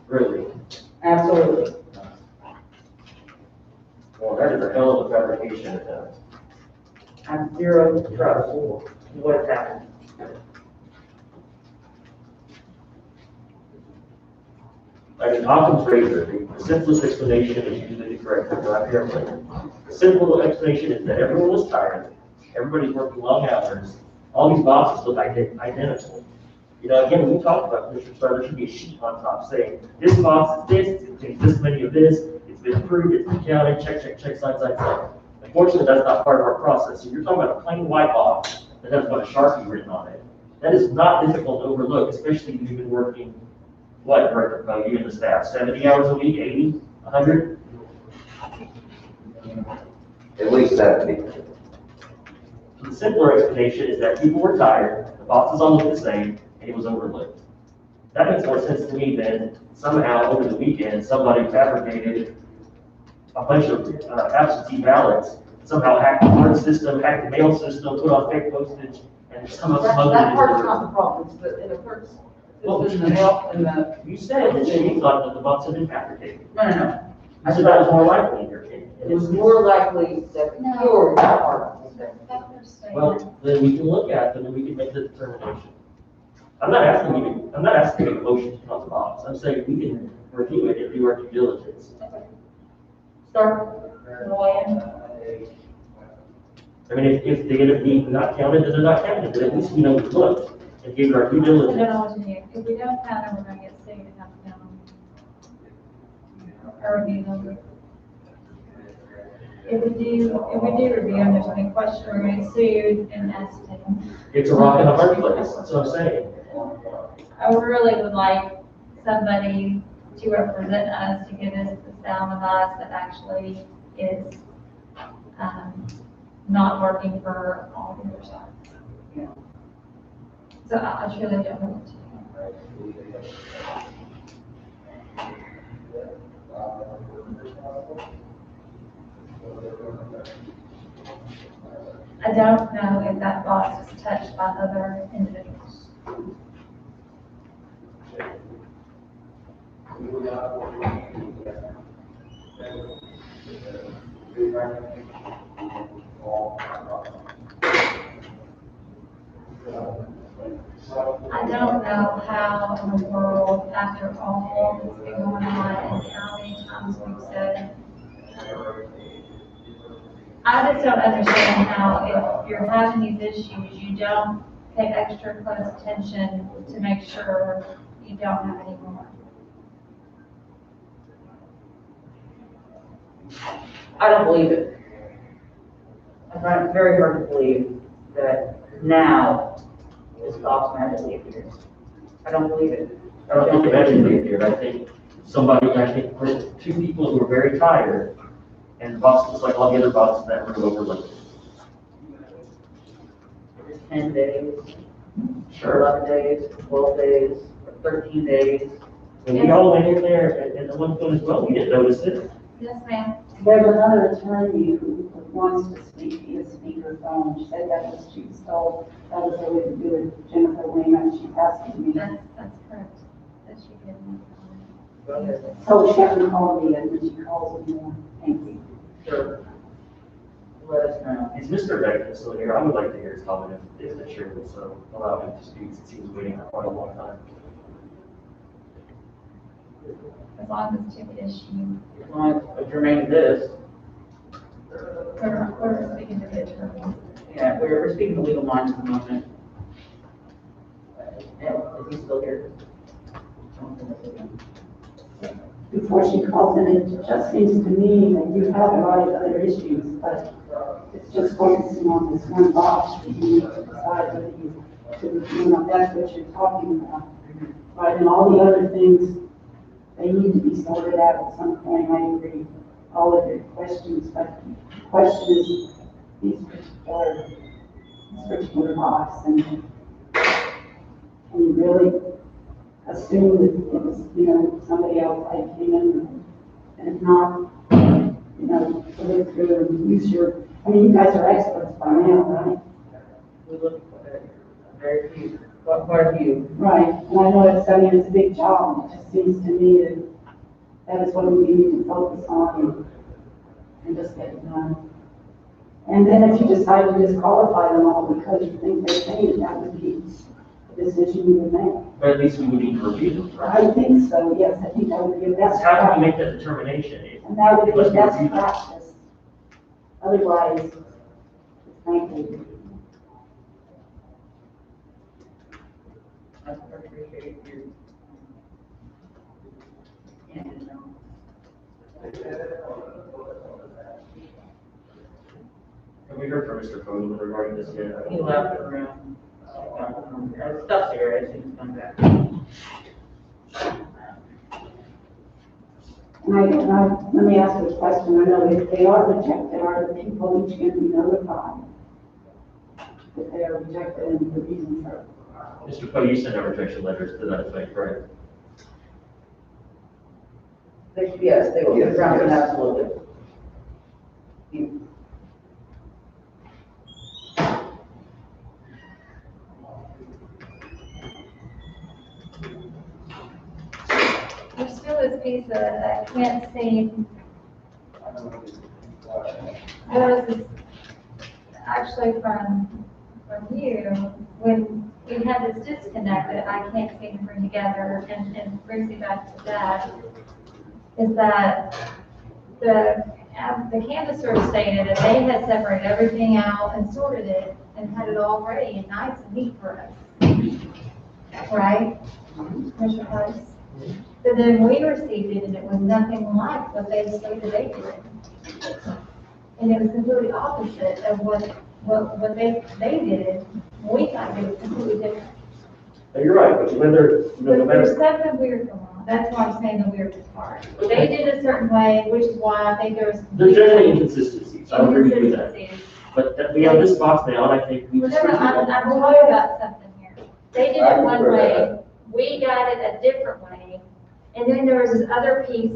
Really?
Absolutely.
Well, that is a hell of a fabrication attempt.
I have zero trust in what has happened.
I mean, Occam's razor, the simplest explanation is usually the correct one, not carefully. The simple explanation is that everyone was tired, everybody's working long hours, all these boxes look identical. You know, again, we talked about Commissioner Starr, there should be a sheet on top saying, this box is this, it contains this many of this, it's been approved, it's been counted, check, sign. Unfortunately, that's not part of our process. So you're talking about a plain white box that has got a Sharpie written on it. That is not difficult to overlook, especially if you've been working, what, Director Coe, you and the staff, 70 hours a week, 80, 100?
At least 70.
The simpler explanation is that people were tired, the boxes all looked the same, and it was overlooked. That makes more sense to me than somehow over the weekend, somebody fabricated a bunch of absentee ballots, somehow hack the court system, hack the mail system, put on fake postage, and some of them.
That part's not the problem, it's the clerk's, it's in the mail, and the,
You said that you thought that the box had been fabricated.
no.
I said that was more likely in your opinion.
It was more likely that the cure that part was there.
That's what I'm saying.
Well, then we can look at them and we can make the determination. I'm not asking you to make a motion to come on the box. I'm saying we can review it and do our due diligence.
Start, Luann.
I mean, if they get be not counted, then they're not counted, but at least we know we looked and gave our due
I don't
diligence.
know what to do. If we don't count them, we're gonna get sued and have to count them. Or review them. If we do review them, there's any question, we're gonna get sued and asked to take them.
It's a rock and a hard place, that's what I'm saying.
I really would like somebody to represent us, to give us the sound of us that actually is, not working for all the other sides.
Yeah.
So I truly don't know what to do. I don't know if that box was touched by other individuals. I don't know how in the world, after all that's been going on and how many times we've said, I just don't understand how if you're having these issues, you don't pay extra close attention to make sure you don't have any more.
I don't believe it. I find it very hard to believe that now this box magically appears. I don't believe it.
I don't think it magically appeared. I think two people who were very tired, and the box looks like all the other boxes that were overlooked.
10 days,
Sure.
11 days, 12 days, 13 days.
And we all went in there, and the one phone as well, we didn't notice it.
Yes, ma'am.
There's another attorney who wants to speak via speakerphone. She said that was, she was told that was the way to do it. Jennifer Wayman, she's asking me.
That's correct. That she did.
Go ahead.
So she hasn't called me, and when she calls me more, thank you.
Sure. Let us know.
Is Mr. Beckman still here? I would like to hear his comment if the chair would so allow him to speak, since he was waiting for quite a long time.
As long as it's to the issue.
As long as germane to this,
We're speaking to the attorney.
yeah, we're speaking to legal minds at the moment. Yeah, is he still here?
Before she calls in, it just seems to me that you have a lot of other issues, but it's just focusing on this one box that you need to decide whether that's what you're talking about. But in all the other things, they need to be sorted out at some point. I agree, all of your questions, but the question is this particular box, and can you really assume that it was, somebody else like came in, and if not, to look through and use your, you guys are experts by now, right?
We look at very few, quite a few.
Right, and I know it's a big job. It just seems to me that is what we need to focus on and just get it done. And then if you decide to disqualify them all because you think they changed, that would be a decision you would make.
But at least we would need to review them, right?
I think so, yes, I think that would be a best
How can we
practice.
make that determination?
And that would be
Let's
best
review them.
practice. Otherwise, it's frankly,
I appreciate your. Yeah,
Have we heard from Mr. Foden regarding this yet?
he left the room. Stuff's here, I think it's come back.
let me ask you a question. I know if they are rejected, are the people each going to be notified that they are rejected and the reason for?
Mr. Poe, you sent out rejection letters to that effect, right?
Yes, they will,
Yes, yes.
absolutely.
There's still this piece that I can't see. There was this, actually from you, when we had this disconnect that I can't seem to bring together and brings me back to that, is that the canvasser stated that they had separated everything out and sorted it and had it all ready and nice and neat for us. Right? Commissioner Price? But then we received it and it was nothing like what they stated they did. And it was completely opposite of what they did. We thought it was completely different.
And you're right, but whether, no
But
matter,
there's something weird going on. That's why I'm saying the weirdest part. They did it a certain way, which is why I think there was.
there's generally inconsistencies, I agree with that.
inconsistencies.
But that we have this box now, and I think we just.
No, I'm talking about something here. They did it one way, we got it a different way, and then there was this other piece,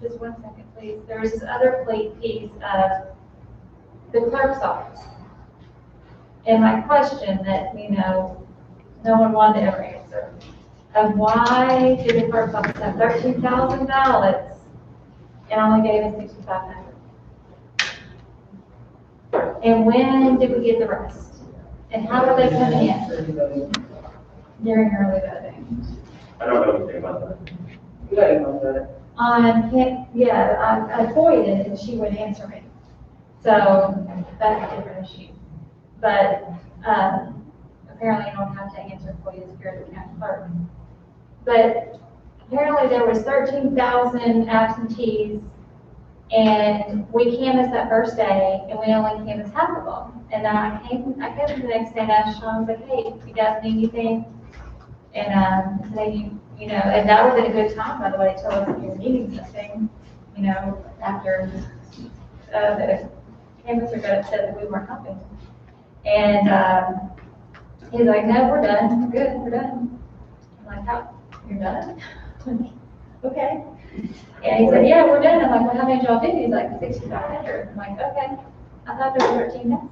just 1 second, please. There was this other piece of the clerk's office. And my question that, no one wanted to ever answer, of why did the clerk's office have 13,000 ballots and only gave us 6,500? And when did we get the rest? And how are they coming in during early voting?
I don't know anything about that.
You got emails about it?
I FOIA'd it and she would answer me. So that's a different issue. But, apparently you don't have to answer FOIA's if you're the county clerk. But apparently there was 13,000 absentees and we canvassed that first day and we only canvassed half of them. And then I came the next day and asked Sean, I was like, hey, you guys need anything? And, today, and that would have been a good time, by the way, to tell us if you're needing something, after, the canvasser got upset that we weren't helping. And, he's like, no, we're done, we're good, we're done. I'm like, how, you're done? Okay. And he said, yeah, we're done. I'm like, well, how many y'all did? He's like, 6,500. I'm like, okay. I thought there were 13,000.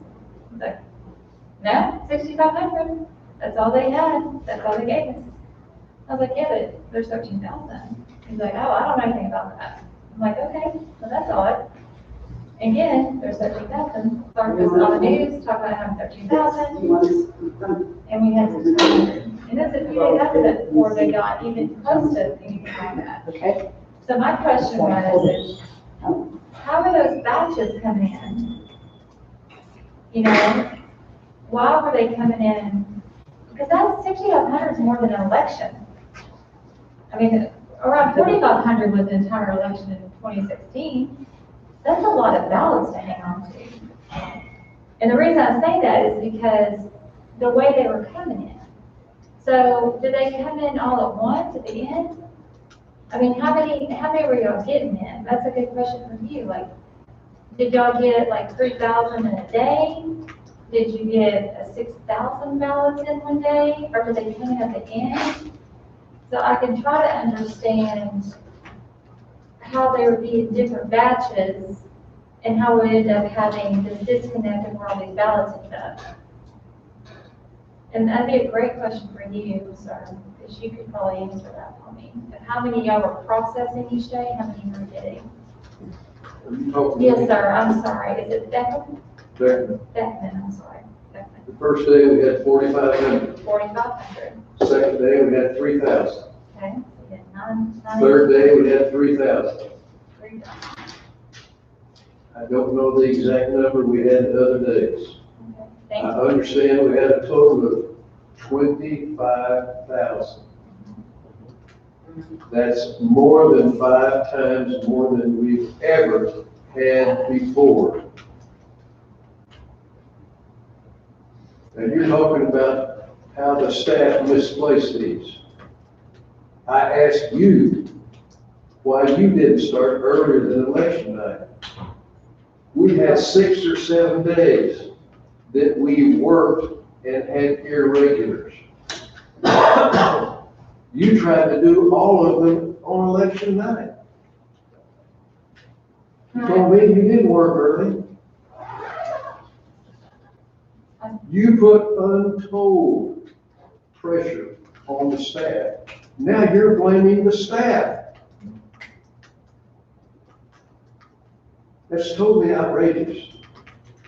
He's like, no, 6,500. That's all they had. That's all they gave us. I was like, yeah, but there's 13,000. He's like, oh, I don't know anything about that. I'm like, okay, well, that's odd. Again, there's 13,000. Clark was on the news, talking about having 13,000. And we had 6,500. And that's a few days after that before they got even close to anything like that.
Okay.
So my question was, how are those batches coming in? Why were they coming in? Because that's 6,500 is more than an election. I mean, around 4,500 was the entire election in 2016. That's a lot of ballots to hang on to. And the reason I say that is because the way they were coming in. So did they come in all at once at the end? I mean, how many were y'all getting in? That's a good question for you. Like, did y'all get like 3,000 in a day? Did you get 6,000 ballots in one day? Or did they come in at the end? So I can try to understand how they would be in different batches and how we end up having this disconnect of where all these ballots end up. And that'd be a great question for you, sir, because you could probably answer that for me. Of how many y'all were processing each day, how many you were getting? Yes, sir, I'm sorry. Is it Beckman? Beckman, I'm sorry. Beckman.
The first day we had 4,500.
4,500.
Second day we had 3,000.
Okay, so you had nine.
Third day we had 3,000.
3,000.
I don't know the exact number we had the other days.
Okay, thank
I
you.
understand we had a total of 25,000. That's more than 5 times more than we've ever had before. And you're talking about how the staff misplaced these. I asked you why you didn't start earlier than election night. We had 6 or 7 days that we worked and had irregulars. You tried to do all of them on election night. You told me you didn't work early. You put untold pressure on the staff. Now you're blaming the staff. That's totally outrageous.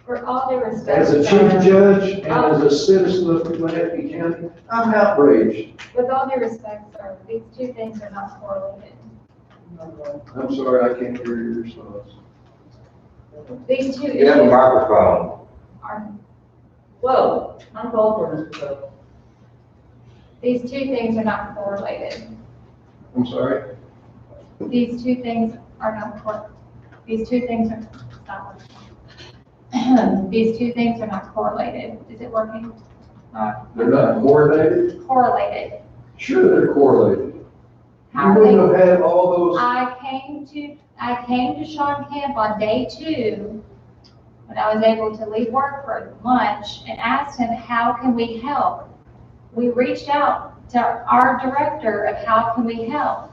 For all due respect.
As a chief judge and as a citizen of Pulaski County, I'm outraged.
With all due respect, sir, these two things are not correlated.
I'm sorry, I can't hear your response.
These two
You have a
issues
microphone.
are,
Whoa, I'm called for Mr. Pope.
these two things are not correlated.
I'm sorry?
These two things are not these two things are, stop. These two things are not correlated. Is it working?
They're not coordinated?
Correlated.
Sure, they're correlated. You
How are
wouldn't
they?
have had all those.
I came to Sean Camp on day 2, when I was able to leave work for lunch, and asked him, how can we help? We reached out to our director of how can we help.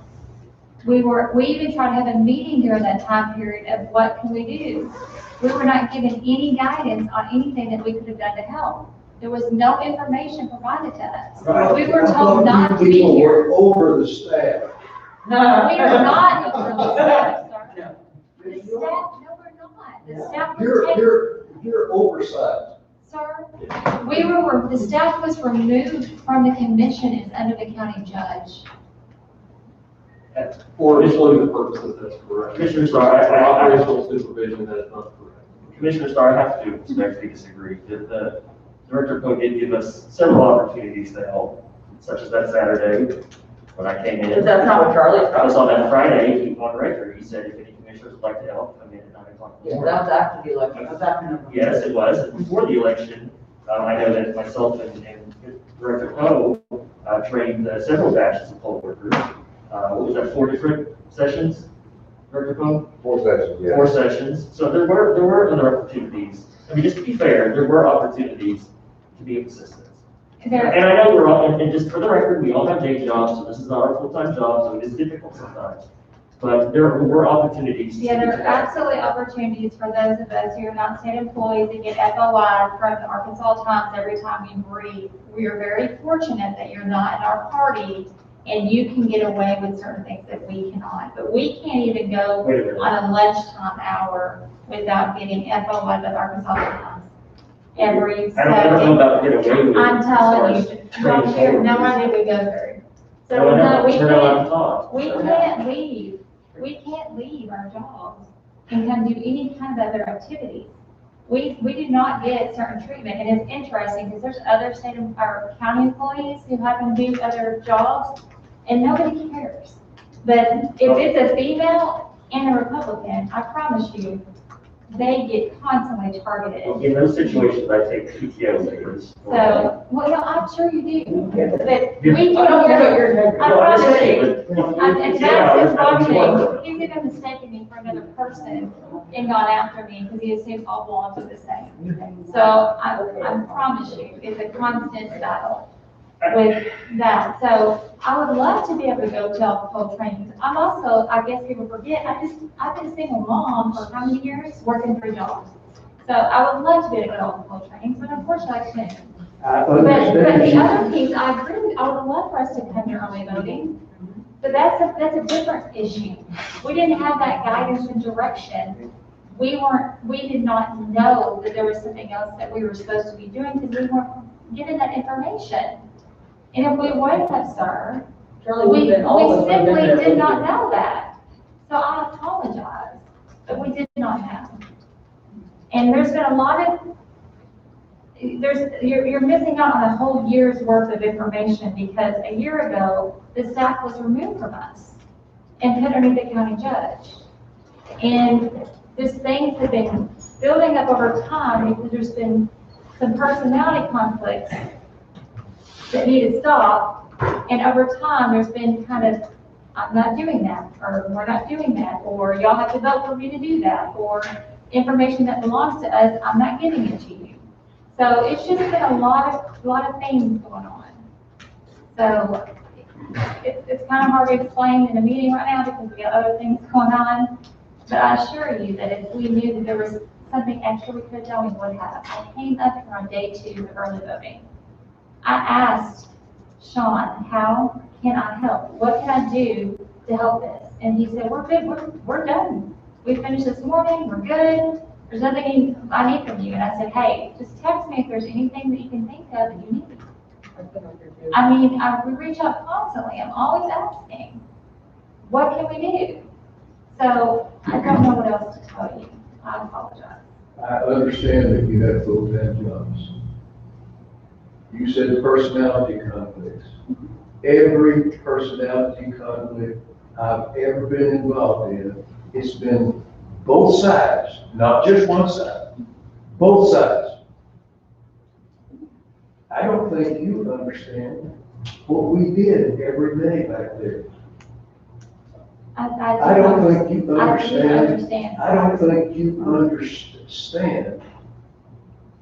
We even tried to have a meeting during that time period of what can we do. We were not given any guidance on anything that we could have done to help. There was no information provided to us. We were told not to be
People
here.
were over the staff.
We are not over the staff, sir.
No.
The staff, no, we're not. The staff was taken,
You're oversight.
sir. The staff was removed from the commission and under the county judge.
For employment purposes, that's correct.
Commissioner Starr,
For operational supervision, that is not correct.
Commissioner Starr, I have to respectfully disagree. The Director Poe did give us several opportunities to help, such as that Saturday when I came in.
But that's not what Charlie's
I was
talking
on that Friday, he on record, he said if any commissioners would like to help, come in at 9 o'clock.
Yeah, that was after the election, that was after November.
Yes, it was. Before the election, I know that myself and Director Poe trained several batches of poll workers. What was that, 4 different sessions, Director Poe?
4 sessions, yeah.
4 sessions. So there were other opportunities. I mean, just to be fair, there were opportunities to be consistent. And I know we're all, and just for the record, we all have day jobs, so this is not our full-time job, so it is difficult sometimes. But there were opportunities.
Yeah, there are absolutely opportunities for those of us who are not state employees to get FOI from the Arkansas Times every time we brief. We are very fortunate that you're not in our party and you can get away with certain things that we cannot. But we can't even go
Wait a minute.
on a lunchtime hour without getting FOI with Arkansas Times every
I don't know
second.
about get away with it.
I'm telling
as
you,
far as
no,
training
no
poll workers.
idea we go through. So,
No, I
no,
know,
we
we're not allowed
can't.
to talk.
We can't leave. We can't leave our jobs and come do any kind of other activities. We do not get certain treatment, and it's interesting because there's other state or county employees who happen to do other jobs, and nobody cares. But if it's a female and a Republican, I promise you, they get constantly targeted.
Well, in those situations, I take PTO leaders.
So, well, no, I'm sure you do, but
Yeah.
we
I don't
can't
know
hear.
your name.
I
No, I'm just
promise
saying,
you.
but-
And
Yeah,
that's his
I was
marketing.
wondering.
He's even mistaken me for another person and gone after me because he assumes all blondes are the same. So I promise you, it's a constant battle with that. So I would love to be able to go to all the poll trainings. I'm also, I guess people forget, I've been a single mom for how many years, working 3 jobs. So I would love to be able to go to all the poll trainings, but unfortunately I couldn't.
I
But the
understand.
other piece, I agree with, I would love for us to come to early voting, but that's a different issue. We didn't have that guidance and direction. We did not know that there was something else that we were supposed to be doing because we weren't given that information. And if we would have, sir,
Charlie,
we
we've been all of us have been
simply
there
did not
with
know that. So I apologize, but we did not know. And there's been a lot of, you're missing out on a whole year's worth of information because a year ago, the staff was removed from us and put underneath the county judge. And these things have been building up over time because there's been some personality conflicts that need to stop. And over time, there's been kind of, I'm not doing that, or we're not doing that, or y'all have to vote for me to do that, or information that belongs to us, I'm not giving it to you. So it's just been a lot of things going on. So it's kind of hard to explain in a meeting right now because we got other things going on. But I assure you that if we knew that there was something extra we could have done, we would have. I came up here on day 2 of early voting. I asked Sean, how can I help? What can I do to help this? And he said, we're good, we're done. We finished this morning, we're good. There's nothing I need from you. And I said, hey, just text me if there's anything that you can think of that you need. I mean, we reach out constantly. I'm always asking, what can we do? So I don't know what else to tell you. I apologize.
I understand that you have full-time jobs. You said personality conflicts. Every personality conflict I've ever been involved in, it's been both sides, not just one side, both sides. I don't think you understand what we did every day back there. I don't think you understand. I don't think you understand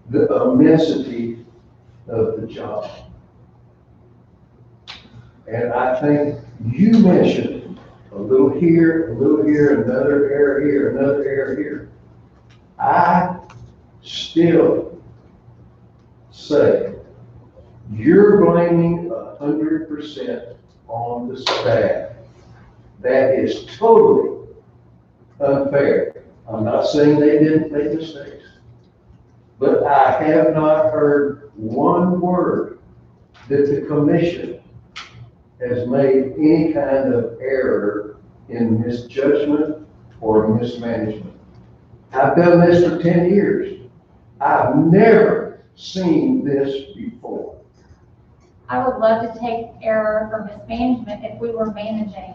the immensity of the job. And I think you mentioned a little here, another error here, another error here. I still say you're blaming 100% on the staff. That is totally unfair. I'm not saying they didn't make mistakes, but I have not heard one word that the commission has made any kind of error in misjudgment or mismanagement. I've done this for 10 years. I've never seen this before.
I would love to take error or mismanagement if we were managing.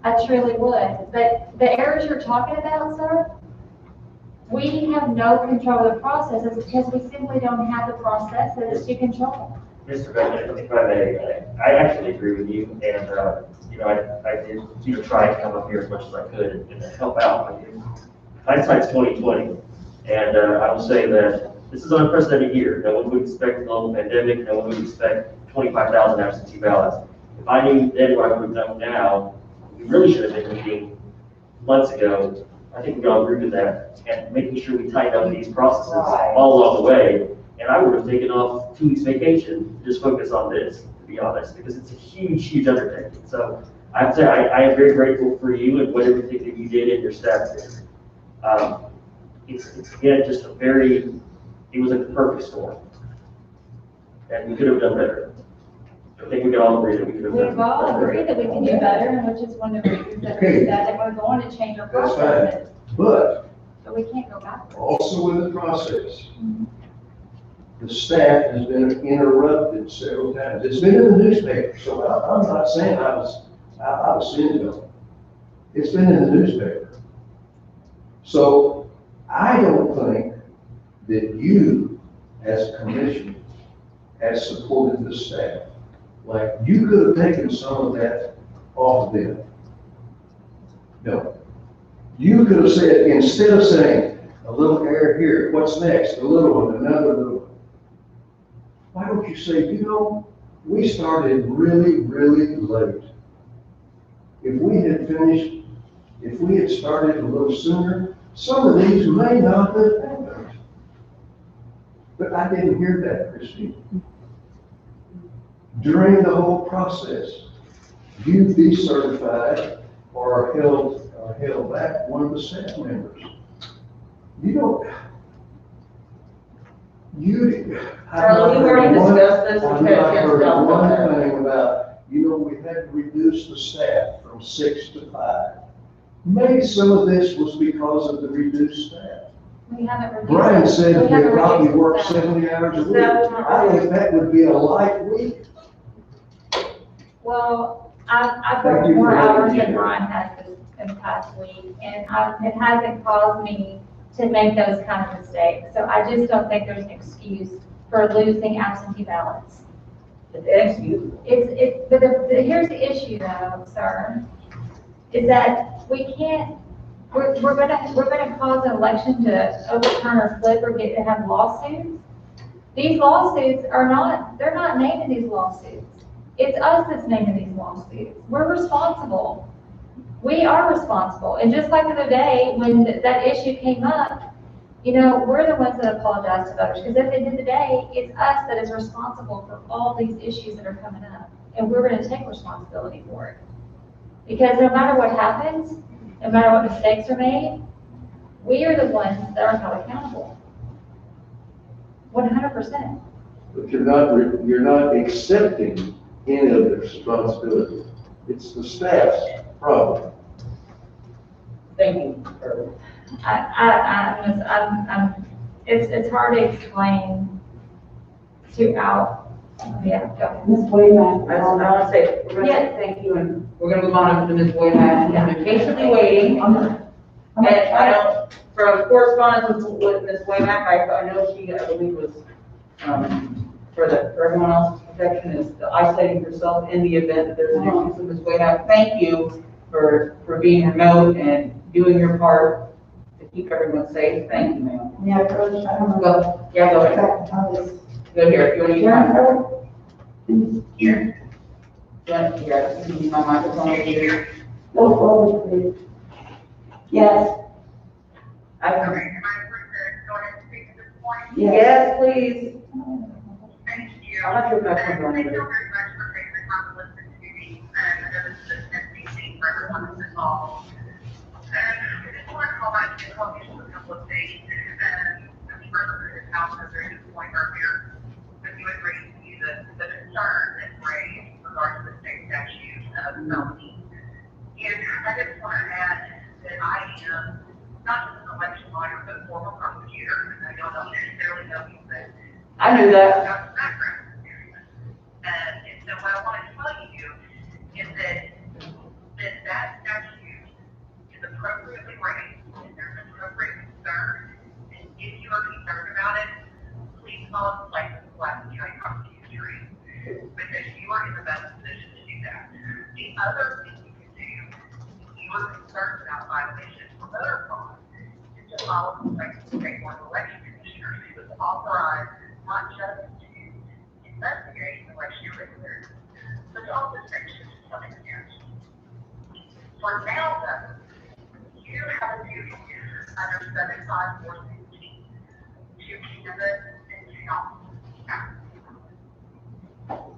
I truly would. But the errors you're talking about, sir, we have no control of the processes because we simply don't have the processes to control.
Mr. Bennett, if I may, I actually agree with you, and, I did, try to come up here as much as I could and help out with you. Hindsight's 20/20, and, I will say that this is an unprecedented year. No one would expect a global pandemic, no one would expect 25,000 absentee ballots. If I knew then what I would have done now, we really should have been meeting months ago. I think we all agree with that, and making sure we tighten up these processes all along the way. And I would have taken off 2 weeks vacation, to just focus on this, to be honest, because it's a huge, huge undertaking. So I have to say, I am very grateful for you and what everything that you did and your staff did. It's again, just it was a perfect storm. And we could have done better. I think we can all agree that we could have done better.
We've all agreed that we can do better, and which is one of the reasons that we said that we're going to change our
That's
processes.
But
But we can't go backwards.
also in the process, the staff has been interrupted several times. It's been in the newspaper, so I'm not saying I was cynical. It's been in the newspaper. So I don't think that you, as a commission, has supported the staff. Like, you could have taken some of that off of them. No. You could have said, instead of saying, a little error here, what's next? A little one, another little one. Why don't you say, we started really, really late. If we had started a little sooner, some of these may not have happened. But I didn't hear that, Christine. During the whole process, you decertified or held back one of the staff members.
Charlie, we've already discussed this.
I've not heard one thing about, we had to reduce the staff from 6 to 5. Maybe some of this was because of the reduced staff.
We haven't reduced.
Brian said
we
he
haven't
probably
reduced
worked
that.
70 hours a week. I think that would be a light week.
Well, I've
Thank
worked
you
more
for
hours
letting me
than
know.
Brian has this past week, and it hasn't caused me to make those kind of mistakes. So I just don't think there's an excuse for losing absentee ballots.
It's inexcusable.
But here's the issue though, sir, is that we can't, we're gonna cause an election to overturn or flip or have lawsuits. These lawsuits they're not naming these lawsuits. It's us that's naming these lawsuits. We're responsible. We are responsible, and just like the other day, when that issue came up, you know, we're the ones that apologize to voters, because at the end of the day, it's us that is responsible for all these issues that are coming up, and we're gonna take responsibility for it. Because no matter what happens, no matter what mistakes are made, we are the ones that are held accountable. 100%.
But you're not accepting any of the responsibility. It's the staff's problem.
Thank you for
It's hard to explain to yeah, go.
Ms. Wayman.
I want to say, we're going to say thank you, and we're going to move on to Ms. Boyd-Mack. She's been patiently waiting. And I don't, from correspondence with Ms. Boyd-Mack, I know she, I believe was, for everyone else's protection, is isolating herself in the event that there's an issue. So Ms. Boyd-Mack, thank you for being remote and doing your part to keep everyone safe. Thank you, ma'am.
Yeah, Coach, I don't know.
Go, yeah, go ahead. Go here, if you want to use my,
Here.
yeah, you can use my microphone over here.
Go forward, please. Yes, yes.
Yes, please.
Thank you.
I'm not sure if that's what's going
Thank you
on.
very much for taking the time to listen to me. I know this is a meeting for everyone that's involved. I just want to call back to help you with a couple of things. I'm sure that his house has a good point earlier, but you agreed to the concern that's raised regarding the state statute of felony. And I just want to add that I am not just an election lawyer, but a former prosecutor. I don't necessarily know you, but
I knew that.
And so what I want to tell you is that statute is appropriately raised, and there's an appropriate concern. And if you are concerned about it, please call us like the Blackman County Prosecutor, because you are in the best position to do that. The other thing you can do, if you are concerned about violations for voter fraud, is to follow the state board of election commissioner, who is authorized not just to investigate election irregularities, but to also sanction to some extent. For now, though, you have a duty under 75-416 to canvass and count ballots.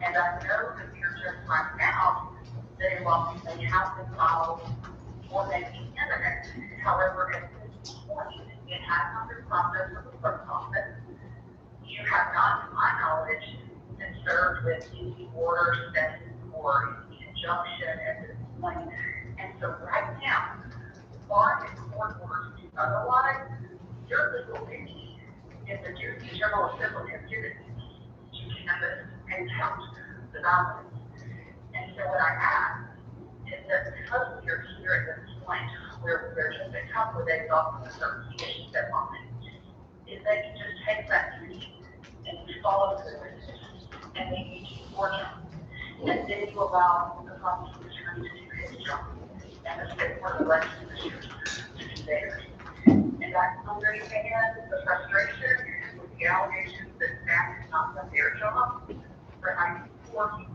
And I know that we are just finding out that a lawsuit may have been filed or may be imminent. However, at this point, it has not been processed with the clerk's office. You have not, to my knowledge, been served with any orders, sentences, or any injunction at this point. And so right now, barring court orders to otherwise, your legal duty is the duty General Assembly has given you to canvass and count the ballots. And so what I ask is that because we are here at this point, where we're just a couple of days off from the 13th deadline, is that you just take that duty and you follow through with it, and then you keep working, and then you allow the prosecutor to do his job, and the state board of election commissioners to do theirs. And I understand the frustration with the allegations that staff has not done their job, but I implore you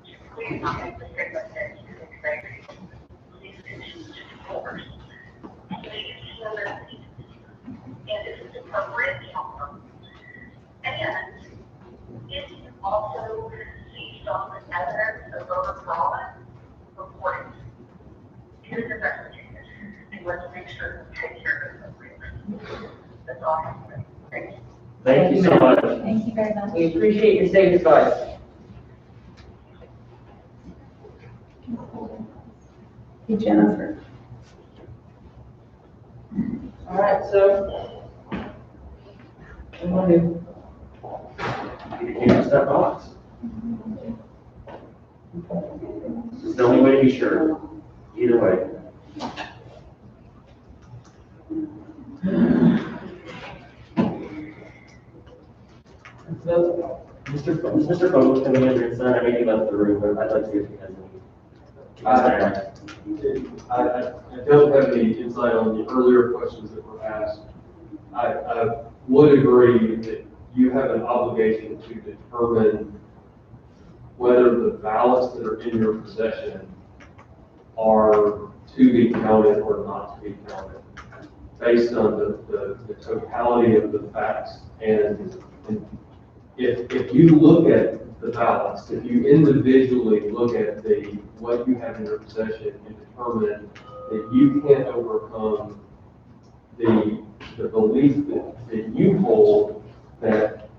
to please not make the same mistake you think. Please continue to do yours. Please listen, and if it's appropriate, count them. And if you also see some evidence of voter fraud, report it. It is investigated, and let's make sure we take care of it. That's all I have to say. Thank you.
Thank you so much.
Thank you very much.
We appreciate your safe advice.
Hey, Jennifer.
All right, so, what do you want to do?
You can step box. It's the only way to be sure. Either way.
So,
Mr. Fogel coming in here, son, I know you left the room, but I'd like to get you
I don't have any insight on the earlier questions that were asked. I would agree that you have an obligation to determine whether the ballots that are in your possession are to be counted or not to be counted, based on the totality of the facts. And if you look at the ballots, if you individually look at what you have in your possession and determine that you can't overcome the belief that you hold that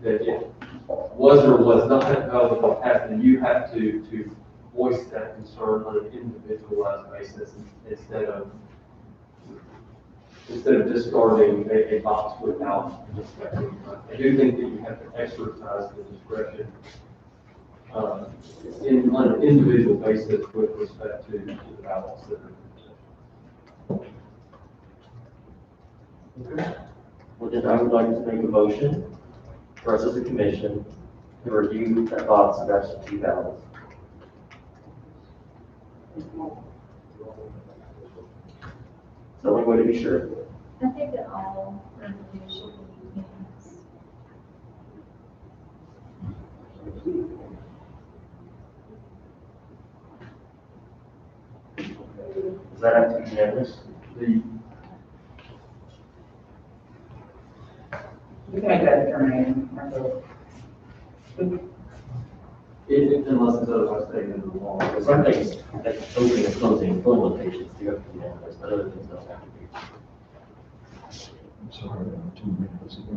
it was or was not valid what happened, you have to voice that concern on an individualized basis instead of discarding a box without discussion. I do think that you have to exercise the discretion on an individual basis with respect to the ballots that are.
Okay. Well, then I would like to make a motion for us as a commission to review that box of absentee ballots. So we want to be sure.
I think that all reviews should be unanimous.
Does that have to be unanimous?
You can make that determination.
Unless it's otherwise stated in the law.
Because some things, like opening and closing phone locations, do have to be unanimous, but other things don't have to be.
I'm sorry, 2 minutes ago.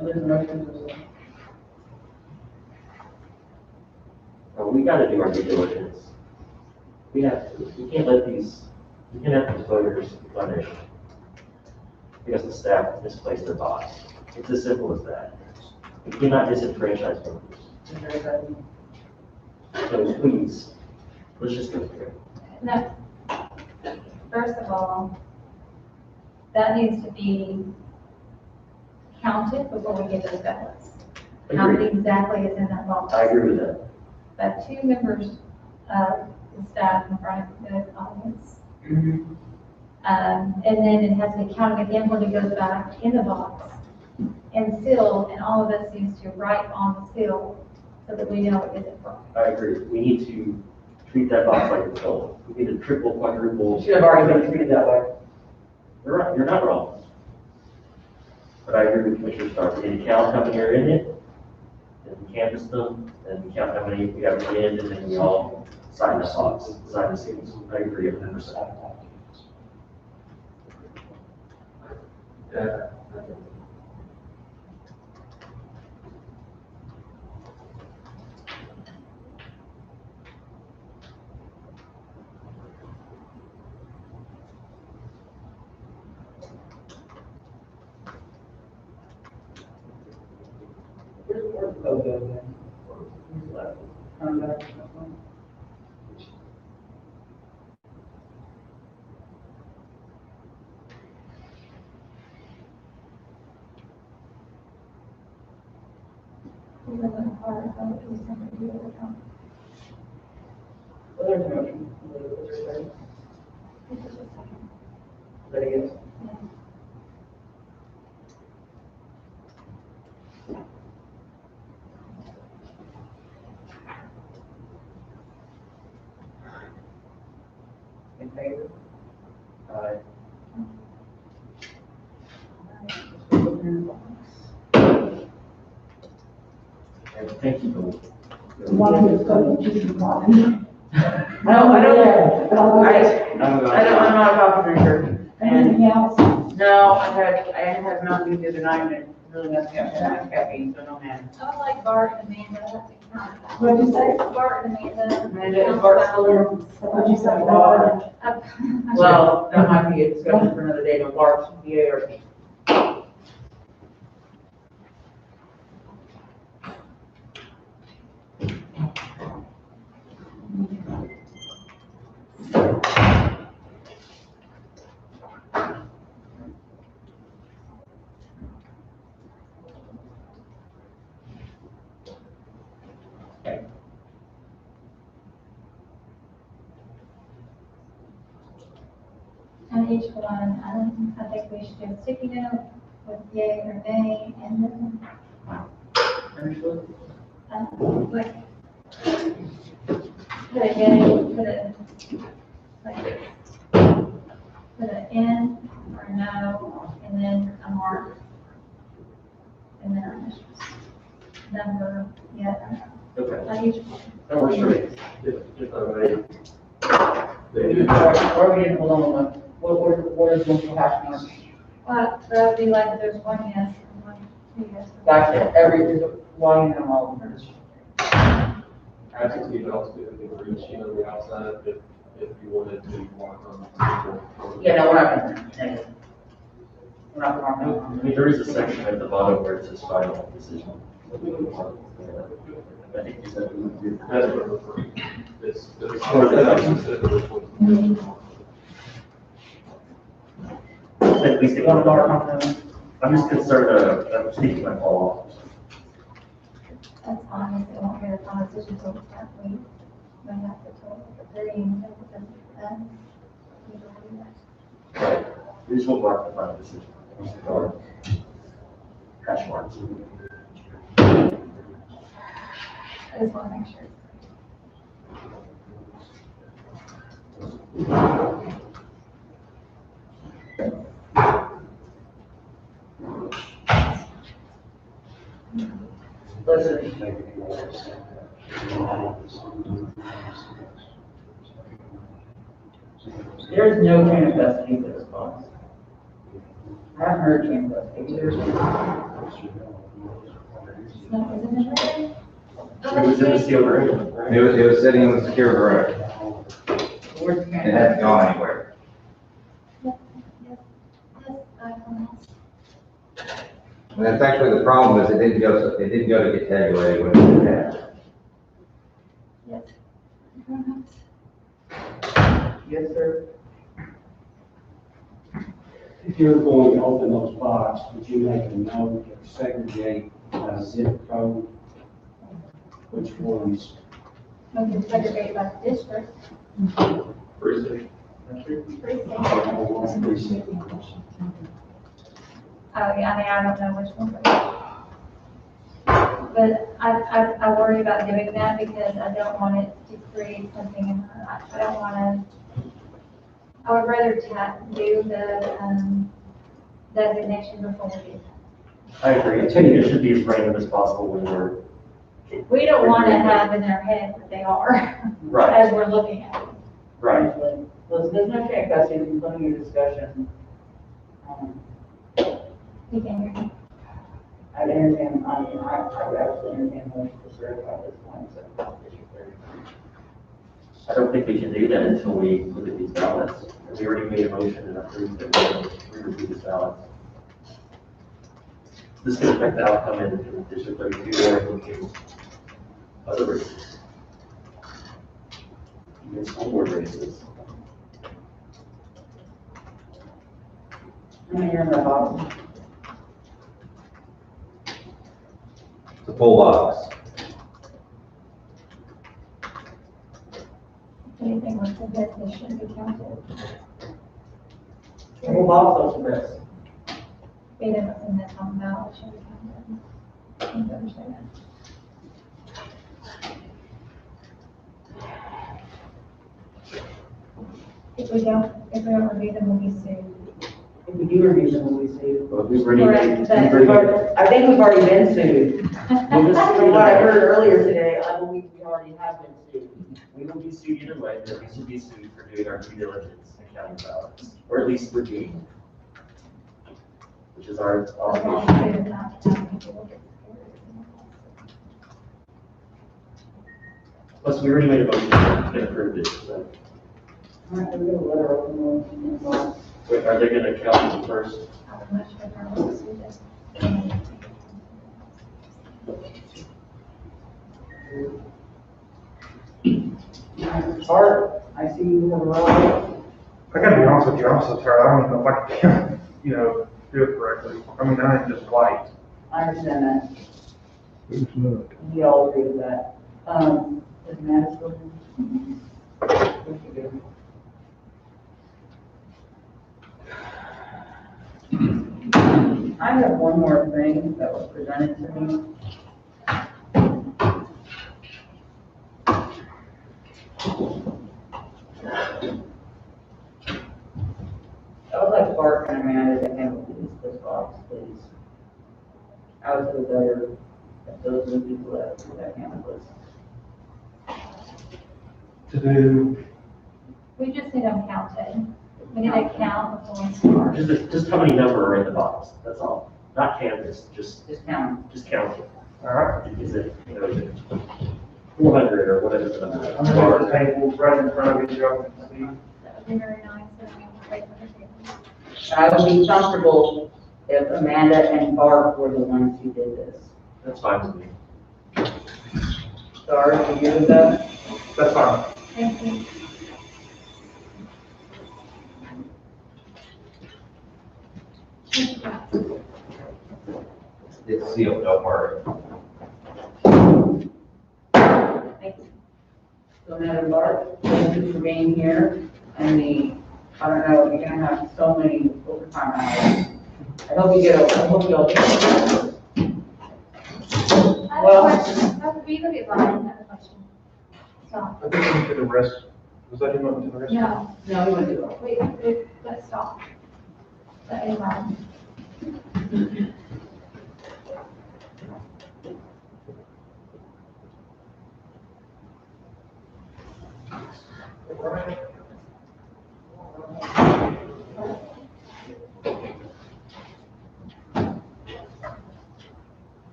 Other motions?
We gotta do our due diligence. We can't let these voters punish because the staff misplaced their box. It's as simple as that. We cannot disenfranchise voters. So please, let's just go through it.
No. First of all, that needs to be counted before we get those ballots. How many exactly is in that box?
I agree with that.
But 2 members of the staff in front of the audience. And then it has to be counted again when it goes back in the box and sealed, and all of us needs to write on the seal so that we know it isn't wrong.
I agree. We need to treat that box like it's gold. We need to triple, quadruple.
Should have already been treated that way.
You're right, you're not wrong. But I agree with Commissioner Stark. We need to count how many are in it, then we canvass them, then we count how many we have in, and then we all sign the box, sign the seals. I agree 100%.
Yeah.
There's a motion. That is. In favor?
Aye. And thank you both.
One is going to choose one.
No, I don't, I'm not a coffee drinker.
Anything else?
No, I had Mountain Dew the other night and it really messed me up. I had caffeine, so no man.
I would like Bart and Amanda to count.
What'd you say?
Bart and Amanda.
Amanda, is Bart still there?
What'd you say, Laura?
Well, that might be a discussion for another day, no Bart's BART.
And each one, I think we should do a sticky note with yay or nay, and then, like, Put a yay, put a, like this. Put an N or a no, and then a mark. And then our initials. Number, yeah,
Okay,
like each.
that works for me. If I may.
Where are we in, hold on, what is the hash mark?
Well, that would be like if there's one yes and one yes.
Gotcha, every, why you know all of them.
Absentee ballots typically for each sheet on the outside, if you wanted to mark on.
Yeah, no, we're not gonna, negative. We're not gonna mark
I
them.
mean, there is a section at the bottom where it says final decision. I think you said it would be.
That's what I'm referring to. It's
Or the sections. At least
You wanna mark on them?
I'm just concerned, I'm speaking my fall
That's fine, if they won't get a final decision until the start week. They have to tell the 30 and take it to usually do that.
off. Right. We just won't mark the final decision. Or hash marks.
I just want to make sure.
Listen, there's no chain of custody for this box. I haven't heard chain of custody.
No, is it in there?
It was in the sealed room, right?
It was sitting in the secure room.
Where's the
It
chain of
hasn't
custody?
gone anywhere.
Yes, I don't know.
And that's actually the problem is it didn't go to get tabulated when it did that.
Yes.
Yes, sir.
If you're going to open those boxes, would you make a note to segregate zip code? Which ones?
We can segregate by district.
Precinct.
Oh, yeah, I mean, I don't know which one. But I worry about doing that because I don't want it to create something in her. I don't want to, I would rather do the, designation before we do that.
I agree. I think it should be as random as possible when we're.
We don't want to have in their head that they are,
Right,
as we're looking at it.
right.
Listen, there's no chain of custody, there's plenty of discussion.
You can hear me.
I'd entertain, I would absolutely entertain motion to certify this one, so.
I don't think we can do that until we look at these ballots. We already made a motion and approved that we review these ballots. This could affect the outcome in District 32 or in other races. Even school board races.
How many are in the box?
It's a full box.
Anything with the bid, they should be counted.
Whole box of this.
Even what's in this on ballot should be counted. You understand that? If we don't review them, we'll be sued.
If we do review them, we'll be sued.
Well, we've already,
Correct, but-
we've already,
I think we've already been sued.
we'll just
From what I heard earlier today, I believe we already have been sued.
we will be sued either way, but we should be sued for doing our due diligence and counting ballots, or at least reviewing, which is our obligation. Plus, we already made a motion and approved it, so.
All right, we're gonna let her open the box.
Wait, are they gonna count them first?
Art, I see you have a row.
I gotta be honest with you, I'm so tired, I don't even know if I can, do it correctly. I mean, I am just white.
I understand that. We all agree with that. Is Matt still here? Yes, you do. I have one more thing that was presented to me. please. I would feel better if those are the people that handle this.
To do,
We just need them counted. We need a count before we start.
Just how many number are in the box, that's all. Not canvas, just
count.
count it.
all right.
Is it, you know, is it 400 or whatever the number is?
I'm gonna put the table right in front of you, y'all can see.
That would be very nice, so we can wait for the table.
I would be comfortable if Amanda and Barb were the ones who did this.
That's fine with me.
Sorry, are you good with that?
That's fine.
Thank you.
It's sealed, don't worry.
Thank you. So Amanda and Barb, thank you for being here, and I don't know, you're gonna have so many overtime hours. I hope you all get it.
I have
Well-
a question. Oh, will you look at Brian? I have a question. Stop.
I think we need to the rest, was that him up to the rest?
No,
No, we want to do it.
wait, let's stop. That is Brian.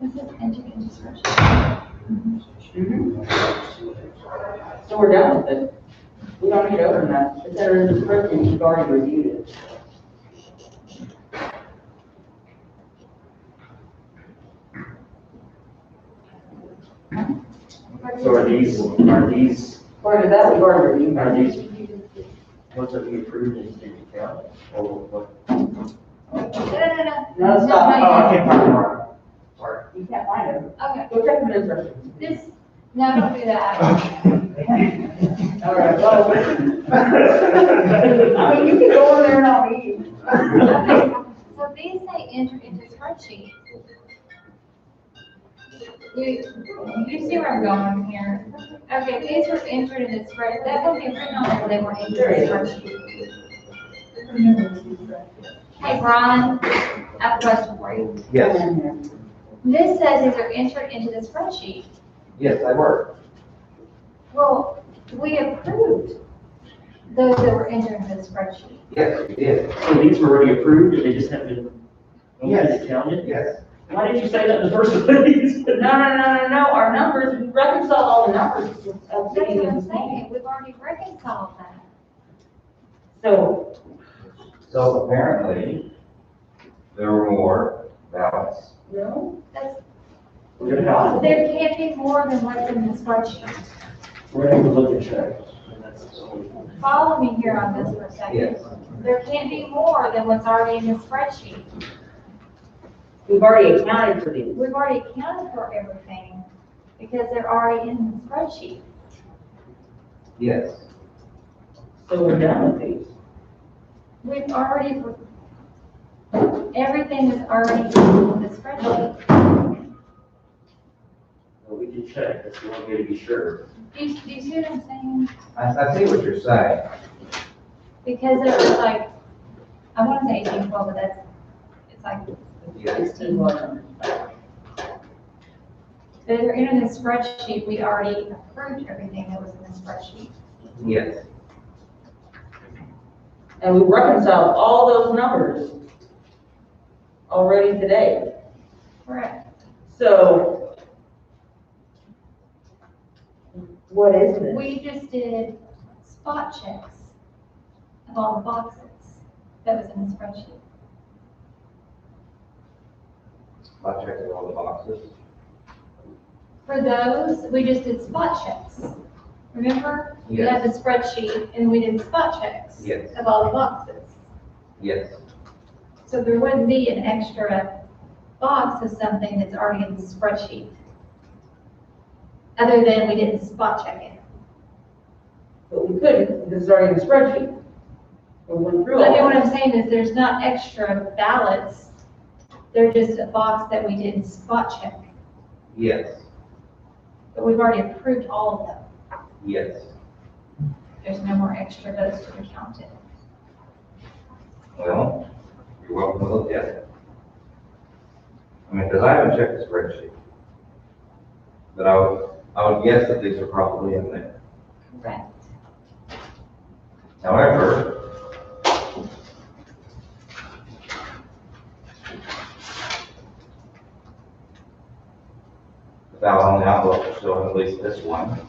This is entered into spreadsheet.
So we're done with it. We don't need to open that. It's in the spreadsheet, you've already reviewed it.
So are these,
Part of that, we've already reviewed.
are these ones that we approved in the account, or what?
No.
No, stop.
Oh, I can't find it, right. Sorry.
You can't find it.
Okay,
Go check the instructions.
this, no, don't do that.
All right, well. I mean, you can go in there and I'll meet you.
Okay, so these say enter into spreadsheet. You see where I'm going here? Okay, these were entered in the spread, that would be written on there when they were entered in the spreadsheet. Hey, Brian, I have a question for you.
Yes,
This says these are entered into the spreadsheet.
yes, they were.
Well, we approved those that were entered into the spreadsheet.
Yes, we did.
So these were already approved, and they just haven't been
Yes.
counted?
Yes.
Why didn't you say that in the first place?
No, our numbers, we reconcile all the numbers at the
That's what
beginning of
I'm
this meeting.
saying, we've already reconciled that.
So,
So apparently, there were more ballots.
no,
That's,
We're gonna have to,
there can't be more than what's in the spreadsheet.
we're gonna have to look and check. And that's the only-
Follow me here on this for a second.
Yes.
There can't be more than what's already in the spreadsheet.
we've already accounted for these.
We've already accounted for everything because they're already in the spreadsheet.
Yes.
So we're done with these.
We've already, everything is already in the spreadsheet.
Well, we can check, that's the one way to be sure.
Do you see what I'm saying?
I see what you're saying.
Because it was like, I want to say 1812, but that's, it's like
Yes.
16. But if they're in the spreadsheet, we already approved everything that was in the spreadsheet.
Yes.
And we reconciled all those numbers already today.
Correct.
So, what is this?
We just did spot checks of all the boxes that was in the spreadsheet.
I checked all the boxes.
For those, we just did spot checks. Remember? We
Yes.
had the spreadsheet and we did spot checks.
Yes.
Of all the boxes.
Yes.
So there wouldn't be an extra box of something that's already in the spreadsheet. Other than we didn't spot check it.
But we couldn't, because it's already in the spreadsheet. We went through
But
all
what
of
I'm saying is there's not extra ballots. They're just a box that we didn't spot check.
Yes.
But we've already approved all of them.
Yes.
There's no more extra votes to be counted.
Well, you're welcome to look at it. I mean, because I haven't checked the spreadsheet. But I would guess that these are probably in there.
Correct.
However, the ballot on the envelope is showing at least this one.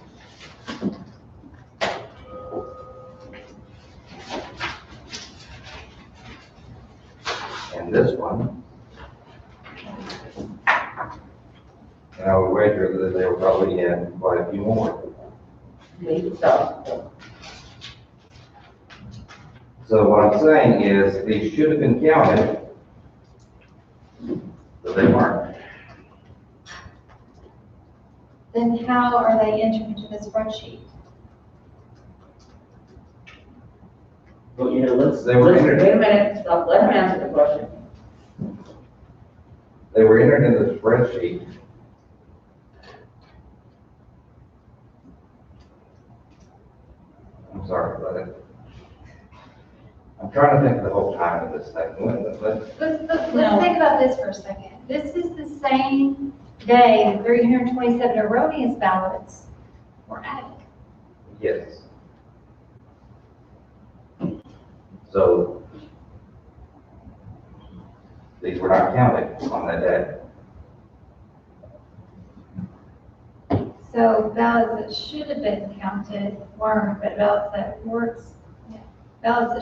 And this one. And I would wager that they were probably in quite a few more.
Maybe so.
So what I'm saying is, these should have been counted, but they weren't.
Then how are they entered into the spreadsheet?
Well, you know, let's,
They were entered,
Wait a minute, stop, let him answer the question.
they were entered in the spreadsheet. I'm sorry, but I'm trying to think the whole time of this thing.
Let's think about this for a second. This is the same day the 327 erroneous ballots were added.
Yes. So, these were not counted on that day.
So ballots that should have been counted weren't, but ballots that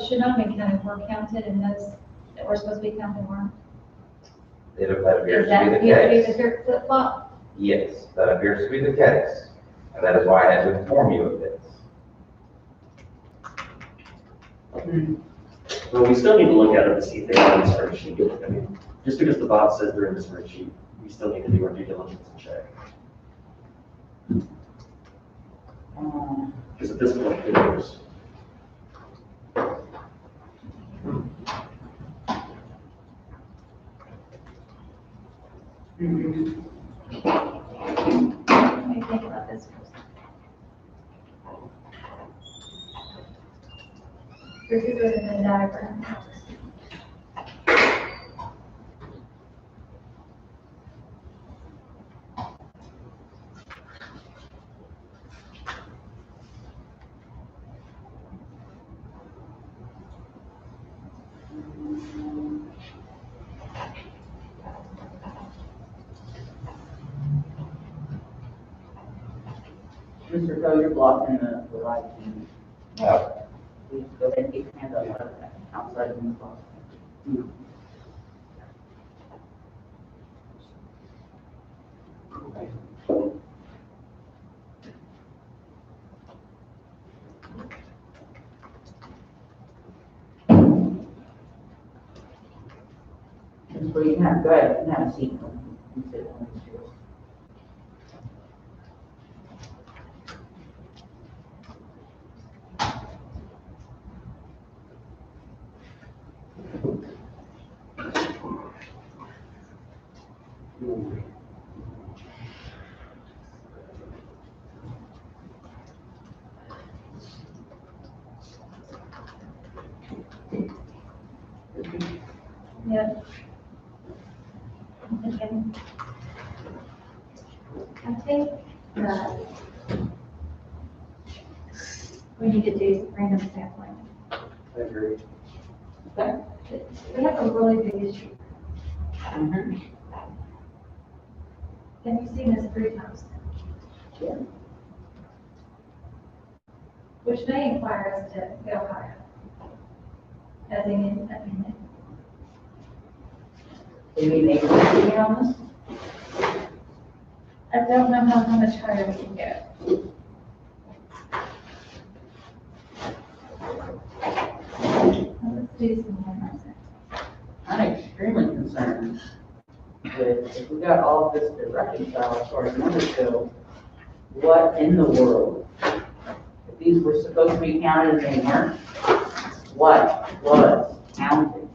should not have been counted were counted, and those that were supposed to be counted weren't.
That appears
Is that
to be
appear to
the
be
case.
the flip flop?
Yes, that appears to be the case. And that is why I had to inform you of this.
well, we still need to look at it to see if they are in the spreadsheet. I mean, just because the box says they're in the spreadsheet, we still need to do our due diligence and check. Because at this point, who knows?
Let me think about this for a second. This is where the diagram.
Mr. Coe, you're blocking the light.
No.
Please go ahead and keep your hand up outside of the box. So you can have, go ahead, you can have a seat. You can sit on these chairs.
Yeah. Okay. I think that we need to do random sampling.
I agree.
We have a really big issue.
Mhm.
And you've seen this 3 times.
Yeah.
Which may require us to go higher. As in,
You mean they can be on this?
I don't know how much higher we can go. Let's do some more.
I'm extremely concerned with, if we got all of this to reconcile as far as numbers go, what in the world? If these were supposed to be counted and they weren't, what was counted?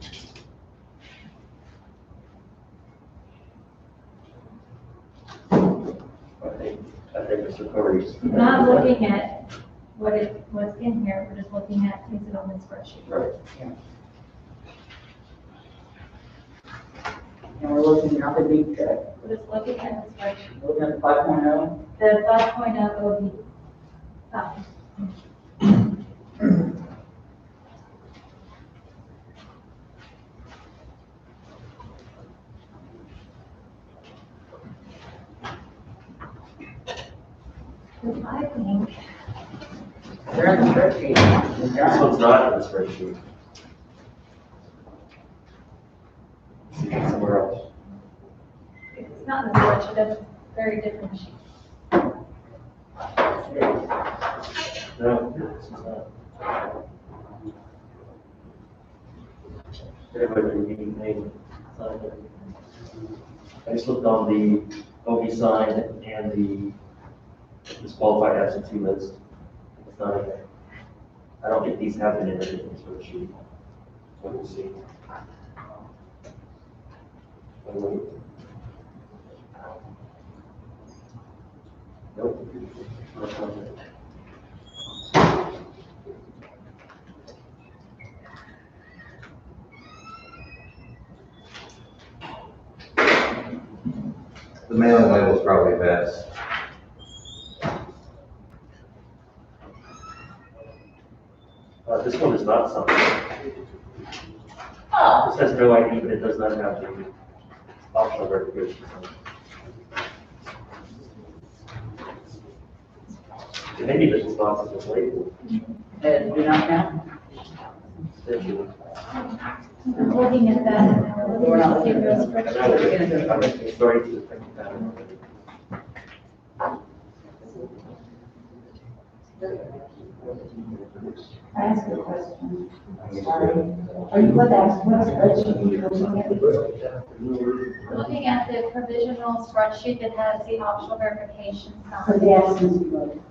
I think Mr. Mr. Cody's.
Not looking at what's in here, we're just looking at, is it on the spreadsheet?
Right.
And we're looking at the deep check,
We're just looking at the spreadsheet.
looking at the 5.0.
The 5.0 OB. I think,
They're in the spreadsheet.
This one's not in the spreadsheet. See it somewhere else.
if it's not in the spreadsheet, that's a very different sheet.
No, this is not. Everybody reading name. I just looked on the OB sign and the disqualified absentee list. It's not in there. I don't think these have been in the spreadsheet. Let me see. Nope. Not on there.
The mailing label is probably best.
This one is not something.
Oh,
This has no ID, but it does not have the optional verification. Maybe this box is labeled.
and do not count.
I'm looking at that, and then we're looking at the spreadsheet.
Sorry to think about
I ask a question? Sorry. Are you what spreadsheet are you looking at?
We're looking at the provisional spreadsheet that has the optional verification
For
sign.
the absentee vote?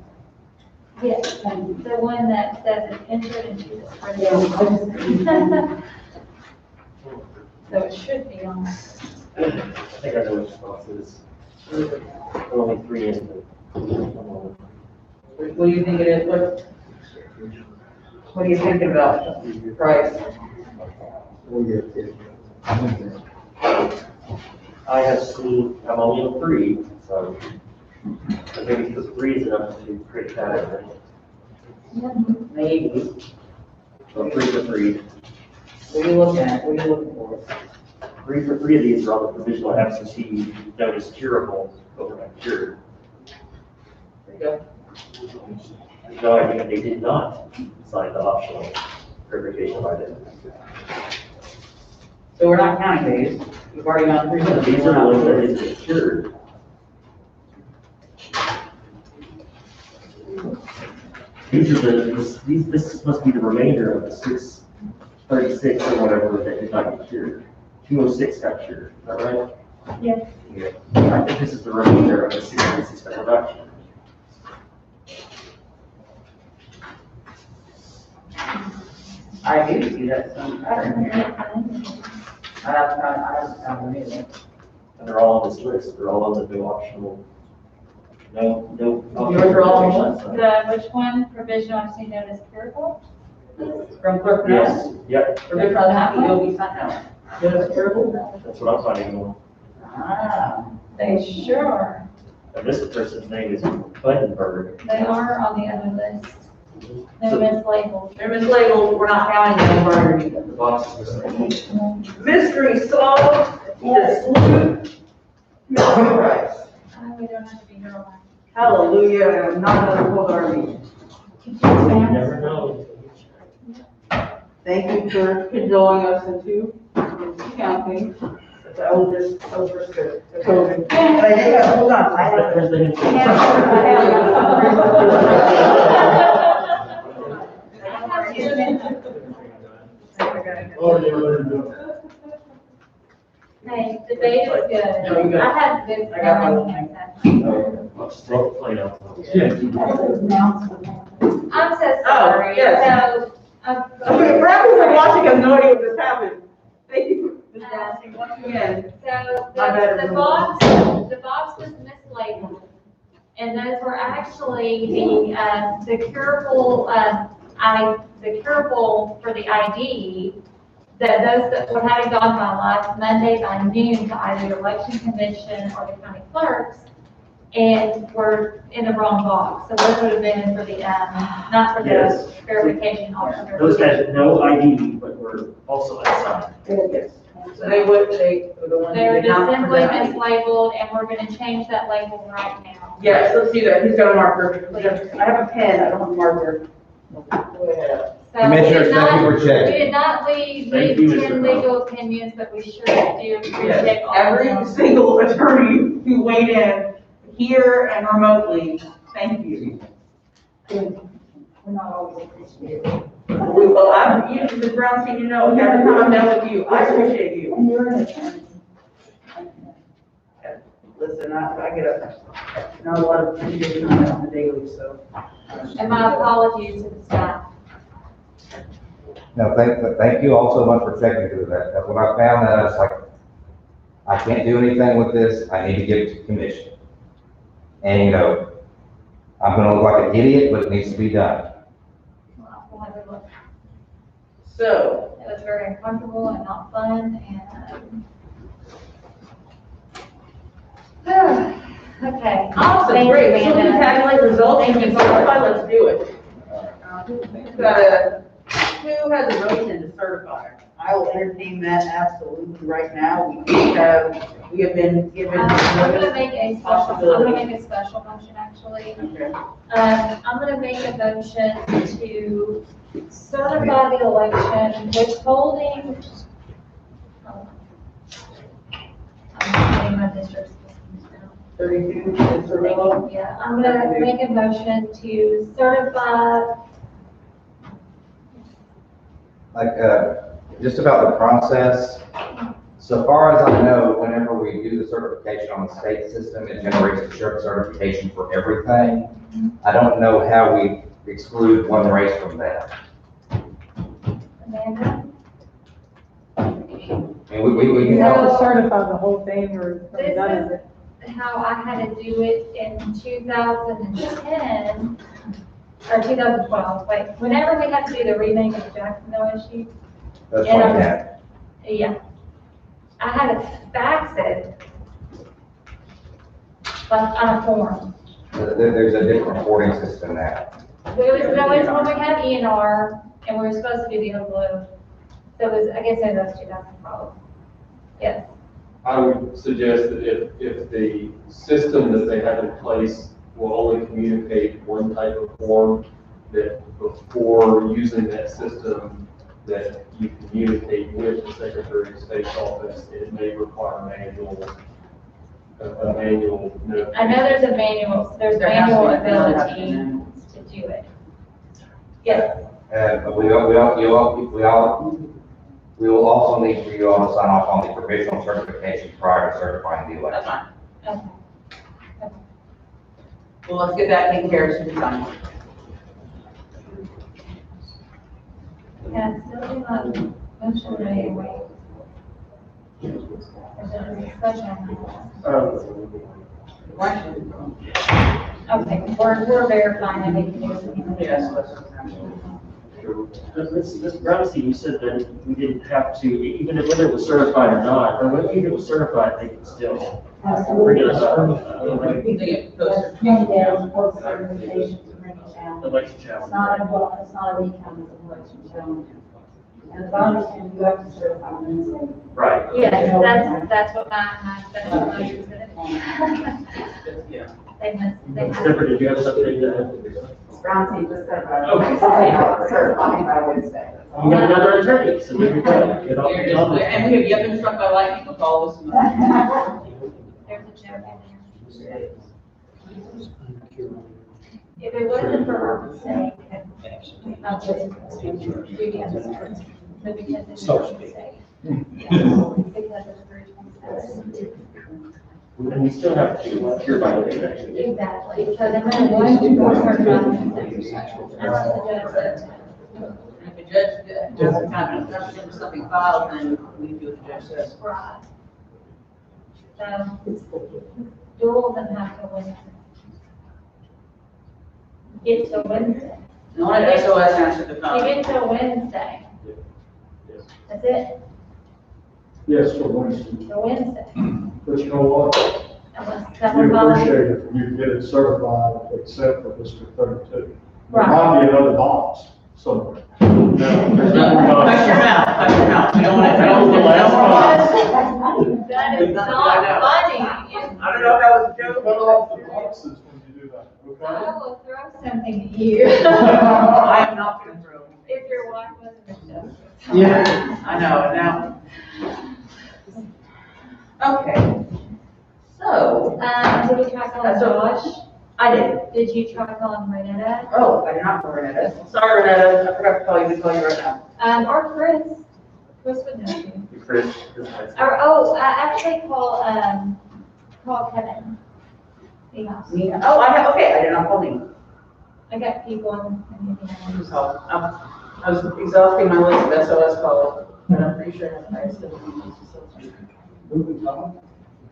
Yes, the one that says it's entered into the
Yeah,
spreadsheet. So it should be on.
I think I know which box it is. Only 3 in it.
What do you think it is? What are you thinking about price?
I have seen, I'm only on 3, so but maybe because 3 is enough to create that, right?
Maybe.
So 3 for 3.
What are you looking at? What are you looking for?
3 for 3 of these are all the provisional absentee notice curable, overnight cured.
There you go.
No idea they did not sign the optional verification by them.
So we're not counting these. We've already gone through some.
These are the ones that is secured. These are this must be the remainder of the 636 or whatever that did not get cured. 206 got cured, is that right?
Yes.
Yeah. I think this is the remainder of the 636 that were not cured.
I do see that some pattern here. I haven't found them either.
And they're all on this list, they're all on the no optional, no.
Yours are all on this
Which one, provisional absentee notice curable?
From clerk
Yes,
Ness.
yep,
Or they're probably happy you'll be sent out. Notice terrible?
that's what I'm finding on.
Ah,
They sure are.
And this person's name is Buttenberg.
They are on the other list. They're mislabeled.
they're mislabeled, we're not counting them for
The box is missing.
mystery solved. Yes. Mr. Price.
We don't have to be here all
Hallelujah, not another full army.
night.
Never know.
Thank you for condoling us into counting. That was just overstood. COVID. Hold on, I have.
Hey, debate is good.
No, you got it.
I had good.
I got my
time.
I'll just throw it plain out.
I'm so sorry.
yes.
So,
Okay, Bradley from watching has no idea what just happened. Thank you, Ms. Dawson, once again.
So
My bad,
the
everyone.
box was mislabeled. And those were actually the curable, the curable for the ID, that those that would have gone by last Monday by noon to either the election commission or the county clerks, and were in the wrong box. So those would have been for the, not for the
Yes.
verification officer.
Those had no ID, but were also outside.
So they would, the ones
They were
that did
just
not
simply
present.
mislabeled, and we're gonna change that label right now.
Yes, let's do that. He's got a marker. I have a pen, I don't have a marker. Go ahead.
So we
Commissioners,
did
thank you
not-
for checking.
We did not leave
Thank you,
the
Mr.
10
Brown.
legal opinions, but we sure do appreciate
Yes,
all of
every
them.
single attorney who weighed in here and remotely, thank you.
We're not always appreciated.
Well, I'm, you, Ms. Brownstein, you know, every time I'm done with you, I appreciate you.
And you're an attorney.
Listen, I get not a lot of appreciation on that on the daily, so.
And my apologies to the staff.
No, thank you all so much for checking into that. That's when I found that, I was like, I can't do anything with this, I need to give it to commission. And, you know, I'm gonna look like an idiot, but it needs to be done.
We'll have a look.
So,
It was very uncomfortable and not fun, and, okay.
awesome,
Thank you,
great, so we can
Amanda.
tabulate results,
Thank
and
you.
certify, let's do it. Who has a motion to certify? I will entertain that absolutely right now. We have been given.
I'm gonna make a special, I'm gonna
Possibility.
make a special motion, actually.
Okay.
I'm gonna make a motion to certify the election withholding. I'm getting my district's now.
32 is Cirillo.
Yeah, I'm gonna make a motion to certify,
Like, just about the process, so far as I know, whenever we do the certification on the state system, it generates a shared certification for everything. I don't know how we exclude one race from that.
Amanda.
And we can
You have
help.
to certify the whole thing or
This
none of it.
is how I had to do it in 2010, or 2012, wait, whenever we had to do the remake of the Jacksonville issue.
That's
And
fine,
I'm-
yeah.
Yeah. I had to fax it, like on a form.
There's a different reporting system now.
It was, no, it's when we had ENR, and we were supposed to do the blue. So it was, I guess it was 2012. Yes.
I would suggest that if the system that they have in place will only communicate one type of form, that before using that system, that you communicate with the Secretary of State's office, it may require a manual note.
I know there's there's
There has to
manual
be- there has to be
ability
manual.
to do it. Yes.
But we will also need for you all to sign off on the provisional certification prior to certifying the
That's
election.
fine.
Okay.
Well, let's get that taken care of soon as possible.
Can I still do my motion right away? Is there a discussion? Okay, we're verifying that they can do it.
Yes.
Ms. Brownstein, you said that we didn't have to, even if whether it was certified or not, or whether it was certified, they could still bring it up.
We think it goes to
10 days post certification to bring it down.
Election
It's
challenge.
not a recount of the election challenge. And as I understand, you have to certify Wednesday.
Right.
Yes, that's what my special motion is gonna be.
Yeah.
They must.
Jennifer, did you have something to?
Brownstein just said that.
Okay.
Certifying by Wednesday.
You have another attorney, so we can get off
We're
the
just-
top.
And we have yet been struck by lightning, so call us.
There's a joke in there. If it wasn't for our mistake, I'll just, we can just, but because it's our mistake. Because it's original mistake.
And we still have to cure violation.
Exactly, so the minute one, two, four, start driving, unless the judge says.
If the judge has a kind of instruction or something filed, then we do what the judge says.
Right. So, duels and have to win. get till Wednesday.
No one at SOS answered the
You
phone.
get till Wednesday.
Yes.
That's it,
Yes, for Wednesday.
till Wednesday.
But you know what?
Unless
We
someone volunteers.
appreciate it, you get it certified except for District 32. There
Right.
might be another box somewhere.
Hush your mouth, we don't want to,
That is not funny.
I don't know if that was a joke.
Cut off the boxes when you do that,
I
okay?
will throw something at you.
I am not gonna throw.
If your wife wasn't a joke.
Yeah, I know, and now. Okay. So,
Did you try calling Josh?
I did.
Did you try calling Renetta?
Oh, I did not call Renetta. Sorry, Renetta, I forgot to call you right now.
Or Chris? Chris would know you.
Chris.
Actually call Kevin. Emails.
Nina, oh, okay, I did not call Nina.
I got people in.
I was exhausting my list of SOS calls, but I'm pretty sure I still.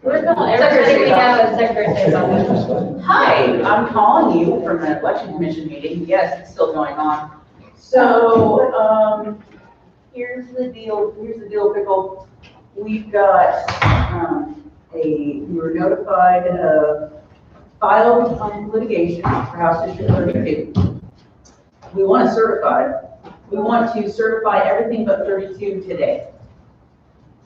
We're calling everybody we know is Secretary of State.
Hi, I'm calling you from the election commission meeting. Yes, it's still going on. So, here's the deal, Pickle. We've got, we were notified of filed litigation for House District 32. We want to certify everything but 32 today.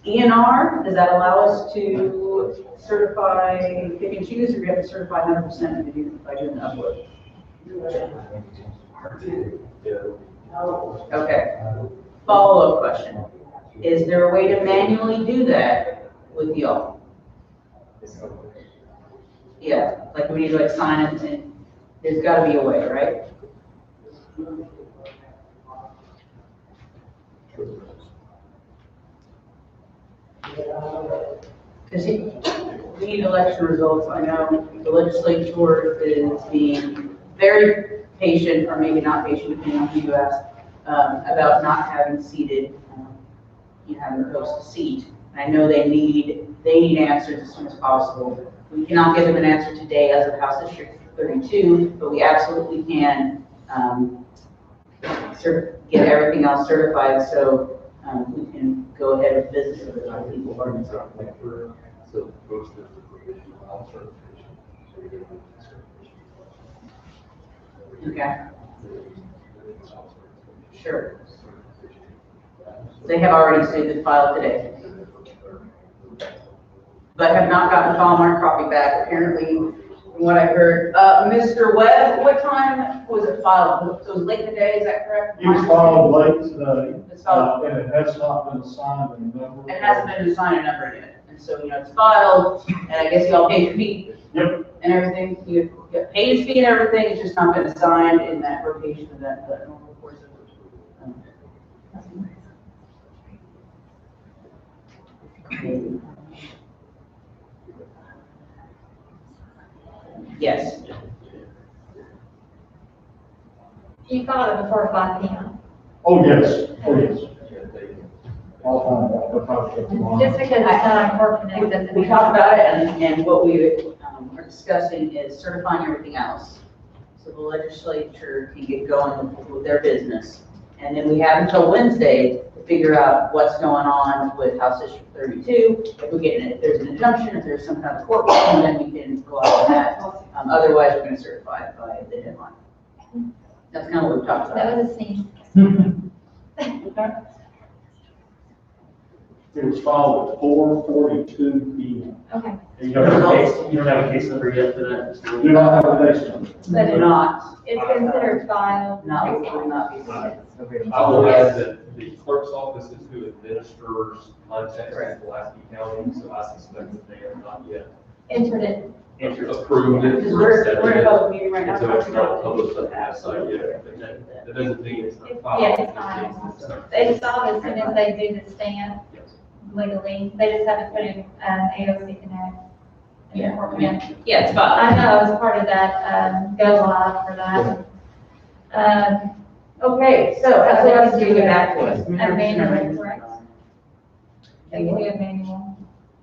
ENR, does that allow us to certify, pick and choose, or do we have to certify 100% by doing the upload? Okay. Follow-up question. Is there a way to manually do that with y'all? Yeah, like we need to sign it, and there's gotta be a way, right? Because we need election results. I know the legislature is being very patient, or maybe not patient, depending on who you ask, about not having seated, having to post a seat. And I know they need answers as soon as possible. We cannot give them an answer today as of House District 32, but we absolutely can get everything else certified, so we can go ahead with business with the people.
So most of the provision file certification.
Okay, sure. They have already submitted the file today, but have not gotten the file marked copy back. Apparently, from what I heard, Mr. Webb, what time was it filed? So it was late in the day, is that correct?
It was filed late today,
It's filed.
and it has not been assigned a number.
It hasn't been assigned a number yet, and so, it's filed, and I guess you all paid your fee.
Yep.
And everything, you get paid his fee and everything, it's just not been assigned in that rotation of that normal course of. Yes,
You filed it before 5 p.m.
Oh, yes, I'll find out, but I'll check tomorrow.
Just because it's not important, doesn't
we
mean.
talked about it, and what we are discussing is certifying everything else. So the legislature can get going with their business. And then we have until Wednesday to figure out what's going on with House District 32. If there's an injunction, if there's some kind of court ruling, then we can go out on that. Otherwise, we're going to certify it by the deadline. That's kind of what we talked about.
That was a scene.
It was filed at 4:42 p.m.
Okay.
You don't have a case number yet for that?
Do not have a case number.
But they're not,
It's considered filed.
not, will not be.
I will add that the clerk's office is who administers contacts in Pulaski County, so I suspect that they have not yet
Entered it.
approved it.
Because we're in a public meeting right now.
So it's not published on the website yet, but that doesn't mean it's not filed.
Yeah, it's filed. They saw it as soon as they do the stamp legally. They just haven't put in, AOC Connect.
Yeah, yeah, it's fine.
I know, I was part of that, go live for that.
Okay, so that's what I was getting back to us.
And manual, correct? And we have manual.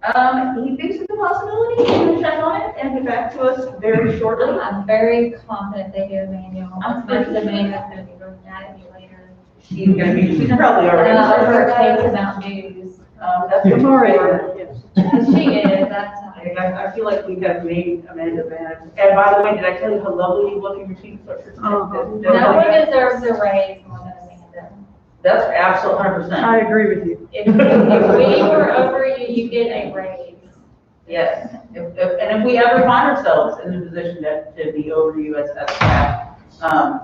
He thinks it's a possibility, he's gonna check on it and get back to us very shortly.
I'm very confident they do a manual.
I'm
There's a manual that's gonna be really mad at me later.
She's probably already.
Her case about dues.
That's tomorrow.
She is, that's.
I feel like we have made Amanda mad. And by the way, did I tell you how lovely you look in your team sweatshirt?
No one deserves a raise more than Amanda.
That's absolute 100%.
I agree with you.
If we were over you, you get a raise.
Yes, and if we ever find ourselves in the position to be over you as staff,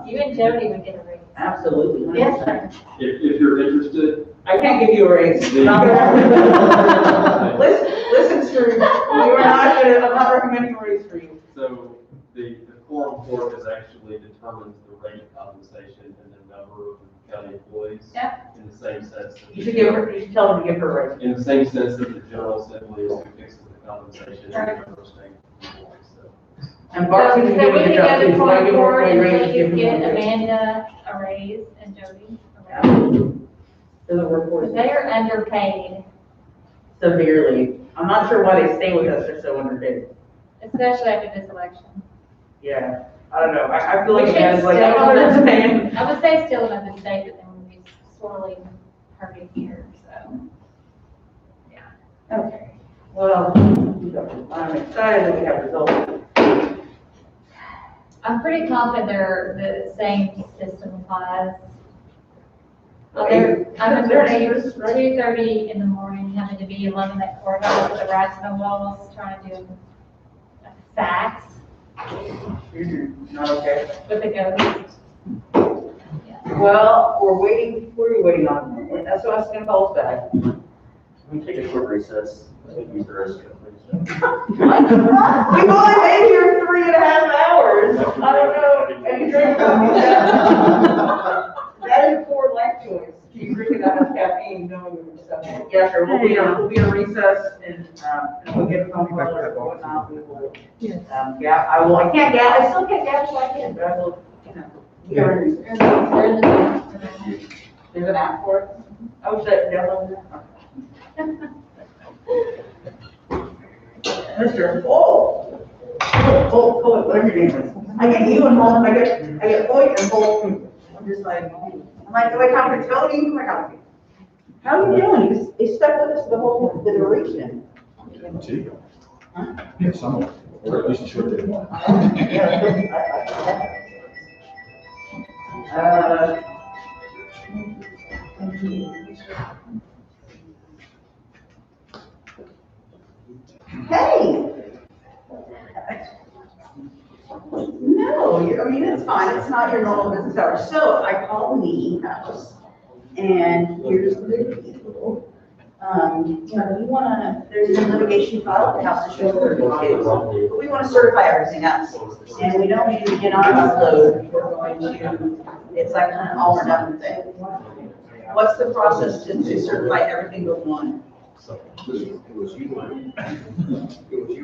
You and Jody would get a raise.
absolutely.
Yes, sir.
If you're interested,
I can't give you a raise. Listen, Stu, I'm not recommending a raise for you.
so the quorum court is actually determines the rate of compensation and the number of county employees.
Yep.
In the same sense. that-
You should tell them to give her a raise.
In the same sense that the General Assembly is who fixes the compensation of the member state employees, so.
And
So
Bart, you can
so
give
we
her
can
a job,
go
too.
to
So I
court
give her
board
a
and
raise,
say
give
you
her
get
a raise.
Amanda a raise and Jody a raise.
To the workforce.
They are underpaid,
Severely. I'm not sure why they stay with us, they're so underpaid.
especially after this election.
Yeah, I don't know, I feel
We
like
should
it's like,
still-
oh, they're paying.
I would say still in the state, but then we'll be sorely hurting here, so.
Okay, well, I'm excited that we have results.
I'm pretty confident they're the same system applies. I'm
They're
at
extras, right?
2:30 in the morning, having to be alone in that courthouse with the rats in the walls, trying to do facts
Not okay.
with the ghost.
Well, we're waiting on, that's why I was gonna call us back.
We take a short recess, use the restroom, please.
We've only been here 3.5 hours. I don't know, and you drink that is poor life choice. Keep drinking that much caffeine, knowing stuff. Yeah, sure, we'll be in recess and we'll get a phone call or whatnot, we will. Yeah, I still can't gather so I can, but I will, we are in recess. There's an app for it? I wish I could download that. Mr. Oh, whatever your name is. I get you and Paul, I get Hoyt and Paul. I'm just like, do I talk to Tony? Who am I talking to? How are you doing? He stuck with us the whole, the duration.
Yeah, some, or at least short day one.
Hey! No, I mean, it's fine, it's not your normal business hours. So I called the house, and here's the deal. You wanna, there's a litigation filed at the house to show the kids, but we wanna certify everything else. And we don't need to begin our upload, we're going to, it's like an all or nothing thing. What's the process to certify everything but one?
It was you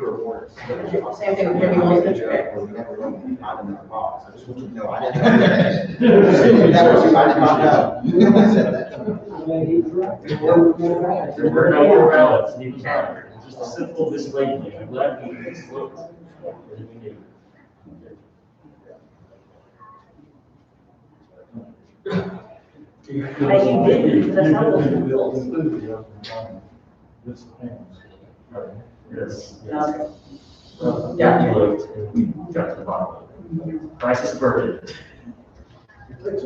or Morris.
Same thing with Jimmy Wilson, right?
I just want you to know, I didn't know. That was you, I did not know.
There were no more ballots, and he was hired. It's just a simple mislabeling. I'm glad we fixed it.
And you did, because that's how those bills.
Yes.
Okay.
Yeah, we looked, and we got to the bottom of it. Price is burdened. Because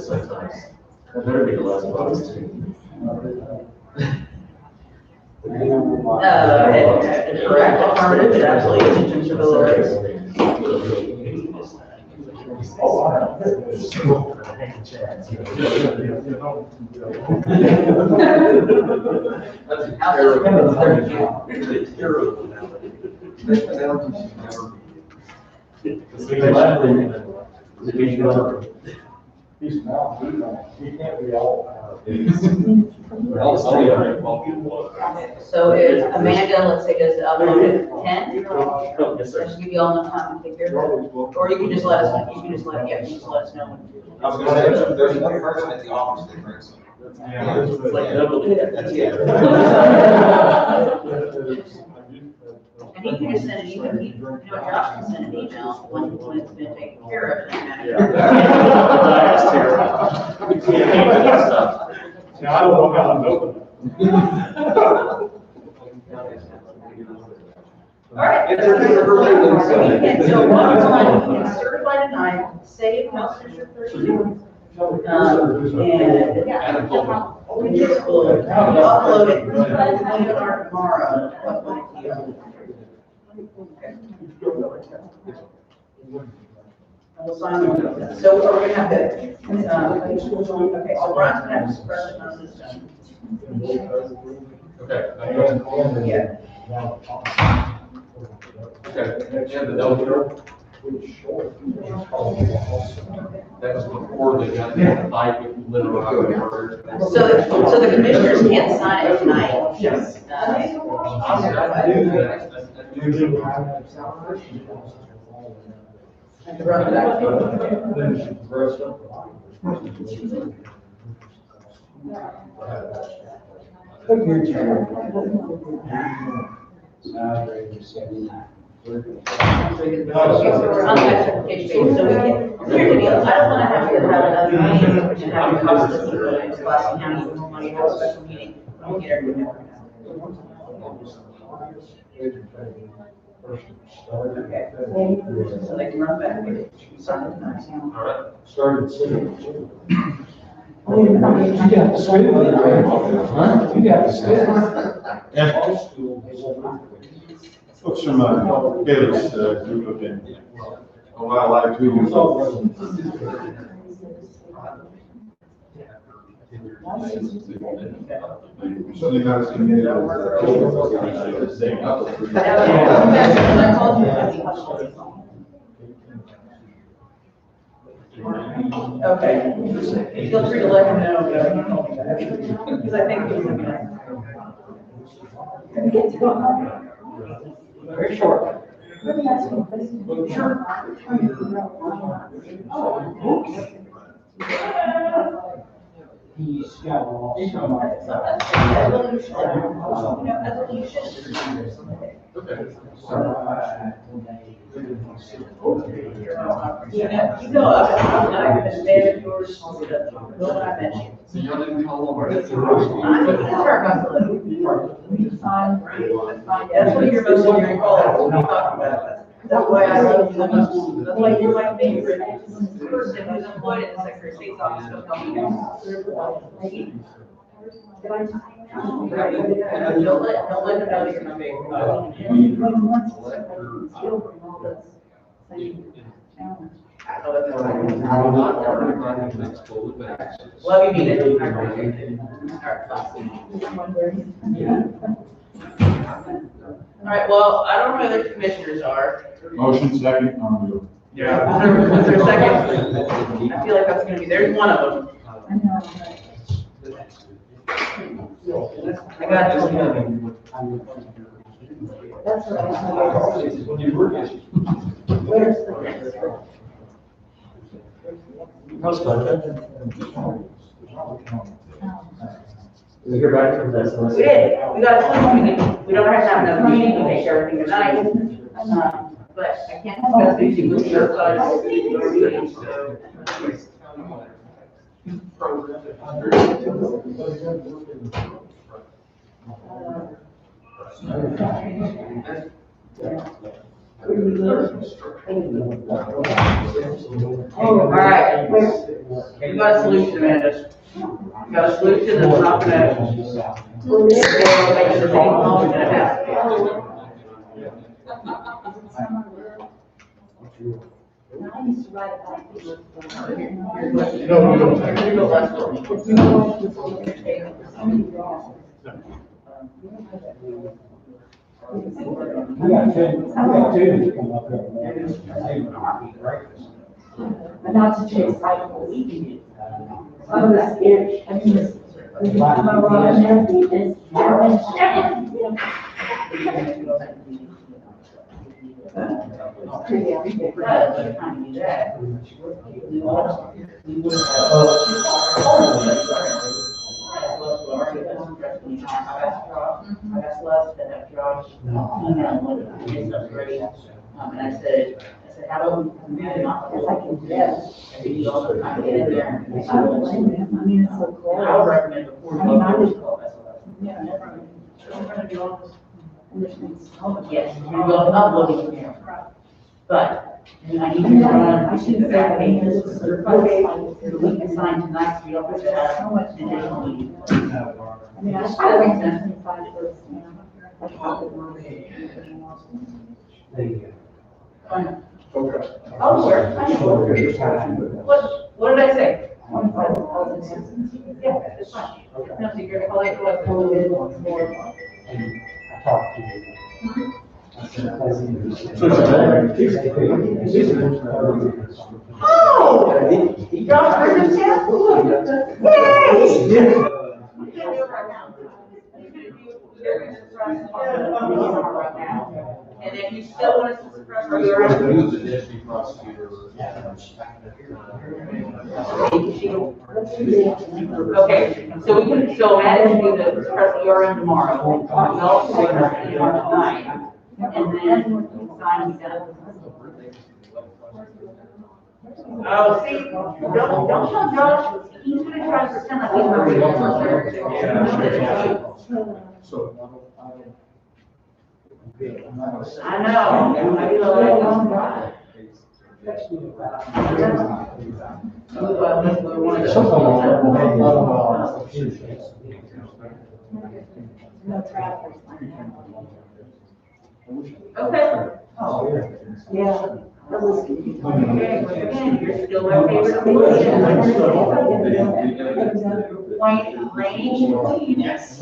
sometimes, that better be the last box too.
Correct, affirmative, it absolutely is intention of the letters.
He's not, he can't be all.
So if Amanda, let's say, does the other one at 10,
Yes,
that
sir.
should give you all enough time to take care of it. Or you can just let us know, you can just let, yeah, you just let us know.
I was gonna say, there's one person at the office that drinks them.
It's like double.
That's it.
And you can just send an email, you know, Josh can send an email when it's been taken care of. and then-
Now, I don't know how to open it.
All right.
It's a different thing than selling.
You can, so bottom line, you can certify tonight, save Councilor 32. And, yeah, we just will upload it, tomorrow. Upload it to you. And we'll sign one of them. So we're gonna have to, okay, so Brian's gonna have to suppress it on the system.
Okay.
Yeah.
Okay, and the Delaware. That's before they got the fight with Little Rock.
So the commissioners can't sign it tonight. And the rest of that. Okay, so we're on that certification page, so we can, here's the deal, I don't wanna have to have another meeting, and have it cost us in Class County, more money, have a special meeting, we'll get everything. Okay, so they can run back, sign it tonight.
All right.
Started sitting. You got the spit. Huh? You got the spit.
Folks from, Baylor's, group have been, on my live tweeting. Certainly not as committed as
I called you. Okay, feel free to let him know, because I think he's gonna. Very short.
He's got a lot.
You know, I've been there, yours, Bill, I met you.
So y'all didn't call over.
That's what you're most of your call, what we talk about. That's why I love you the most. That's why you're my favorite person who's employed in the Secretary of State's office. Don't tell me you. Don't let them know that you're my Love you, mean it. I appreciate it. All right, well, I don't know who the commissioners are.
Motion second,
Yeah. Is there a second? I feel like that's gonna be, there's one of them. I got you. That's
We hear back from this.
We did, we got a meeting, we don't have to have another meeting, we take everything tonight. But I can't discuss these with your side. So. All right, we got a solution, Amanda. We got a solution that's not gonna. Make sure they don't gonna happen.
We got two come up there.
But not to chase cycle, we can get I was scared. I just, I'm a lot of nervous.
I asked Les to have Josh email his upgrade. And I said, how do we, because I can do that. And you also kind of get in there.
I don't blame them. I mean, it's so cool.
I would recommend before you go.
Yeah, never. I'm gonna do all this.
Yes, you're going uploading here. But I need to run the back pages, so we can sign tonight, so you don't have to have so much additional meeting.
I mean, I should have been 75 first now.
Fine.
Okay.
Oh, sure, I know. What did I say?
25,000.
Yeah, it's fine. No, so you're gonna call it what, a little bit more.
And I talked to you.
Oh! Josh Bridges, yeah? Yay! You can't do it right now. You're gonna suppress the right now. And if you still want to suppress the
Who's the deputy prosecutor?
Okay, so we can, so Matt can do the suppress the URM tomorrow. We also do the URM tonight. And then sign and done. Oh, see, don't tell Josh, he's gonna try to pretend like he's not real.
So.
I know, I feel like, okay.
Yeah.
Okay, again, you're still okay with the motion. Point range.
Yes.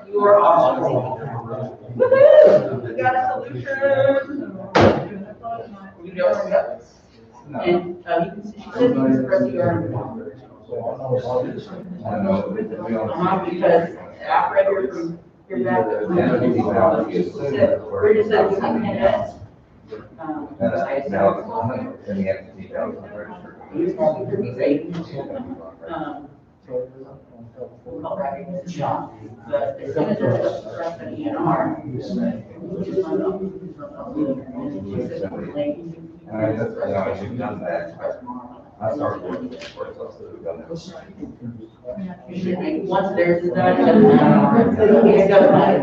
You are awesome. Woo-hoo! We got a solution. You don't, yep. And, you can, she said you can express your because after I hear from your back. We're just at 10 minutes. We'll call back against John. But as soon as it's expressed in ENR, we just find out.
You've done that. I started working for it, so we've done that.
Once theirs is done, it doesn't matter. It doesn't matter.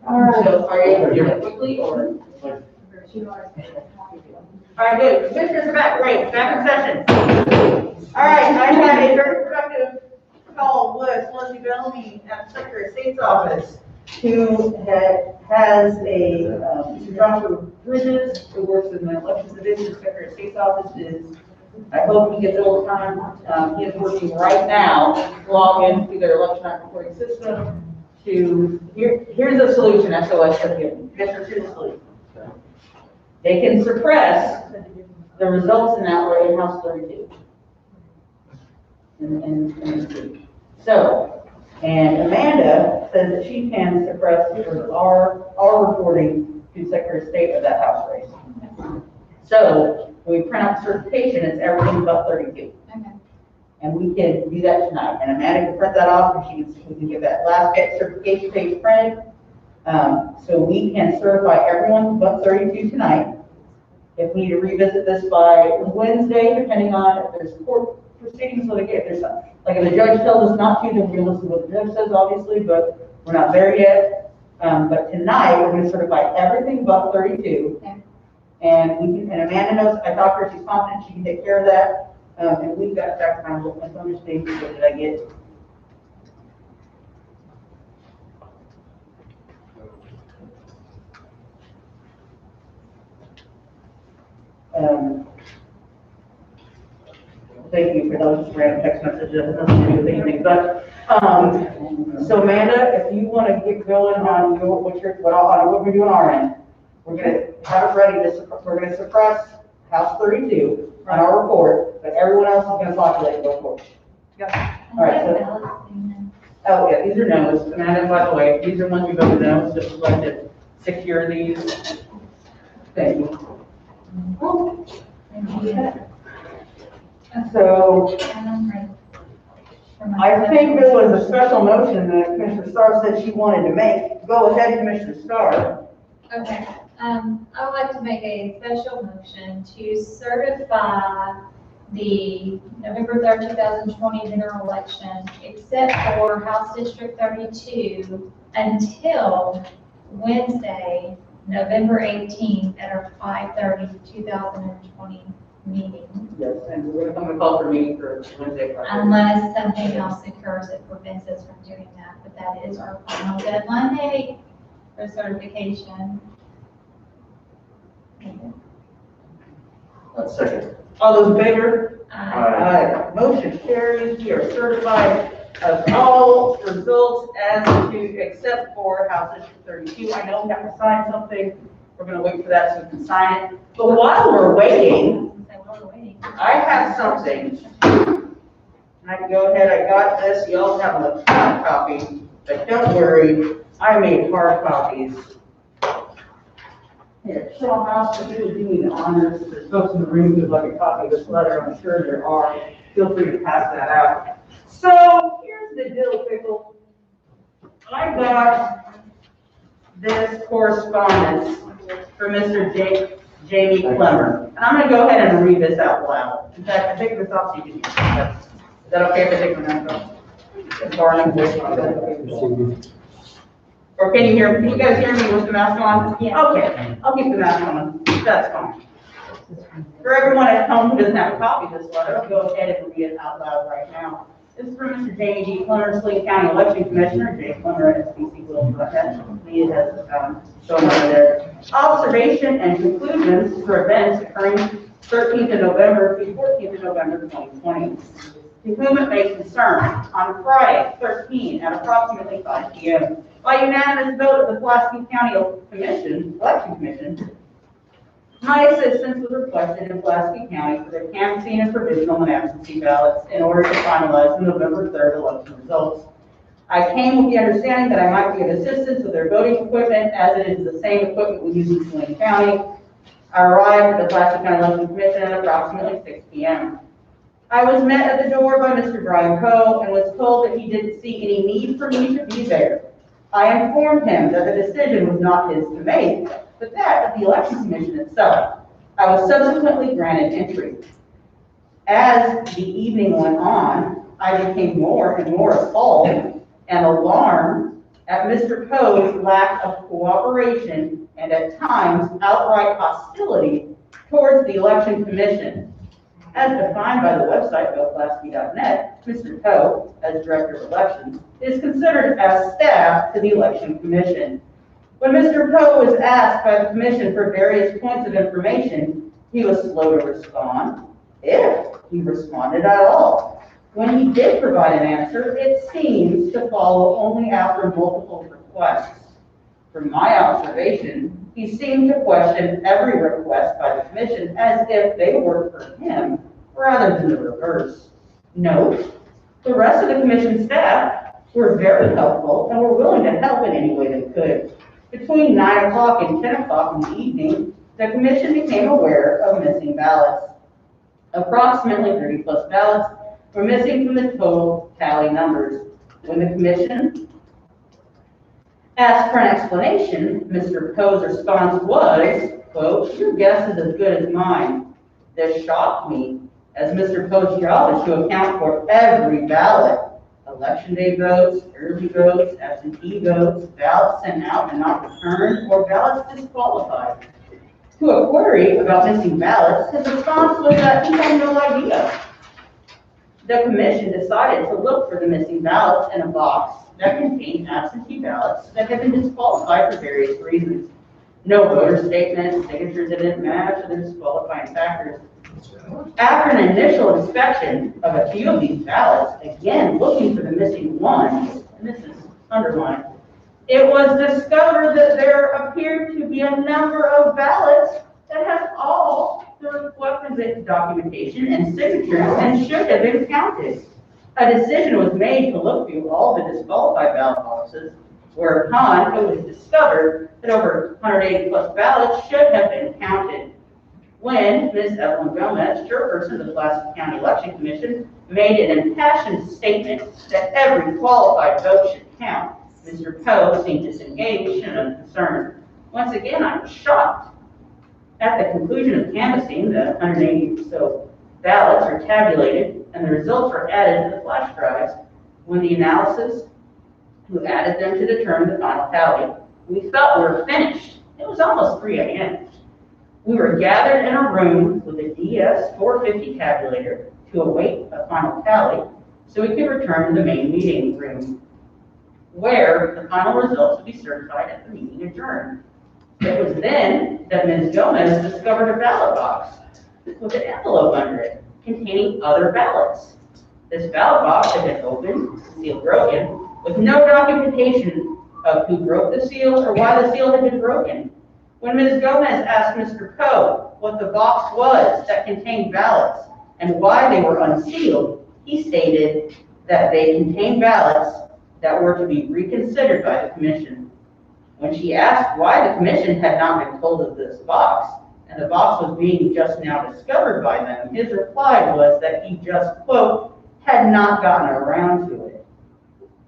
All right.
So are you able to do it quickly or? All right, good. Commissioners are back. Great. Back in session. All right, I had a very productive call with Leslie Bellamy at the Secretary of State's office, who has a, Mr. Joshua Bridges, who works in the Elections Division, the Secretary of State's office is, I hope he gets a little time. He is working right now to log into their election night reporting system to, here's a solution, SOS has given. Here's the solution. They can suppress the results in that way in House 32. So, and Amanda says that she can suppress our reporting to Secretary of State of that House race. So, when we print out the certification, it's everything but 32.
Okay.
And we can do that tonight. And Amanda can print that off and we can get that last certification page printed. So we can certify everyone but 32 tonight. If we need to revisit this by Wednesday, depending on if there's court proceedings, so if there's something, like if the judge tells us not to, then we'll listen to what the judge says, obviously, but we're not there yet. But tonight, we're going to certify everything but 32.
Okay.
And we can, and Amanda knows, I talked to her, she's confident she can take care of that. And we've got fact find, look, my understanding, what did I get? Thank you for those random text messages, it has nothing to do with anything, but, So Amanda, if you want to get going on what we're doing on our end, we're gonna have it ready we're gonna suppress House 32 on our report, but everyone else is gonna populate the report. All right, so, oh yeah, these are no's. Amanda, by the way, these are ones we voted no, just would like to secure these. Thank you. So, I think there was a special motion that Commissioner Starr said she wanted to make. Go ahead, Commissioner Starr.
Okay, I would like to make a special motion to certify the November 3rd, 2020 general election, except for House District 32, until Wednesday, November 18th, at our 5:30, 2020 meeting.
Yes, and we're gonna call for a meeting for Wednesday.
Unless something else occurs that prevents us from doing that, but that is our final deadline date for certification.
Second.
All those in favor?
Uh,
Motion carries. We are certified of all results as to, except for House District 32. I know we have to sign something. We're gonna wait for that so we can sign it. But while we're waiting, I have something. And I can go ahead, I got this. You all have an electronic copy, but don't worry, I made hard copies. Here, Cheryl House, if you would do me the honors, there's folks in the room who would like a copy of this letter, I'm sure there are. Feel free to pass that out. So here's the dill pickle. I got this correspondence from Mr. Jamie Clemmer. And I'm gonna go ahead and read this out loud. In fact, I take this off so you can hear it. Is that okay if I take my mask off? It's barring voice. Or can you hear, can you guys hear me with the mask on?
Yeah.
Okay, I'll keep the mask on, that's fine. For everyone at home who doesn't have a copy of this letter, I'll go ahead and read it out loud right now. This is from Mr. Jamie G. Clemmer, Saline County Election Commissioner, Jay Clemmer at SPC Will, go ahead. He has, shown over there. Observation and conclusions for events occurring 13th of November through 14th of November 2020. To whom it may concern, on Friday, 13, at approximately 5 p.m., by unanimous vote of the Pulaski County Election Commission, my assistance was requested in Pulaski County for the canvassing and provisional and absentee ballots in order to finalize the November 3rd election results. I came with the understanding that I might be of assistance with their voting equipment, as it is the same equipment we use in Saline County. I arrived at the Pulaski County Election Commission at approximately 6 p.m. I was met at the door by Mr. Brian Coe and was told that he didn't see any need for me to be there. I informed him that the decision was not his to make, but that of the Election Commission itself. I was subsequently granted entry. As the evening went on, I became more and more appalled and alarmed at Mr. Coe's lack of cooperation and at times outright hostility towards the Election Commission. As defined by the website votepulaski.net, Mr. Coe, as Director of Elections, is considered as staff to the Election Commission. When Mr. Coe was asked by the Commission for various points of information, he was slow to respond, if he responded at all. When he did provide an answer, it seems to follow only after multiple requests. From my observation, he seemed to question every request by the Commission as if they were for him, rather than the reverse. Note, the rest of the Commission staff were very helpful and were willing to help in any way they could. Between 9 o'clock and 10 o'clock in the evening, the Commission became aware of missing ballots. Approximately 30 plus ballots were missing from the total tally numbers. When the Commission asked for an explanation, Mr. Coe's response was, quote, "Your guess is as good as mine." This shocked me, as Mr. Coe's job is to account for every ballot. Election day votes, early votes, absentee votes, ballots sent out and not returned, or ballots disqualified. To a query about missing ballots, his response was that he had no idea. The Commission decided to look for the missing ballots in a box that contained absentee ballots that had been disqualified for various reasons. No voter statements, signatures that didn't match, or the disqualifying factors. After an initial inspection of a few of these ballots, again looking for the missing ones, and this is underline. It was discovered that there appeared to be a number of ballots that have all the requisite documentation and signatures and should have been counted. A decision was made to look through all the disqualified ballot boxes, whereupon it was discovered that over 180 plus ballots should have been counted. When Ms. Evelyn Gomez, chairperson of the Pulaski County Election Commission, made an impassioned statement that every qualified vote should count, Mr. Poe seemed disengaged and unconcerned. Once again, I was shocked. At the conclusion of canvassing, the 180 or so ballots are tabulated and the results are added to the flash drives. When the analysis who added them to determine the final tally, we felt we were finished. It was almost 3 a.m. We were gathered in a room with a DS-450 tabulator to await a final tally so we could return to the main meeting room where the final results would be certified at the meeting adjourned. It was then that Ms. Gomez discovered a ballot box with an envelope under it containing other ballots. This ballot box had been opened, seal broken, with no documentation of who broke the seal or why the seal had been broken. When Ms. Gomez asked Mr. Poe what the box was that contained ballots and why they were unsealed, he stated that they contained ballots that were to be reconsidered by the commission. When she asked why the commission had not been told of this box, and the box was being just now discovered by them, his reply was that he just, quote, had not gotten around to it.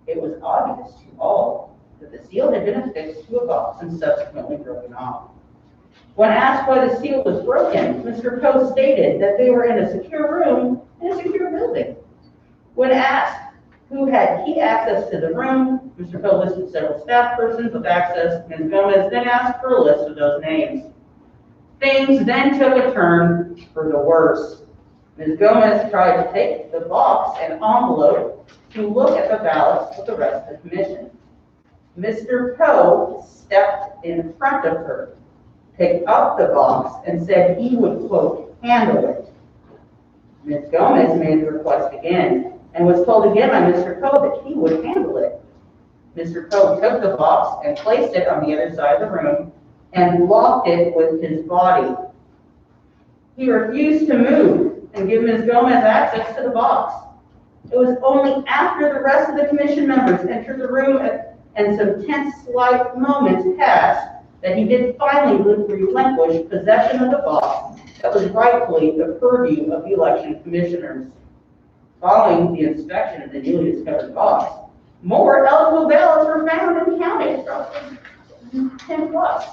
It was obvious to all that the seal had been affixed to a box and subsequently broken off. When asked why the seal was broken, Mr. Poe stated that they were in a secure room in a secure building. When asked who had key access to the room, Mr. Poe listed several staff persons with access. Ms. Gomez then asked for a list of those names. Things then took a turn for the worse. Ms. Gomez tried to take the box and envelope to look at the ballots with the rest of the commission. Mr. Poe stepped in front of her, picked up the box, and said he would, quote, handle it. Ms. Gomez made the request again and was told again by Mr. Poe that he would handle it. Mr. Poe took the box and placed it on the other side of the room and locked it with his body. He refused to move and give Ms. Gomez access to the box. It was only after the rest of the commission members entered the room and some tense-like moments passed that he did finally relinquish possession of the box that was rightfully the purview of the election commissioners. Following the inspection of the newly discovered box, more eligible ballots were found and counted, 10 plus.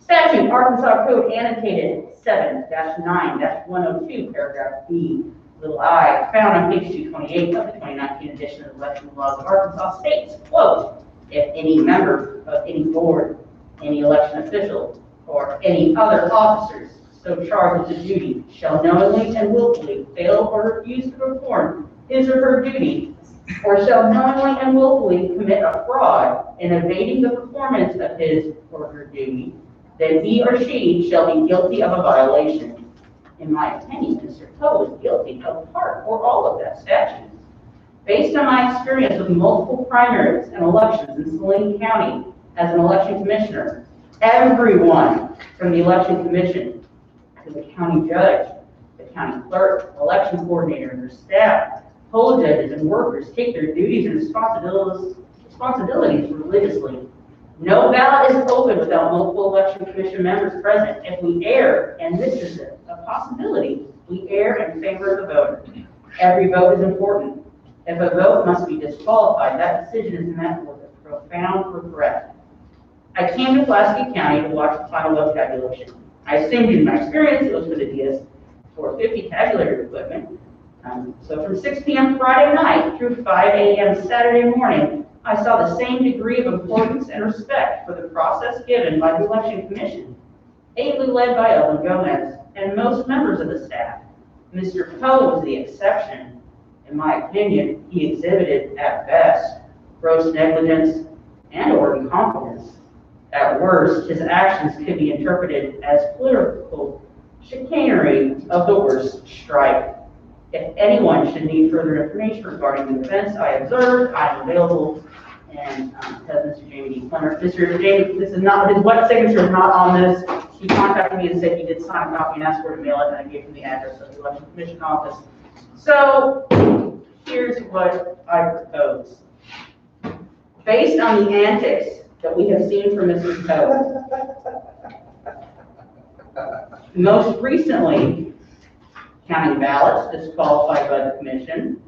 Statute, Arkansas Code annotated 7-9-102, paragraph B, little I, found on page 228 of the 2019 edition of the Election Laws of Arkansas states, quote, if any member of any board, any election official, or any other officers so charged with the duty shall knowingly and willfully fail or refuse to perform his or her duty, or shall knowingly and willfully commit a fraud in evading the performance of his or her duty, then he or she shall be guilty of a violation. In my opinion, Mr. Poe is guilty of part or all of that statute. Based on my experience with multiple primaries and elections in Saline County as an election commissioner, everyone from the election commission to the county judge, the county clerk, election coordinator, and their staff, poll judges and workers take their duties and responsibilities religiously. No ballot is open without multiple election commission members present. If we err, and this is a possibility, we err in favor of the voter. Every vote is important. If a vote must be disqualified, that decision is met with a profound regret. I came to Pulaski County to watch the final vote tabulation. I assumed in my experience it was for the DS-450 tabulator equipment. So from 6 p.m. Friday night through 5 a.m. Saturday morning, I saw the same degree of importance and respect for the process given by the Election Commission, ably led by Evelyn Gomez and most members of the staff. Mr. Poe was the exception. In my opinion, he exhibited, at best, gross negligence and or incompetence. At worst, his actions could be interpreted as political chicanery of the worst stripe. If anyone should need further information regarding the events I observed, I am available. And, says Mr. Jamie D. Clemmer. Mr. Jamie, this is not, his wet signature is not on this. He contacted me and said he did sign a copy and asked for to mail it, and I gave him the address of the election commission office. So, here's what I propose. Based on the antics that we have seen from Mrs. Poe, most recently, counting ballots disqualified by the commission,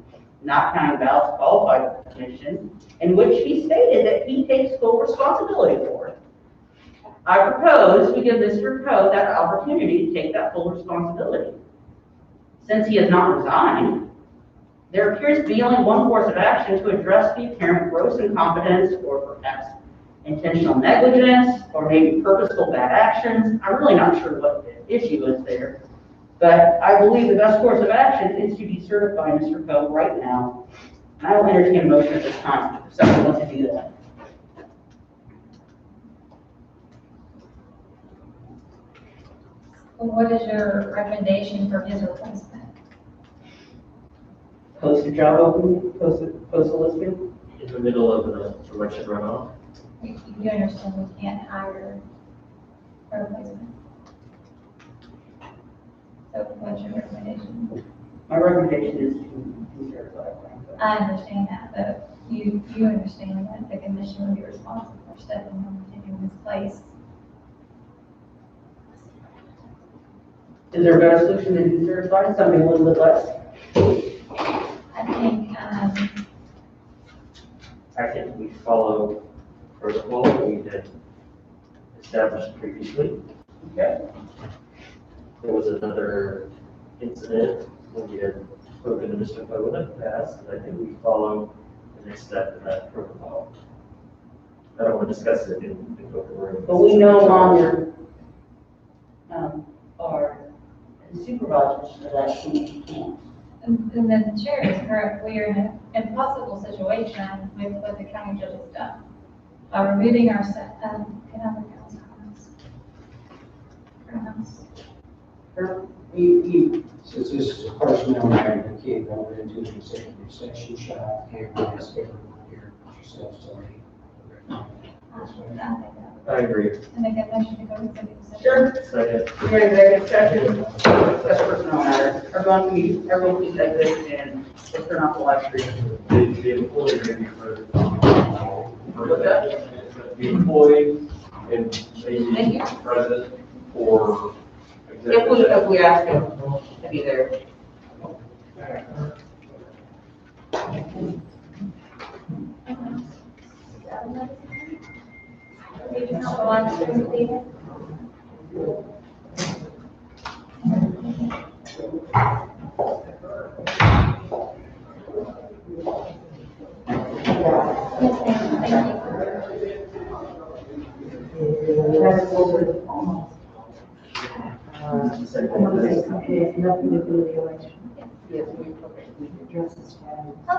not counting ballots qualified by the commission, in which he stated that he takes full responsibility for it. I propose we give Mr. Poe that opportunity to take that full responsibility. Since he has not resigned, there appears to be only one course of action to address the apparent gross incompetence or perhaps intentional negligence or maybe purposeful bad actions. I'm really not sure what the issue is there. But I believe the best course of action is to decertify Mr. Poe right now. And I will entertain a motion at this time if someone wants to do that.
Well, what is your recommendation for his replacement?
Post a job opening, post a listing.
In the middle of the election runoff.
You understand we can't hire a replacement? So what's your recommendation?
My recommendation is to decertify.
I understand that, but you understand that the commission would be responsible for stepping in his place.
Is there a better solution than decertifying something a little bit less?
I think we follow protocol that we had established previously.
Okay.
There was another incident when we had spoken to Mr. Poe in the past, and I think we follow the next step in that protocol. I don't want to discuss it in open room.
But we no longer are supervisors for that camp.
And the chair is correct, we are in an impossible situation with what the county judge has done. By removing our, can I have the council comments?
Since this is a personnel matter, we can't go into an executive session, shut off camera, ask everyone here, yourself, sorry.
I agree.
And make a motion to go to executive session.
Sure.
Second.
We're in executive session. That's personnel matter. Everyone please exit and let's turn off the live stream.
The employee may be further.
What's that?
The employee and
Thank
maybe
you.
present or.
If we ask him to be there.
You do not want to leave it? Yes, ma'am. Thank you.
Nothing to do with the election. Yes, we address this.